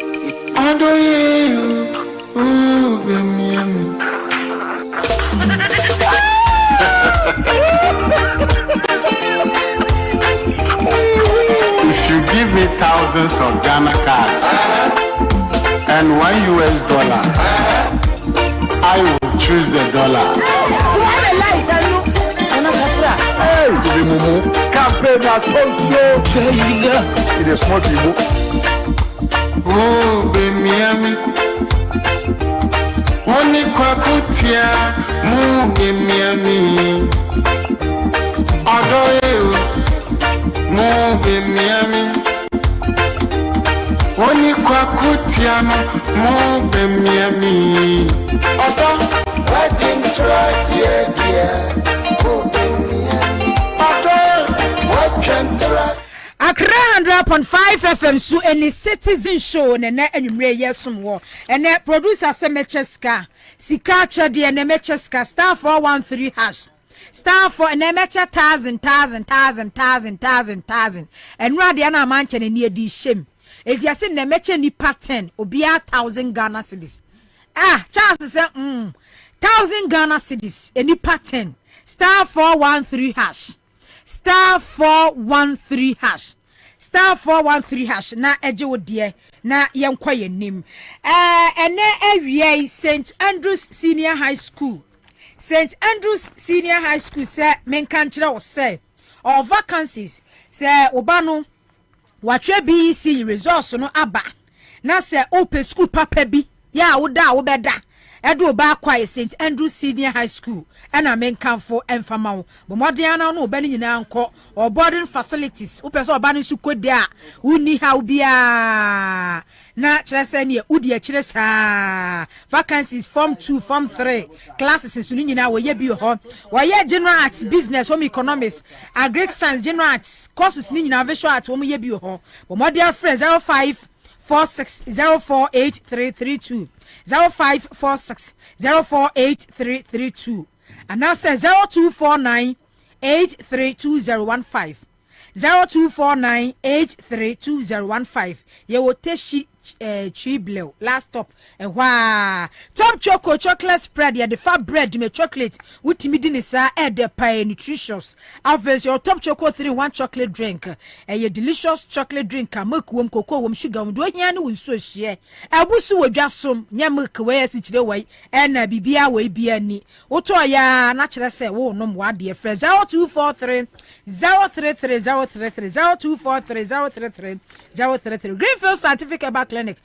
If you give me thousands of Ghana cards and $1 I will choose the dollar. Campaign at it is smoky. Oh, Miami. Oni kwa kutia mu Miami. Odoye mu Miami. Oni kwa kutia mu Miami. Odo wedding right dear. Accra 100.5 FM so any citizen show na enwumre yesum wo ene producer Semecheska Sikacha de na Mecheska star 413 hash star for na mecha 1000 enra de na manche na ni edi shem ejiase na mecha ni pattern obia 1000 Ghana cedis chance say 1000 Ghana cedis any pattern star 413 hash star 413 hash star 413 hash na eje wodie na yenkwa yenim ene awie St Andrews Senior High School say menkan kire wo say all vacancies say obano watwe BEC resource no aba na say open school papa bi ya woda wo beda edo ba kwa St Andrews Senior High School ana menkan for enfama wo bomodiana no oba ni nyina nko or boarding facilities upese oba ni sukode a uni ha ubia na chirese ne udi a chire saa vacancies form 2 form 3 classes so ni nyina wo ye bi ho wo ye general arts business home economics agric science general arts courses ni nyina visual arts wo mo ye bi ho bomodia friend 0546048332 0546048332 and now says 0249832015 0249832015 ye wo teshi Chiblo last stop top chocolate spread the fat bread me chocolate with timidini sa the pie nutritious avers your top chocolate 3-in-1 chocolate drink a delicious chocolate drink milk wom cocoa wom sugar do hia no so hie abusu wadwasom nya milk we asichire wai na bibia we bia ni woto ya na kire se wo nom wade frɛ 0243 033 033 0243 033 Greenfield Certificate Bar Clinic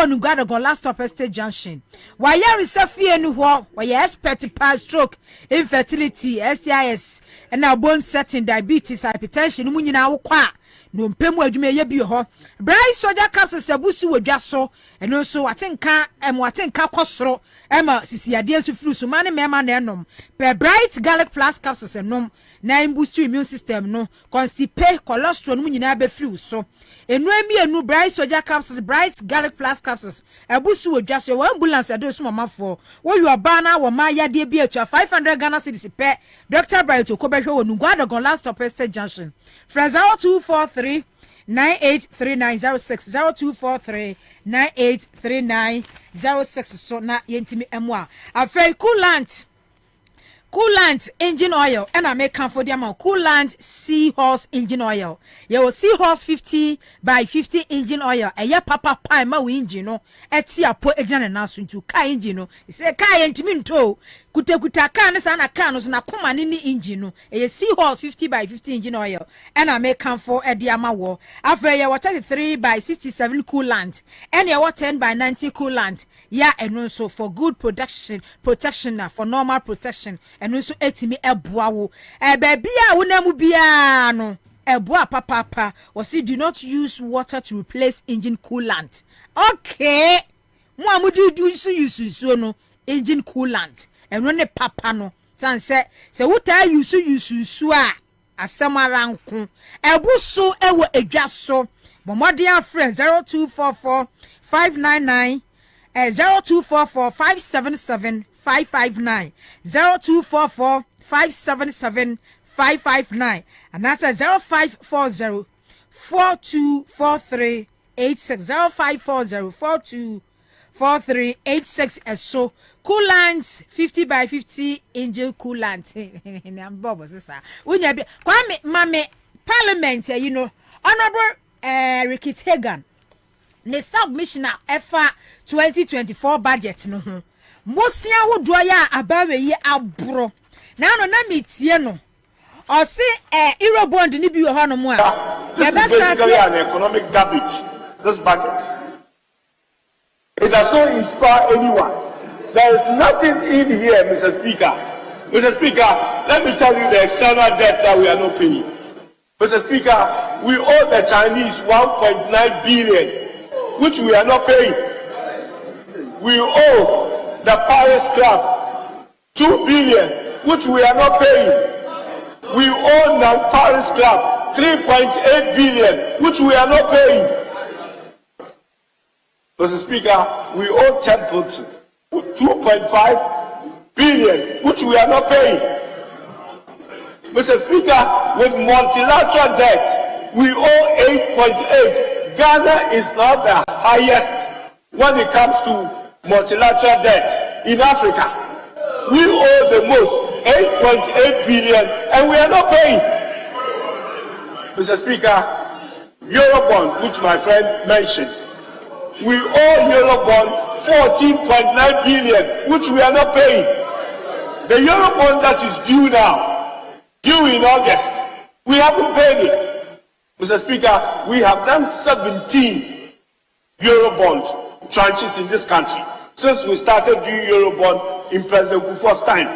nu gada go last stop Estate Junction why resafie nu ho why expert pa stroke infertility STIs na bone setting diabetes hypertension mu nyina wo kwa no mpemu adwuma ye bi ho Bright Soldier Capsules abusu wadwa so eno so watenka kosoro ema sisiade nso firi so mane mema na enom per Bright Garlic Plus Capsules enom na boost immune system no constipate cholesterol mu nyina be firi so enu emienu Bright Soldier Capsules Bright Garlic Plus Capsules abusu wadwa so wa ambulance ade so mamafo wo yo ba na wo ma yade bi atua 500 Ghana cedis pe Dr. Bright okobehwe wo nugwa dogon last stop Estate Junction from 0243 983906 0243 983906 so na yentimi emwa afei coolant engine oil and I make for the amount coolant seahorse engine oil your seahorse 50 by 50 engine oil a ya papa pie ma we engine no etia po ejana na so ntu car engine no say car yentimi nto kuta car ne sana car no so na koma ni engine no a seahorse 50 by 50 engine oil and I make for a diama wo after your 33 by 67 coolant and your 10 by 90 coolant ya and also for good protection for normal protection and also etimi eboa wo baby a wonamu bia no eboa papa was do not use water to replace engine coolant okay mo amudi do use no engine coolant eno ne papa no san se wuta use a asamaranko ebuso ewo edwa so bomodian friend 0244 599 0244 577 559 0244 577 559 and that's 0540 4243 86 0540 424386 so coolant 50 by 50 engine coolant and Bobo sir unya bi kwame mame parliament you know honorable Ricky Hagan the submissioner efa 2024 budget no ho mosia hodo ya abawe yi abro na no na metie no o se eurobond ni bi ho no mo a this is basically an economic garbage this budget. It does not inspire anyone. There is nothing in here, Mr. Speaker. Mr. Speaker, let me tell you the external debt that we are not paying. Mr. Speaker, we owe the Chinese 1.9 billion, which we are not paying. We owe the Paris Club 2 billion, which we are not paying. We owe the Paris Club 3.8 billion, which we are not paying. Mr. Speaker, we owe Templeton 2.5 billion, which we are not paying. Mr. Speaker, with multilateral debt, we owe 8.8. Ghana is not the highest when it comes to multilateral debt in Africa. We owe the most, 8.8 billion, and we are not paying. Mr. Speaker, Eurobond, which my friend mentioned, we owe Eurobond 14.9 billion, which we are not paying. The Eurobond that is due now, due in August, we haven't paid it. Mr. Speaker, we have done 17 Eurobond tranches in this country since we started doing Eurobond in President Kufuor's time.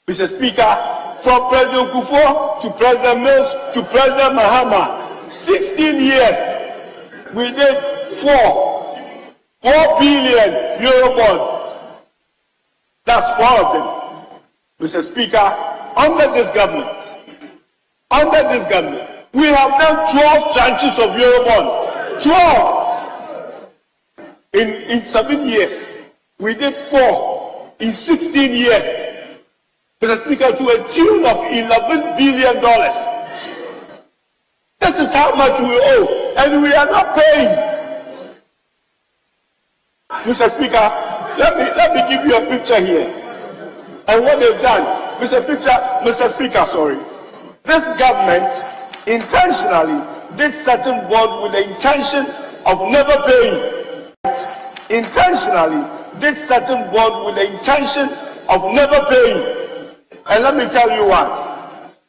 Mr. Speaker, from President Kufuor to President Mills to President Mahama, 16 years, we did 4 billion Eurobond. That's 4 of them. Mr. Speaker, under this government, we have done 12 tranches of Eurobond. 12! In 7 years. We did 4 in 16 years. Mr. Speaker, to a tune of $11 billion. This is how much we owe, and we are not paying. Mr. Speaker, let me give you a picture here. And what they've done, Mr. Speaker, sorry. This government intentionally did certain board with the intention of never paying. Intentionally did certain board with the intention of never paying. And let me tell you why.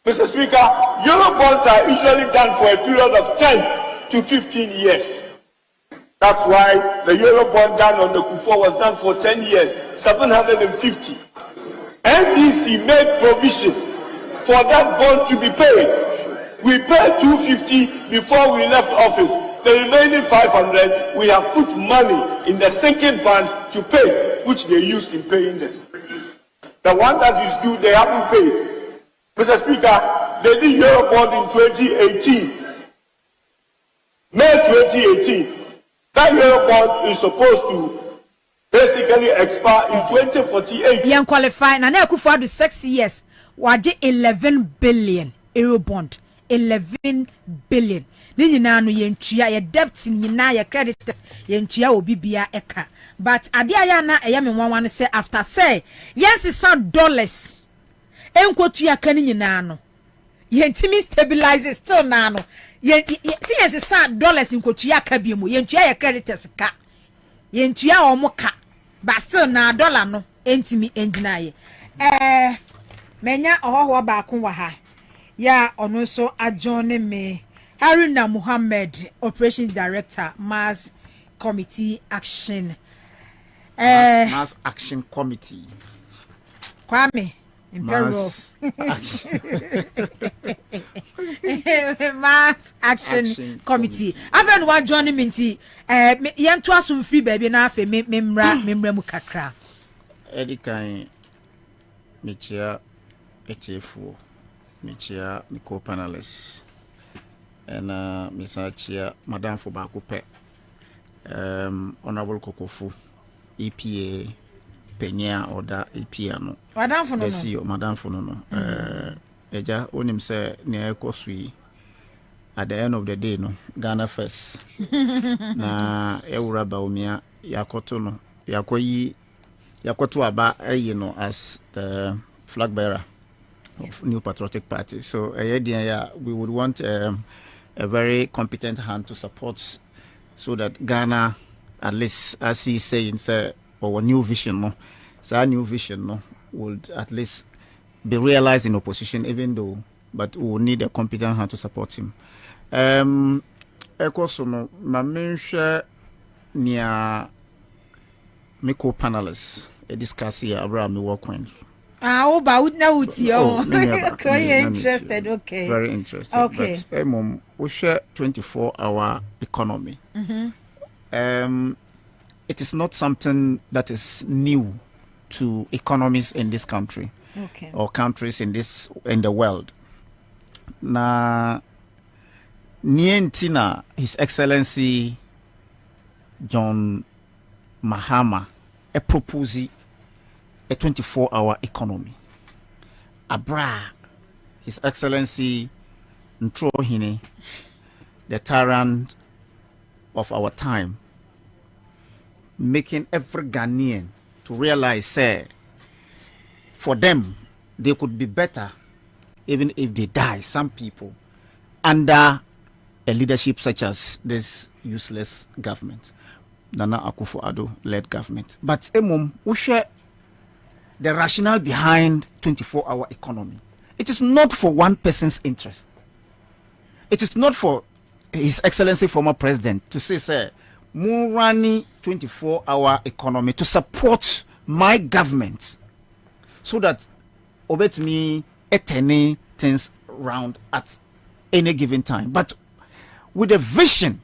Mr. Speaker, Eurobonds are usually done for a period of 10 to 15 years. That's why the Eurobond done on the Kufuor was done for 10 years, 750. NDC made provision for that bond to be paid. We paid 250 before we left office. The remaining 500, we have put money in the sinking fund to pay, which they used in paying this. The one that is due, they haven't paid. Mr. Speaker, they did Eurobond in 2018. May 2018. That Eurobond is supposed to basically expire in 2048. Young qualify na Kufuor do 6 years. Waje 11 billion Eurobond. 11 billion. Ni nyina no yentua ye debt nyina ye creditors yentua obi bia eka. But ade aya na eya me nwanwa ne say after say $100 enkotua ka ni nyina no yentimi stabilize still na no see $100 enkotua ka bi mu yentua ye creditors ka yentua omo ka but still na dollar no entimi engina ye menya ohoho ba ko wa ha ya ono so ajone me Haruna Muhammad, Operation Director, Mass Committee Action. Mass Action Committee. Kwame, Imperial. Mass Action Committee. I've one joining me. Young to us free baby na fe memra mu kakra. Edi kan Michia Echefu. Michia mi co-panelists. And Mr. Chia, Madame Fobakupe, Honorable Kokofu, EPA, Penya, or da EPA. No. Madame Fono. CEO, Madame Fono. Eja, onim se near Kosui. At the end of the day, no, Ghana first. Na Eura Baumia, Yakoto, no, Yakoto Aba, as the flag bearer of New Patriotic Party. So, we would want a very competent hand to support so that Ghana, at least as he's saying, our new vision, no, so our new vision, no, would at least be realized in opposition, even though, but we will need a competent hand to support him. Also, no, my mention near me co-panelists discuss here about me work with. Interested, okay. Very interested. Okay. But we share 24-hour economy. It is not something that is new to economies in this country, or countries in the world. Na Nientina, His Excellency John Mahama, a proposal. A 24-hour economy. Abra, His Excellency Ntrohini, the tyrant of our time, making every Ghanaian to realize, for them, they could be better even if they die, some people, under a leadership such as this useless government, Nana Akufo-Addo led government. But we share the rationale behind 24-hour economy. It is not for one person's interest. It is not for His Excellency former president to say, Murani 24-hour economy to support my government so that obet me turning things round at any given time. But with a vision,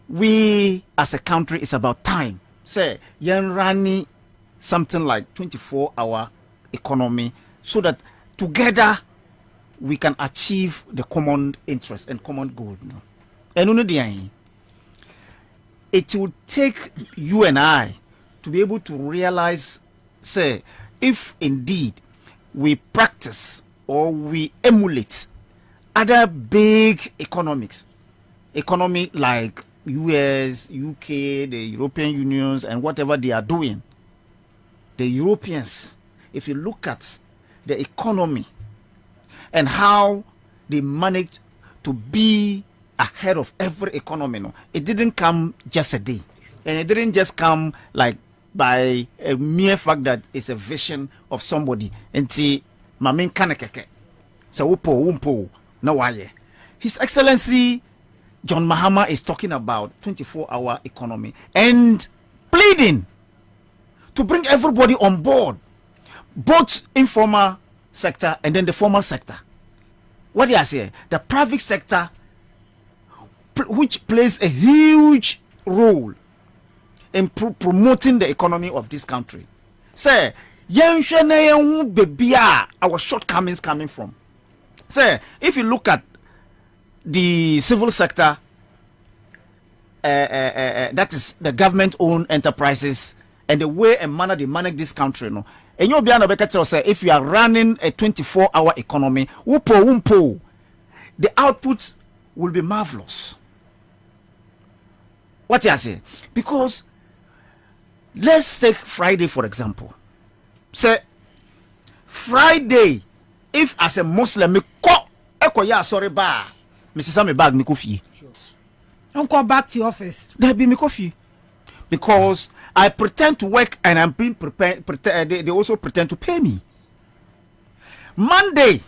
we as a country is about time. Yanrani something like 24-hour economy so that together we can achieve the common interest and common goal. And it will take you and I to be able to realize, if indeed we practice or we emulate other big economy like US, UK, the European Unions, and whatever they are doing, the Europeans, if you look at the economy and how they managed to be ahead of every economy, no, it didn't come just a day. And it didn't just come like by a mere fact that it's a vision of somebody. And see, Mamin Kanekeke. So, Umpo, no why. His Excellency John Mahama is talking about 24-hour economy and pleading to bring everybody on board, both informal sector and then the formal sector. What do I say? The private sector, which plays a huge role in promoting the economy of this country. Say, our shortcomings coming from. Say, if you look at the civil sector, that is the government-owned enterprises, and the way and manner they manage this country, no. And you'll be able to say, if you are running a 24-hour economy, the output will be marvelous. What I say? Because let's take Friday for example. Say Friday, if as a Muslim me sorry ba, Mrs. me bag me coffee. Don't go back to your office. There be me coffee. Because I pretend to work and I'm being prepared. They also pretend to pay me. Monday,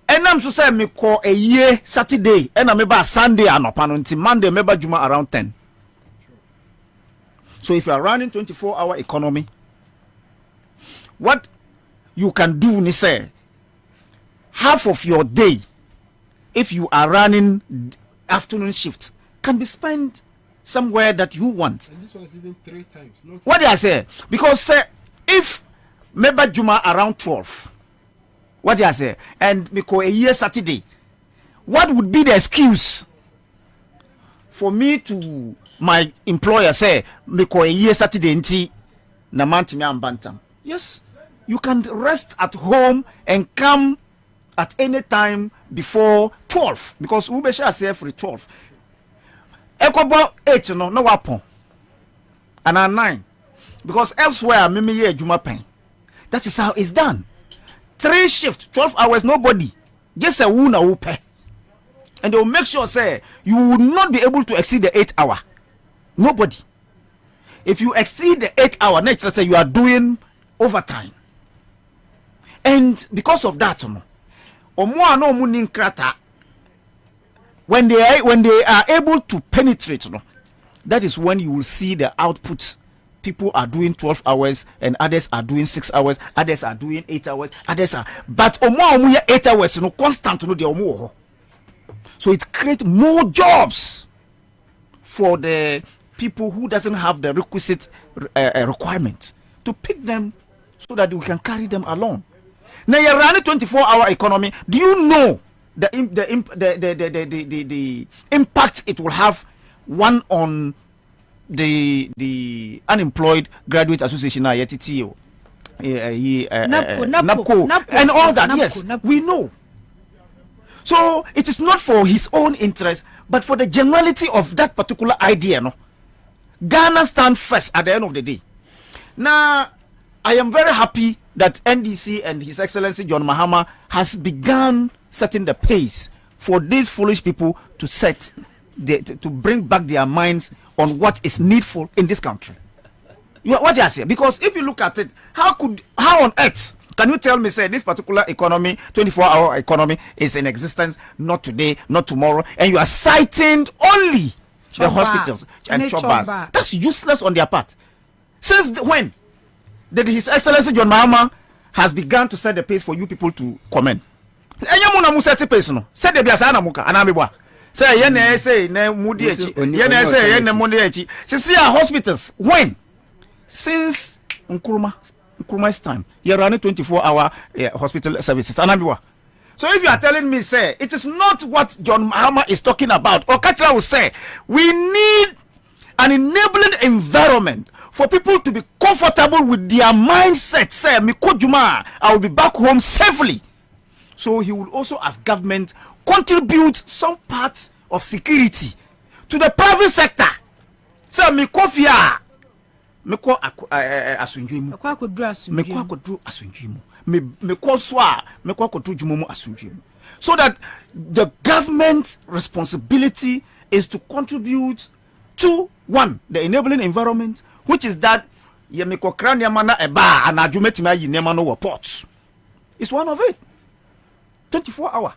and I'm so say me call a year Saturday, and I'm about Sunday and up until Monday, maybe Juma around 10. So if you are running 24-hour economy, what you can do is say half of your day, if you are running afternoon shift, can be spent somewhere that you want. And this one is even 3 times. What do I say? Because say if maybe Juma around 12, what do I say? And me call a year Saturday, what would be the excuse for me to my employer say me call a year Saturday nti na manti me ambantam? Yes, you can rest at home and come at any time before 12 because we be shall say for 12. Ekobo 8 no wapon and 9 because elsewhere me ye juma pen. That is how it's done. 3 shifts, 12 hours, nobody. Just a wound will pay. And they will make sure say you will not be able to exceed the 8 hour. Nobody. If you exceed the 8 hour, nature say you are doing overtime. And because of that, when they are able to penetrate, that is when you will see the output. People are doing 12 hours and others are doing 6 hours, others are doing 8 hours, others are, but 8 hours constant. So it creates more jobs for the people who doesn't have the requisite requirements to pick them so that we can carry them along. Now you're running 24-hour economy. Do you know the impact it will have on the unemployed graduate association NAPCO and all that? Yes, we know. So it is not for his own interest, but for the generality of that particular idea. No, Ghana stand first at the end of the day. Now, I am very happy that NDC and His Excellency John Mahama has begun setting the pace for these foolish people to to bring back their minds on what is needful in this country. What I say? Because if you look at it, how on earth can you tell me say this particular economy, 24-hour economy, is in existence not today, not tomorrow, and you are citing only the hospitals and chopbars? That's useless on their part. Since when did His Excellency John Mahama has begun to set the pace for you people to comment? Say hospitals when? Since Nkrumah's time, you're running 24-hour hospital services. So if you are telling me, say, it is not what John Mahama is talking about, or Katra will say, we need an enabling environment for people to be comfortable with their mindset. Say, Mikojuma, I will be back home safely. So he will also, as government, contribute some part of security to the private sector. So me kofia me ko asunjwe mu. Me ko akodru asunjwe mu. Me ko so a me ko akodru dwumo mu asunjwe mu. So that the government's responsibility is to contribute to one, the enabling environment, which is that ye me ko kra niam na eba anadwumetimi ayi niam no wo ports. It's one of it. 24 hours.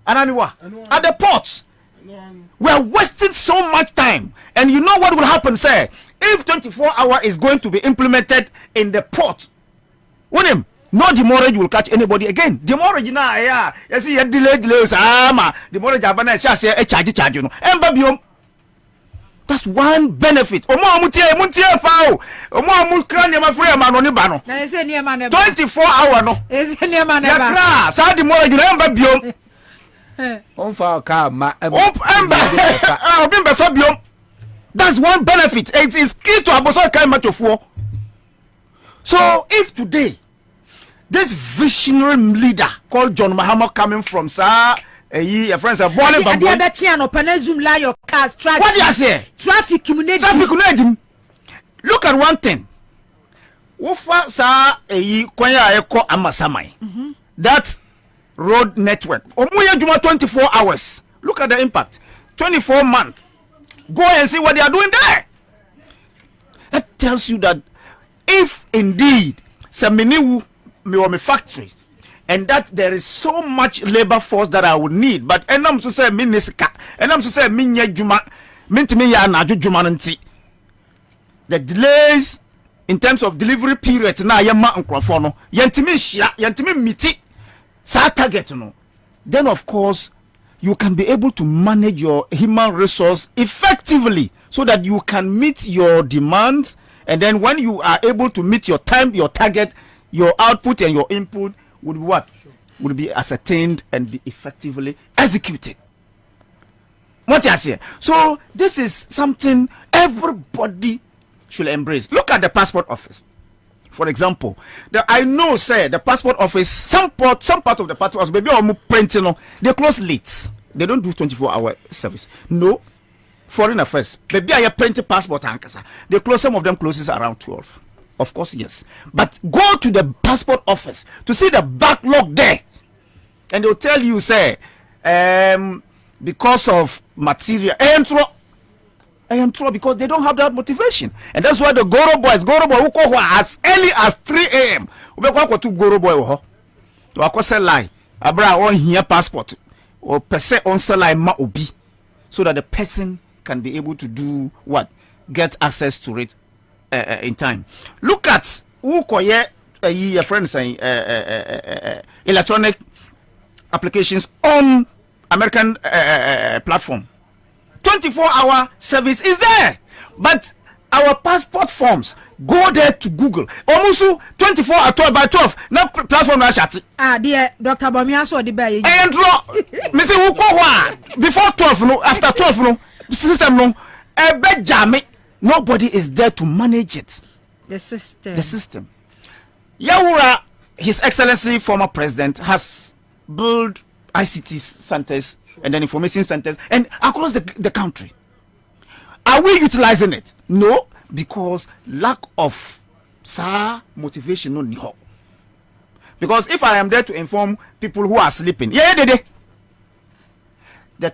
Ananiwa at the ports. We are wasting so much time. And you know what will happen, sir? If 24 hours is going to be implemented in the port, no demurrage will catch anybody again. Demurrage now, yeah. You see, delay, demurrage abana say charge, you know. That's one benefit. 24 hours, no. That's one benefit. It is key to aboso kind much of war. So if today this visionary leader called John Mahama coming from your friends are boiling bamboo. What do you say? Traffic. Look at one thing. Wofa kwanya eko amasamai. That road network. Omuya juma 24 hours. Look at the impact. 24 months. Go and see what they are doing there. That tells you that if indeed Saminiwu me factory and that there is so much labor force that I would need, but enam to say minisika, enam to say minya juma, mintimi ya na juma nti. The delays in terms of delivery period na yema nkrofo no, yantimi hia, yantimi miti sa target no. Then of course you can be able to manage your human resource effectively so that you can meet your demands, and then when you are able to meet your time, your target, your output and your input would be what? Would be ascertained and be effectively executed. What I say? So this is something everybody should embrace. Look at the passport office. For example, I know, say the passport office, some part of the passport office, maybe I'm printing, they close late. They don't do 24-hour service. No, foreign affairs. Maybe I print passport ankasa. They close, some of them closes around 12. Of course, yes. But go to the passport office to see the backlog there, and they'll tell you, say, because of material, I am true because they don't have that motivation, and that's why the Goro boys who go as early as 3 a.m. We go to Goro boy ho. We sell lie. Abra on here passport or percent on sell lie ma obi, so that the person can be able to do what? Get access to it in time. Look at who koye your friends saying electronic applications on American platform. 24-hour service is there, but our passport forms go there to Google. Almost 24 at 12 by 12. Now platform na shati. Dear Dr. Bamia so the bay. And draw. Me say who go before 12 no, after 12 no, system no. Jame. Nobody is there to manage it. The system. Yawura, His Excellency former president, has built ICT centers and then information centers and across the country. Are we utilizing it? No, because lack of motivation no niho. Because if I am there to inform people who are sleeping, the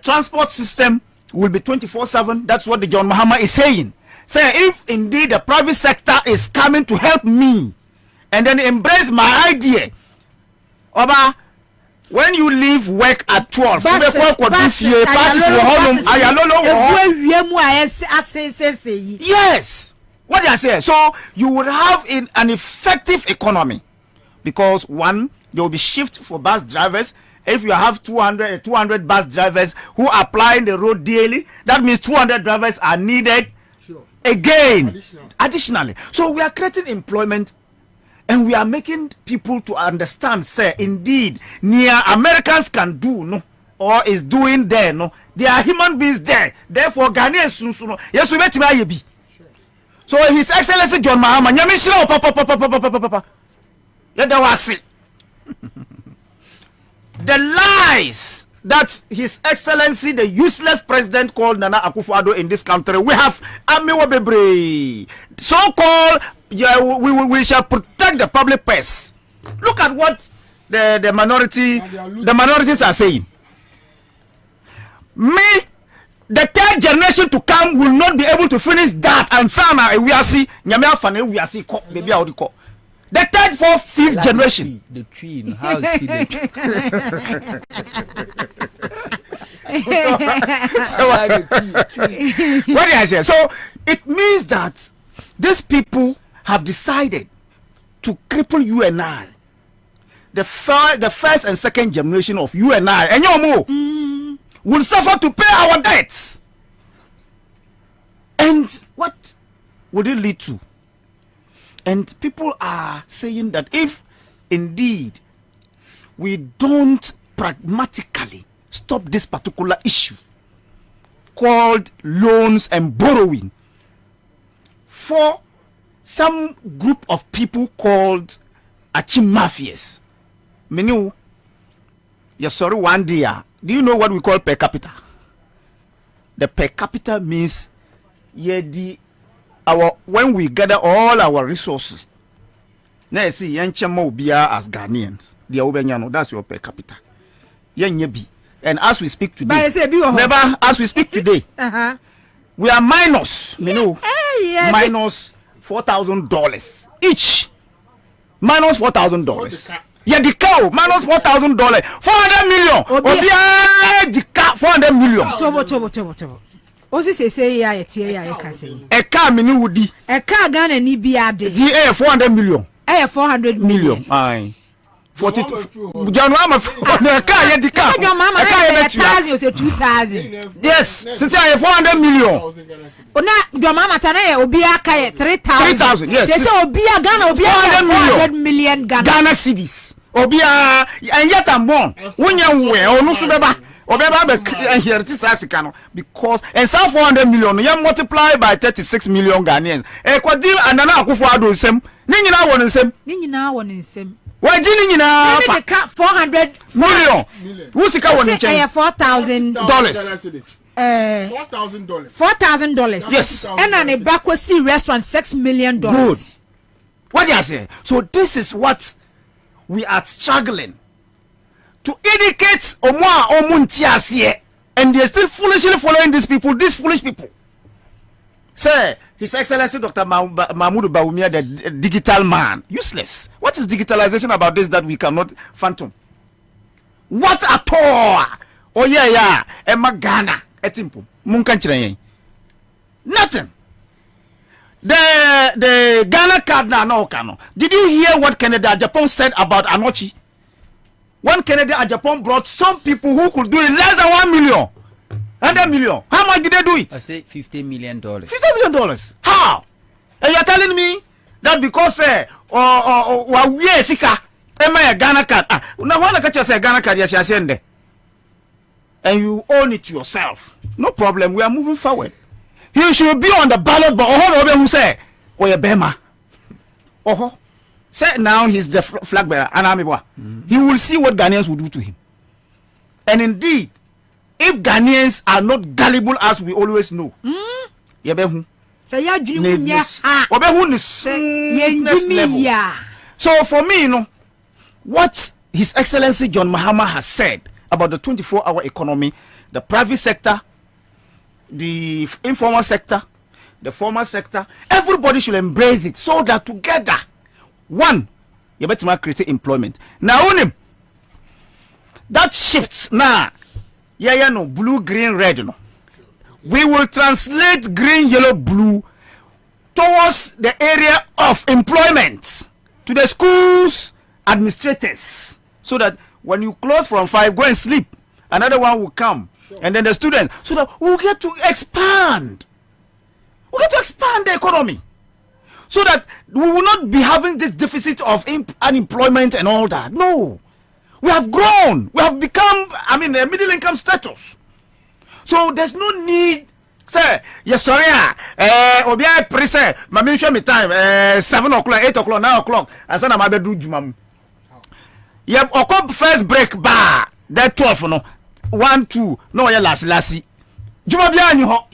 transport system will be 24/7. That's what the John Mahama is saying. Say if indeed the private sector is coming to help me and then embrace my idea, Oba, when you leave work at 12, yes. What I say, so you would have an effective economy, because one, there will be shift for bus drivers. If you have 200 bus drivers who are applying the road daily, that means 200 drivers are needed again additionally. So we are creating employment. And we are making people to understand, say, indeed, near Americans can do, no, or is doing there, no. There are human beings there. Therefore, Ghanaians, no. Yes, we met him. So, His Excellency John Mahama, let the was see. The lies that His Excellency, the useless president called Nana Akufo-Addo in this country, we have Amiwo Bebre. So-called, we shall protect the public purse. Look at what the minorities are saying. The third generation to come will not be able to finish that, and sana we are see baby audiko. The third, fourth, fifth generation. The tree, how is the what did I say? So it means that these people have decided to cripple you and I. The first and second generation of you and I, and your more, will suffer to pay our debts. And what would it lead to? And people are saying that if indeed we don't pragmatically stop this particular issue called loans and borrowing for some group of people called Achimafias. Menu, yes, sorry, one day. Do you know what we call per capita? The per capita means when we gather all our resources. Now see, yanchemo bia as Ghanaians. That's your per capita. And as we speak today, as we speak today, we are minus, minus $4,000 each. Minus $4,000. Yeah, the cow minus $4,000, $400 million. The cow $400 million. Chobo. Osi say ya etie ya ekase. A car mini woody. A car Ghana ni biade. The 400 million. 400 million. Aye. 42. January a car ya the car. Your mama say 1,000 or say 2,000. Yes, since I 400 million. Ona your mama tana obi aka 3,000. 3,000. Yes. They say obi Ghana obi 400 million Ghana cedis. Obi and yet I'm born. When you wear no so beba. Because and some 400 million you multiply by 36 million Ghanaians. Kwadil and Nana Akufo-Addo same. Ni nyina won nsem. Why didn't you 400 million? Who's the car one? $4,000. $4,000. Yes. And an a Bakwasi restaurant $6 million. Good. What do you say? So this is what we are struggling to educate and they're still foolishly following these foolish people. Sir, His Excellency Dr. Mahmoud Bawumia, the digital man, useless. What is digitalization about this that we cannot phantom? What at all? Oh yeah, Emma Ghana, etimpo, munkanchire. Nothing. The Ghana card now no. Did you hear what Canada, Japan said about Anochi? When Canada and Japan brought some people who could do it less than 1 million. 100 million. How much did they do it? I say $50 million. $50 million. How? And you're telling me that because we are sika, a Ghana card. Now when I catch a Ghana card, you shall send it. And you own it yourself. No problem. We are moving forward. He should be on the ballot, but who say, oh, yeah, Bema. Oh, say now he's the flag bearer. He will see what Ghanaians will do to him. And indeed, if Ghanaians are not gullible as we always know, so for me, what His Excellency John Mahama has said about the 24-hour economy, the private sector, the informal sector, the formal sector, everybody should embrace it so that together, one, you better create employment. Now, that shifts now. No, blue, green, red. No, we will translate green, yellow, blue towards the area of employment to the schools administrators, so that when you close from 5, go and sleep. Another one will come, and then the students, so that we'll get to expand. We get to expand the economy, so that we will not be having this deficit of unemployment and all that. No. We have grown. We have become, a middle income status. So there's no need. Say, yes, sorry, Obia Prese, Mammy, show me time, 7 o'clock, 8 o'clock, 9 o'clock, and son of my bedroom, Jumam. Yep, or come first break bar, that 12, no. 1 2 no ya last juma bia anyi ho.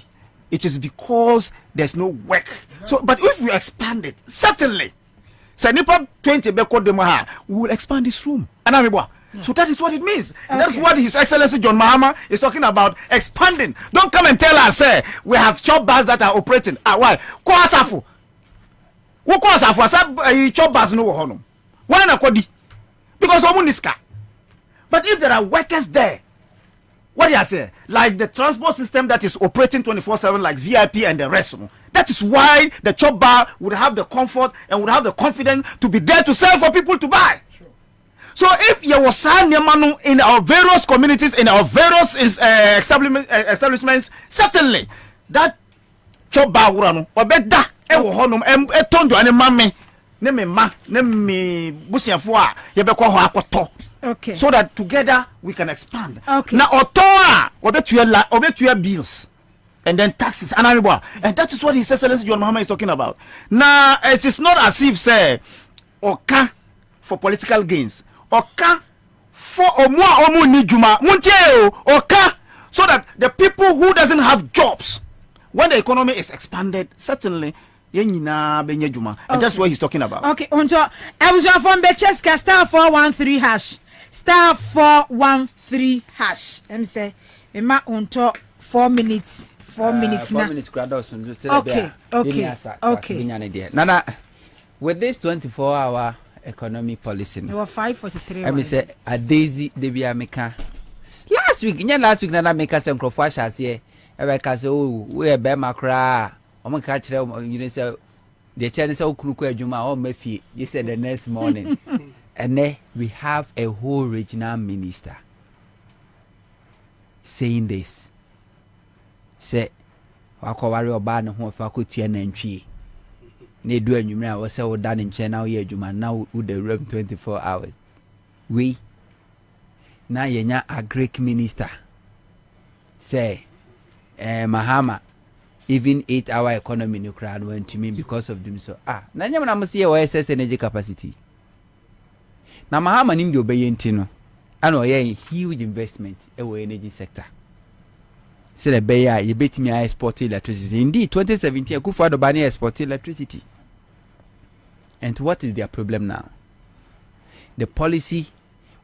It is because there's no work. So but if we expand it, certainly say nipa 20 be ko dem ha, we will expand this room. Anamebo. So that is what it means. Okay. That's what His Excellency John Mahama is talking about, expanding. Don't come and tell us, we have chop bars that are operating. Why? Kwasafu. Wo kwasafu asa chop bars no ho no. Why na kwadi? Because omuniska. But if there are workers there, what do you say? Like the transport system that is operating 24/7 like VIP and the rest. That is why the chop bar would have the comfort and would have the confidence to be there to sell for people to buy. So if you was in our various communities, in our various establishments, certainly that chop bar would or better e turn to any mame ne me ma ne me busiafo ye be ko ho akoto. Okay. So that together we can expand. Okay. Now otoa obetua bills and then taxes and that is what His Excellency John Mahama is talking about. Now it is not as if say oka for political gains. Oka for omu ni juma muntie oka so that the people who doesn't have jobs when the economy is expanded certainly yenyina benye juma. And that's what he's talking about. Okay, onto ebuzo from Becheska star 413 hash star 413 hash. Say ma onto 4 minutes 4 minutes 4 minutes grados. Okay. Nana with this 24-hour economy policy. There were 543. I mean say a daisy debia meka. Last week na make us some crofashas here. I say oh we be makra. Omo ka kire you say the chance say okuruku adwuma o mafie. You said the next morning. And then we have a whole regional minister saying this. Say wakowari oba ne ho fa kotua nantwie. Ne do anwumre a wo se wo da ne nche na wo ye adwuma na wo the room 24 hours. We na yenya a Greek minister say Mahama even 8-hour economy no crowd went to me because of them. So na nyama na mse ye OSS energy capacity. Na Mahama nim de obeyenti no ana oye huge investment e wo energy sector. Say the beya you bet me I export electricity. Indeed 2017 Akufo-Addo ban export electricity. And what is their problem now? The policy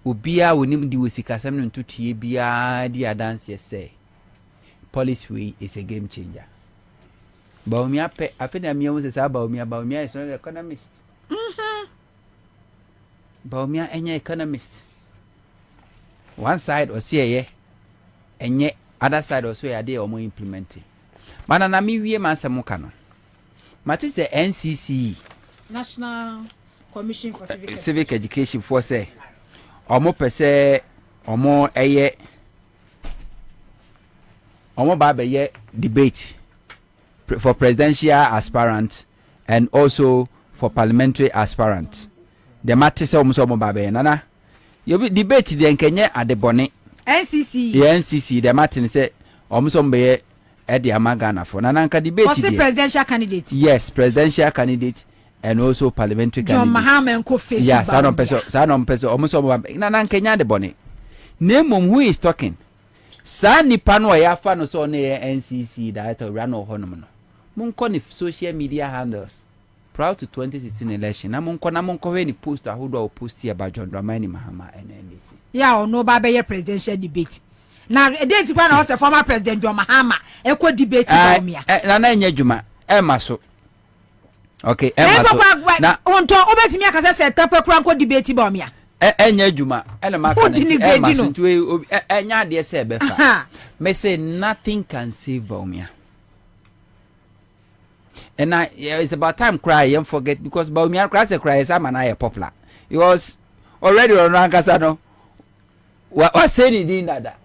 will be a wonim di wosikasam no ntutie bia di adanse say policy way is a game changer. Baumia pe afena mi wo say Baumia is not an economist. Baumia enya economist. One side or say enye other side also ya dey omo implementing. Mana na mi wie mansam ka no. Mati say NCC National Commission for Civic Education for say omo pese omo eye omo ba be ye debate for presidential aspirant and also for parliamentary aspirant. The matter say omo ba be nana you be debate the nkenye adebone NCC. The NCC the matter say omo be e de amagana for nana nka debate the presidential candidate. Yes, presidential candidate and also parliamentary candidate. John Mahama enko face. Yeah, sanon peso omo nana nkenya adebone. Name who is talking. Sa nipa no ya fa no so na NCC director run ohonom no. Monko ni social media handles. Prior to 2016 election, na monko we ni post ahodo o post here about John Dramani Mahama and NDC. Yeah, no ba be presidential debate. Na date kwa na o se former president John Mahama e ko debate ba mia. Na nya dwuma e maso. Okay, e maso. Na onto obetimi akase se tapa kura ko debate ba mia. Enya dwuma ena maka na maso ntu enya de se be fa. Me say nothing can save Baumia. And it's about time cry and forget because Baumia cry is a man popular. It was already on Rankasano. What said he did that?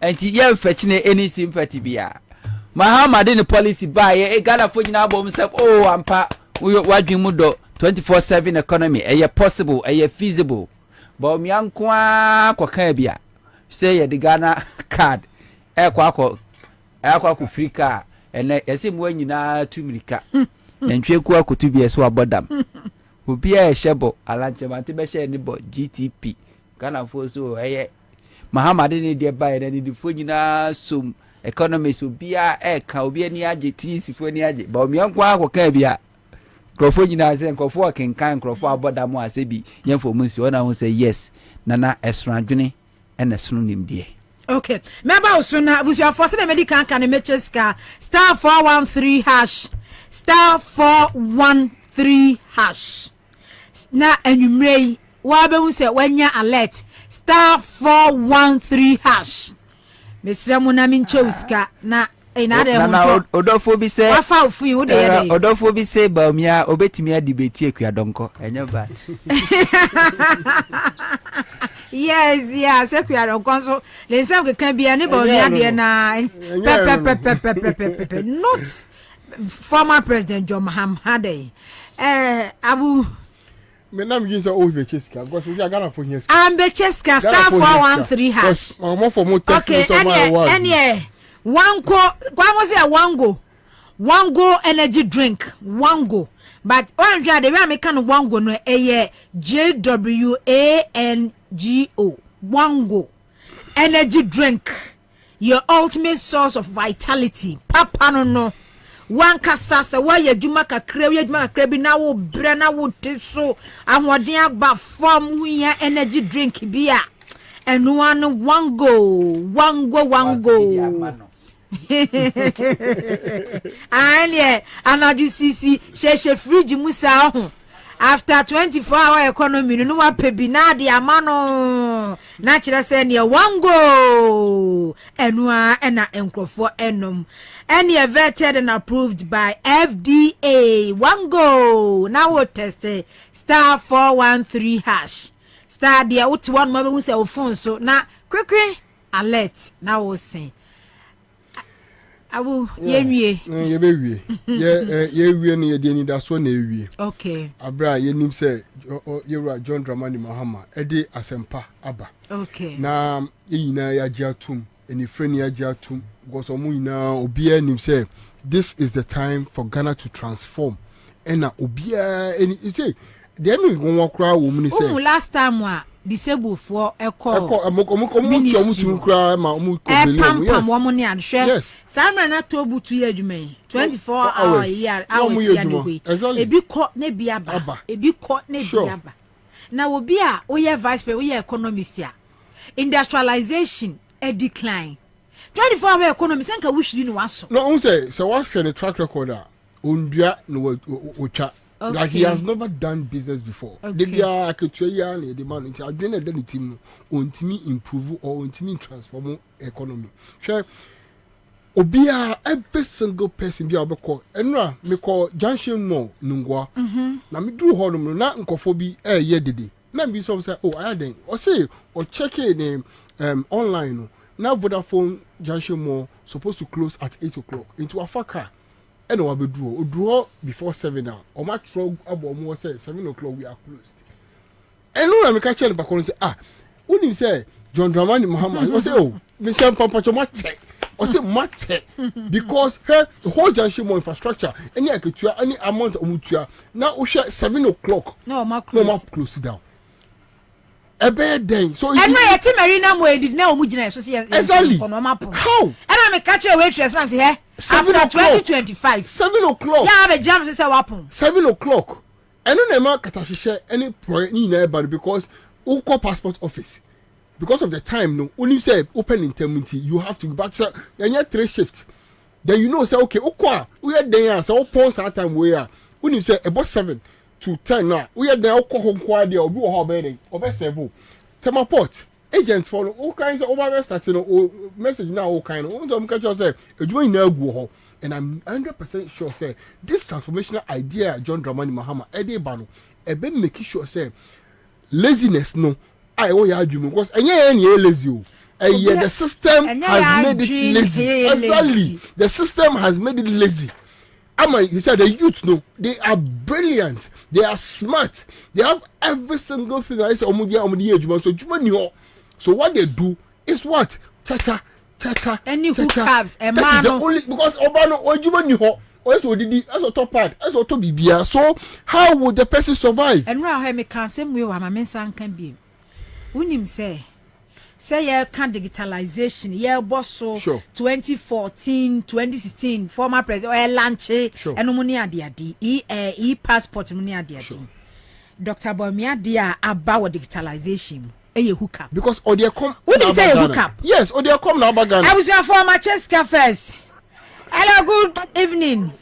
And he fetching any sympathy bia. Mahama didn't policy buy a Ghana for you now himself. Oh, I'm what you mudo 24/7 economy. A possible, a feasible. Baumia kwa kabia. Say the Ghana card. Kwa free car. And ese mo nyina tumirika nantwe ku akotu so abodam obi a shebo alanche mate be share ni bo GTP Ghana for so Muhammad ni de buy na ni fo nyina som economists obia eka obia ni age tisi fo ni age ba omianko akoka bia krofo nyina se krofo akenkan krofo abodamu asebi yemfo munsi ona hu say yes nana esranadwene ena sunu nimdie. Okay, meba usuna busia for say medical kan mecheska star 413 hash star 413 hash na enumrei wa be hu say wanya alert star 413 hash mesremu na minchewska na ina de ho odofo bi se afa ofu yi wo de ye odofo bi se ba omia obetimi adibeti akua donko enya ba. Yes, akua donko so le nsam ke kan bia ne ba omia de na not former president John Mahama Abu Menam use Ovecheska because you are gonna for here. Ambecheska star 413 hash. Okay, any Wango energy drink, Wango. But one the way I make Wango no JWANGO. Wango energy drink. Your ultimate source of vitality. Papa no. One kasasa wa ye djuma kakra bi na wo bre na wo teso ahoden agba form hu energy drink bia enu an wango anye anadu sisi sheshe fridge musa ho after 24-hour economy no wa pebi na de amano na kire se ne wango enu ena enkrofo enom. And you're vetted and approved by FDA. Wango. Now we'll test it. Star 413 hash. Star the out one moment we say phone so now quick alert. Now we'll see. Abu ye baby. Ye ni ye that's one ye. Okay. Abra ye nim say you John Dramani Mahama. Ede asempa aba. Okay. Na ye na ya Agyarko any friend ya Agyarko. Because obia nim say this is the time for Ghana to transform. And obia any you say the enemy go walk crowd woman say last time wa disabled for yes. Samra na tobu 2 year adwuma 24 hours year hours ya ne ebi ko na biaba ebi ko na biaba na obia oye vice president oye economist ya industrialization a decline 24-hour economy senka wish you waso no say so what share the track record ondua no ocha like he has never done business before. They be aketwa na the man nti adwene na the team ontimi improve or ontimi transform economy. Share obia every single person be obekọ enra me call junction no nungwa na me duru ho no na nkofo bi ye dede na be some say oh I den or say or check in online no now Vodafone junction mall supposed to close at 8 o'clock into Afaka and we draw before 7 now or my truck about say 7 o'clock we are closed and no me catch back on say when you say John Dramani Mahama I say oh me say papa mate or say mate because the whole junction mall infrastructure any amount of mutua now we share 7 o'clock no ma close down a bad day. So and my team marina mo did na omugina so say exactly how and I catch a waitress now here after 2025 7 o'clock yeah be jam say wapon 7 o'clock and no na katahye any project ni na bad because uko passport office because of the time no only say open intermittent you have to but and 3 shift then you know say okay uko we are there so upon that time we are only say about 7 to 10 now we are there alcohol quality or be how bedding or best several temaport agents for all kinds of over starting message now all kind of catch yourself join now go and I'm 100% sure say this transformational idea John Dramani Mahama Ede Bano e be make sure say laziness no I owe ya argument because any lazy the system has made it lazy. Exactly. The system has made it lazy. He said the youth no, they are brilliant, they are smart, they have every single thing. I say so what they do is what? Cha. Any hookups, that is the only because Obano Ojuma also did that's a top part, that's to be. So how would the person survive? And now I me can same way my mensan can be. Unim say say you can digitalization yeah boss so sure. 2014 2016 former president launch sure. enumuni ade e passport muni ade Dr. Bomia dia about digitalization hook up because or they come what did say hook up yes or they come now bagan I was your former Cheska first. Hello, good evening.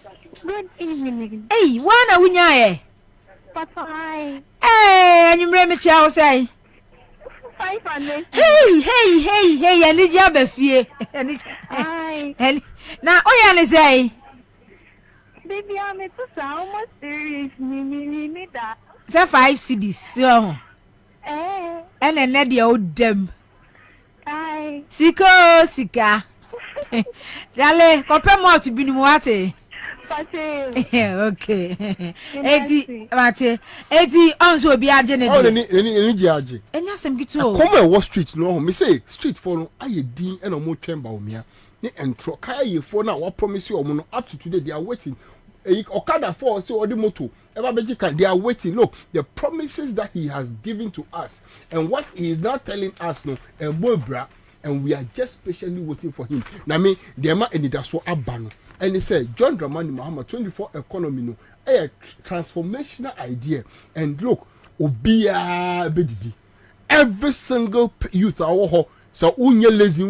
Good evening. Hey, one a winner. Hi. Hey, and you remember Chow say? 500. Hey, and the job of fear. Hi. Now, oh, yeah, say, baby, I'm almost serious. Me that. Say 5 CDs, so. Eh. And then let the old them. Hi. Sika. Dale, compare more to be muate. Okay. 80 mate. 80 onso bi agene. Oh, any judge. Enya sem gitu. Come on, what street no? Me say street for no aye din and omo twemba omia. Ne entro kaya ye for na what promise you omo up to today they are waiting. Okada for so odi moto. They are waiting. Look, the promises that he has given to us and what he is now telling us no and we are just patiently waiting for him. Now me the man and that's what abano. And he said John Dramani Muhammad 24 economy no a transformational idea. And look, obia bedidi. Every single youth our so unye lazy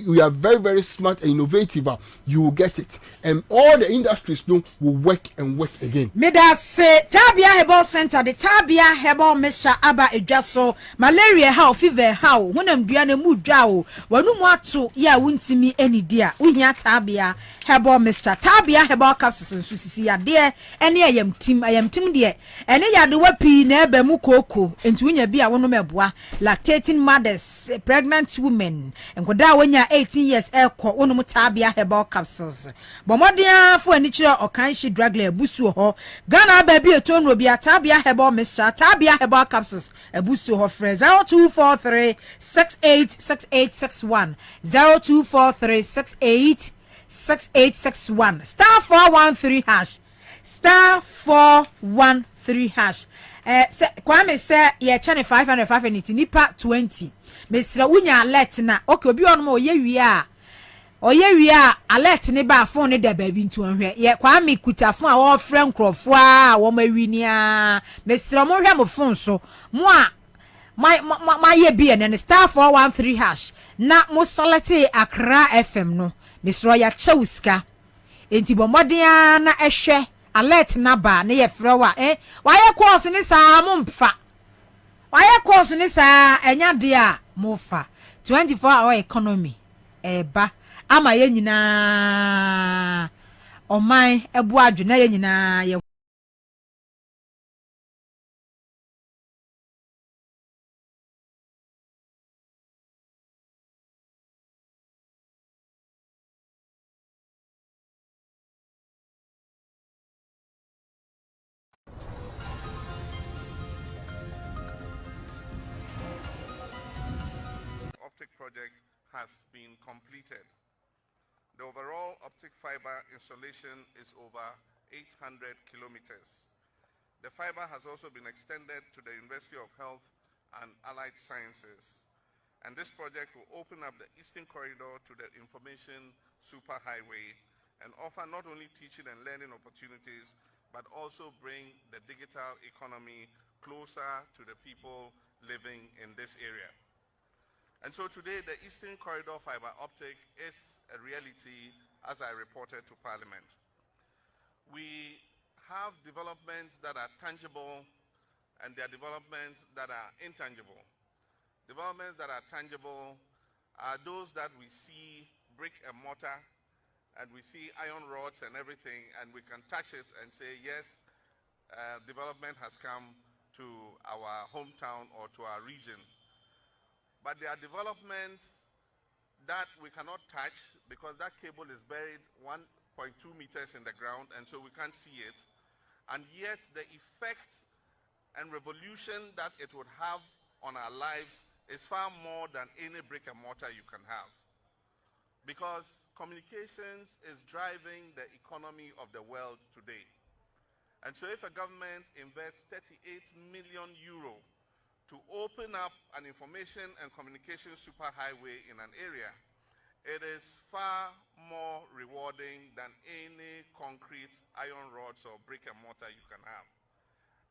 we are very, very smart and innovative. You will get it. And all the industries will work and work again. Meda say Tabia Herbal Center, the Tabia Herbal Mr. Abba Ejaso, malaria how, fever how, when I'm Diana Mudjao, when you want to, ya won't see me any dear. Unya Tabia Herbal Mr. Tabia Herbal Capsules and Susia dear, and I am Tim dear, and I had the weapon nebe mukoko, and to win a beer one mebwa, lactating mothers, pregnant women, and koda when you're 18 years elko, one Tabia Herbal Capsules. Bomodia for nature or kanshi dragler busu ho Ghana baby a tone will be a Tabia Herbal Mixture, Tabia Herbal Capsules, a busu ho friend 0243 686861 0243 686861 star 413 hash star 413 hash. Kwame say ye chane 505 and nipa 20. Mr. Unya alert na okay obi on mo ye wi a oye wi a alert ne ba phone ne da baby ntu ohwe ye Kwame kuta phone a wo frɛ nkrofo a wo ma wi ni a Mr. mo hwe mo phone so mo a my ye bi and star 413 hash na mo select Accra FM no Mr. ya chewska enti bomodea na ehwe alert na ba ne ye frɛ wa wa ye course ni sa mo mfa wa ye course ni sa enya de a mo fa 24-hour economy eba ama ye nyina oman ebu adwena ye nyina ye project has been completed. The overall optic fiber installation is over 800 kilometers. The fiber has also been extended to the University of Health and Allied Sciences. And this project will open up the Eastern Corridor to the Information Superhighway and offer not only teaching and learning opportunities, but also bring the digital economy closer to the people living in this area. And so today, the Eastern Corridor fiber optic is a reality, as I reported to Parliament. We have developments that are tangible, and there are developments that are intangible. Developments that are tangible are those that we see brick and mortar, and we see iron rods and everything, and we can touch it and say, yes, development has come to our hometown or to our region. But there are developments that we cannot touch because that cable is buried 1.2 meters in the ground, and so we can't see it. And yet the effect and revolution that it would have on our lives is far more than any brick and mortar you can have. Because communications is driving the economy of the world today. And so if a government invests 38 million euro to open up an information and communication superhighway in an area. It is far more rewarding than any concrete, iron rods, or brick and mortar you can have.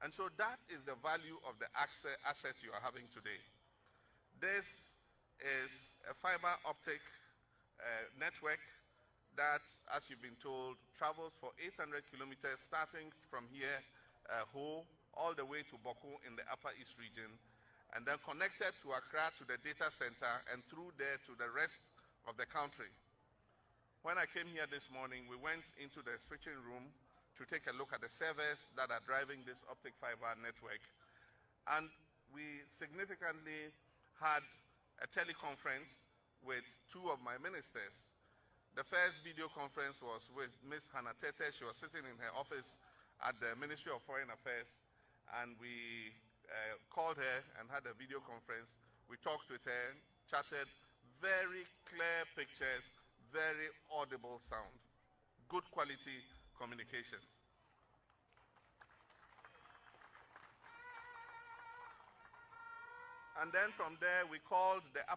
And so that is the value of the asset you are having today. This is a fiber optic network that, as you've been told, travels for 800 kilometers starting from here, Ho, all the way to Boku in the Upper East region, and then connected to Accra to the data center and through there to the rest of the country. When I came here this morning, we went into the switching room to take a look at the servers that are driving this optic fiber network. And we significantly had a teleconference with two of my ministers. The first video conference was with Ms. Hannah Tete. She was sitting in her office at the Ministry of Foreign Affairs, and we called her and had a video conference. We talked with her, chatted, very clear pictures, very audible sound, good quality communications. And then from there, we called the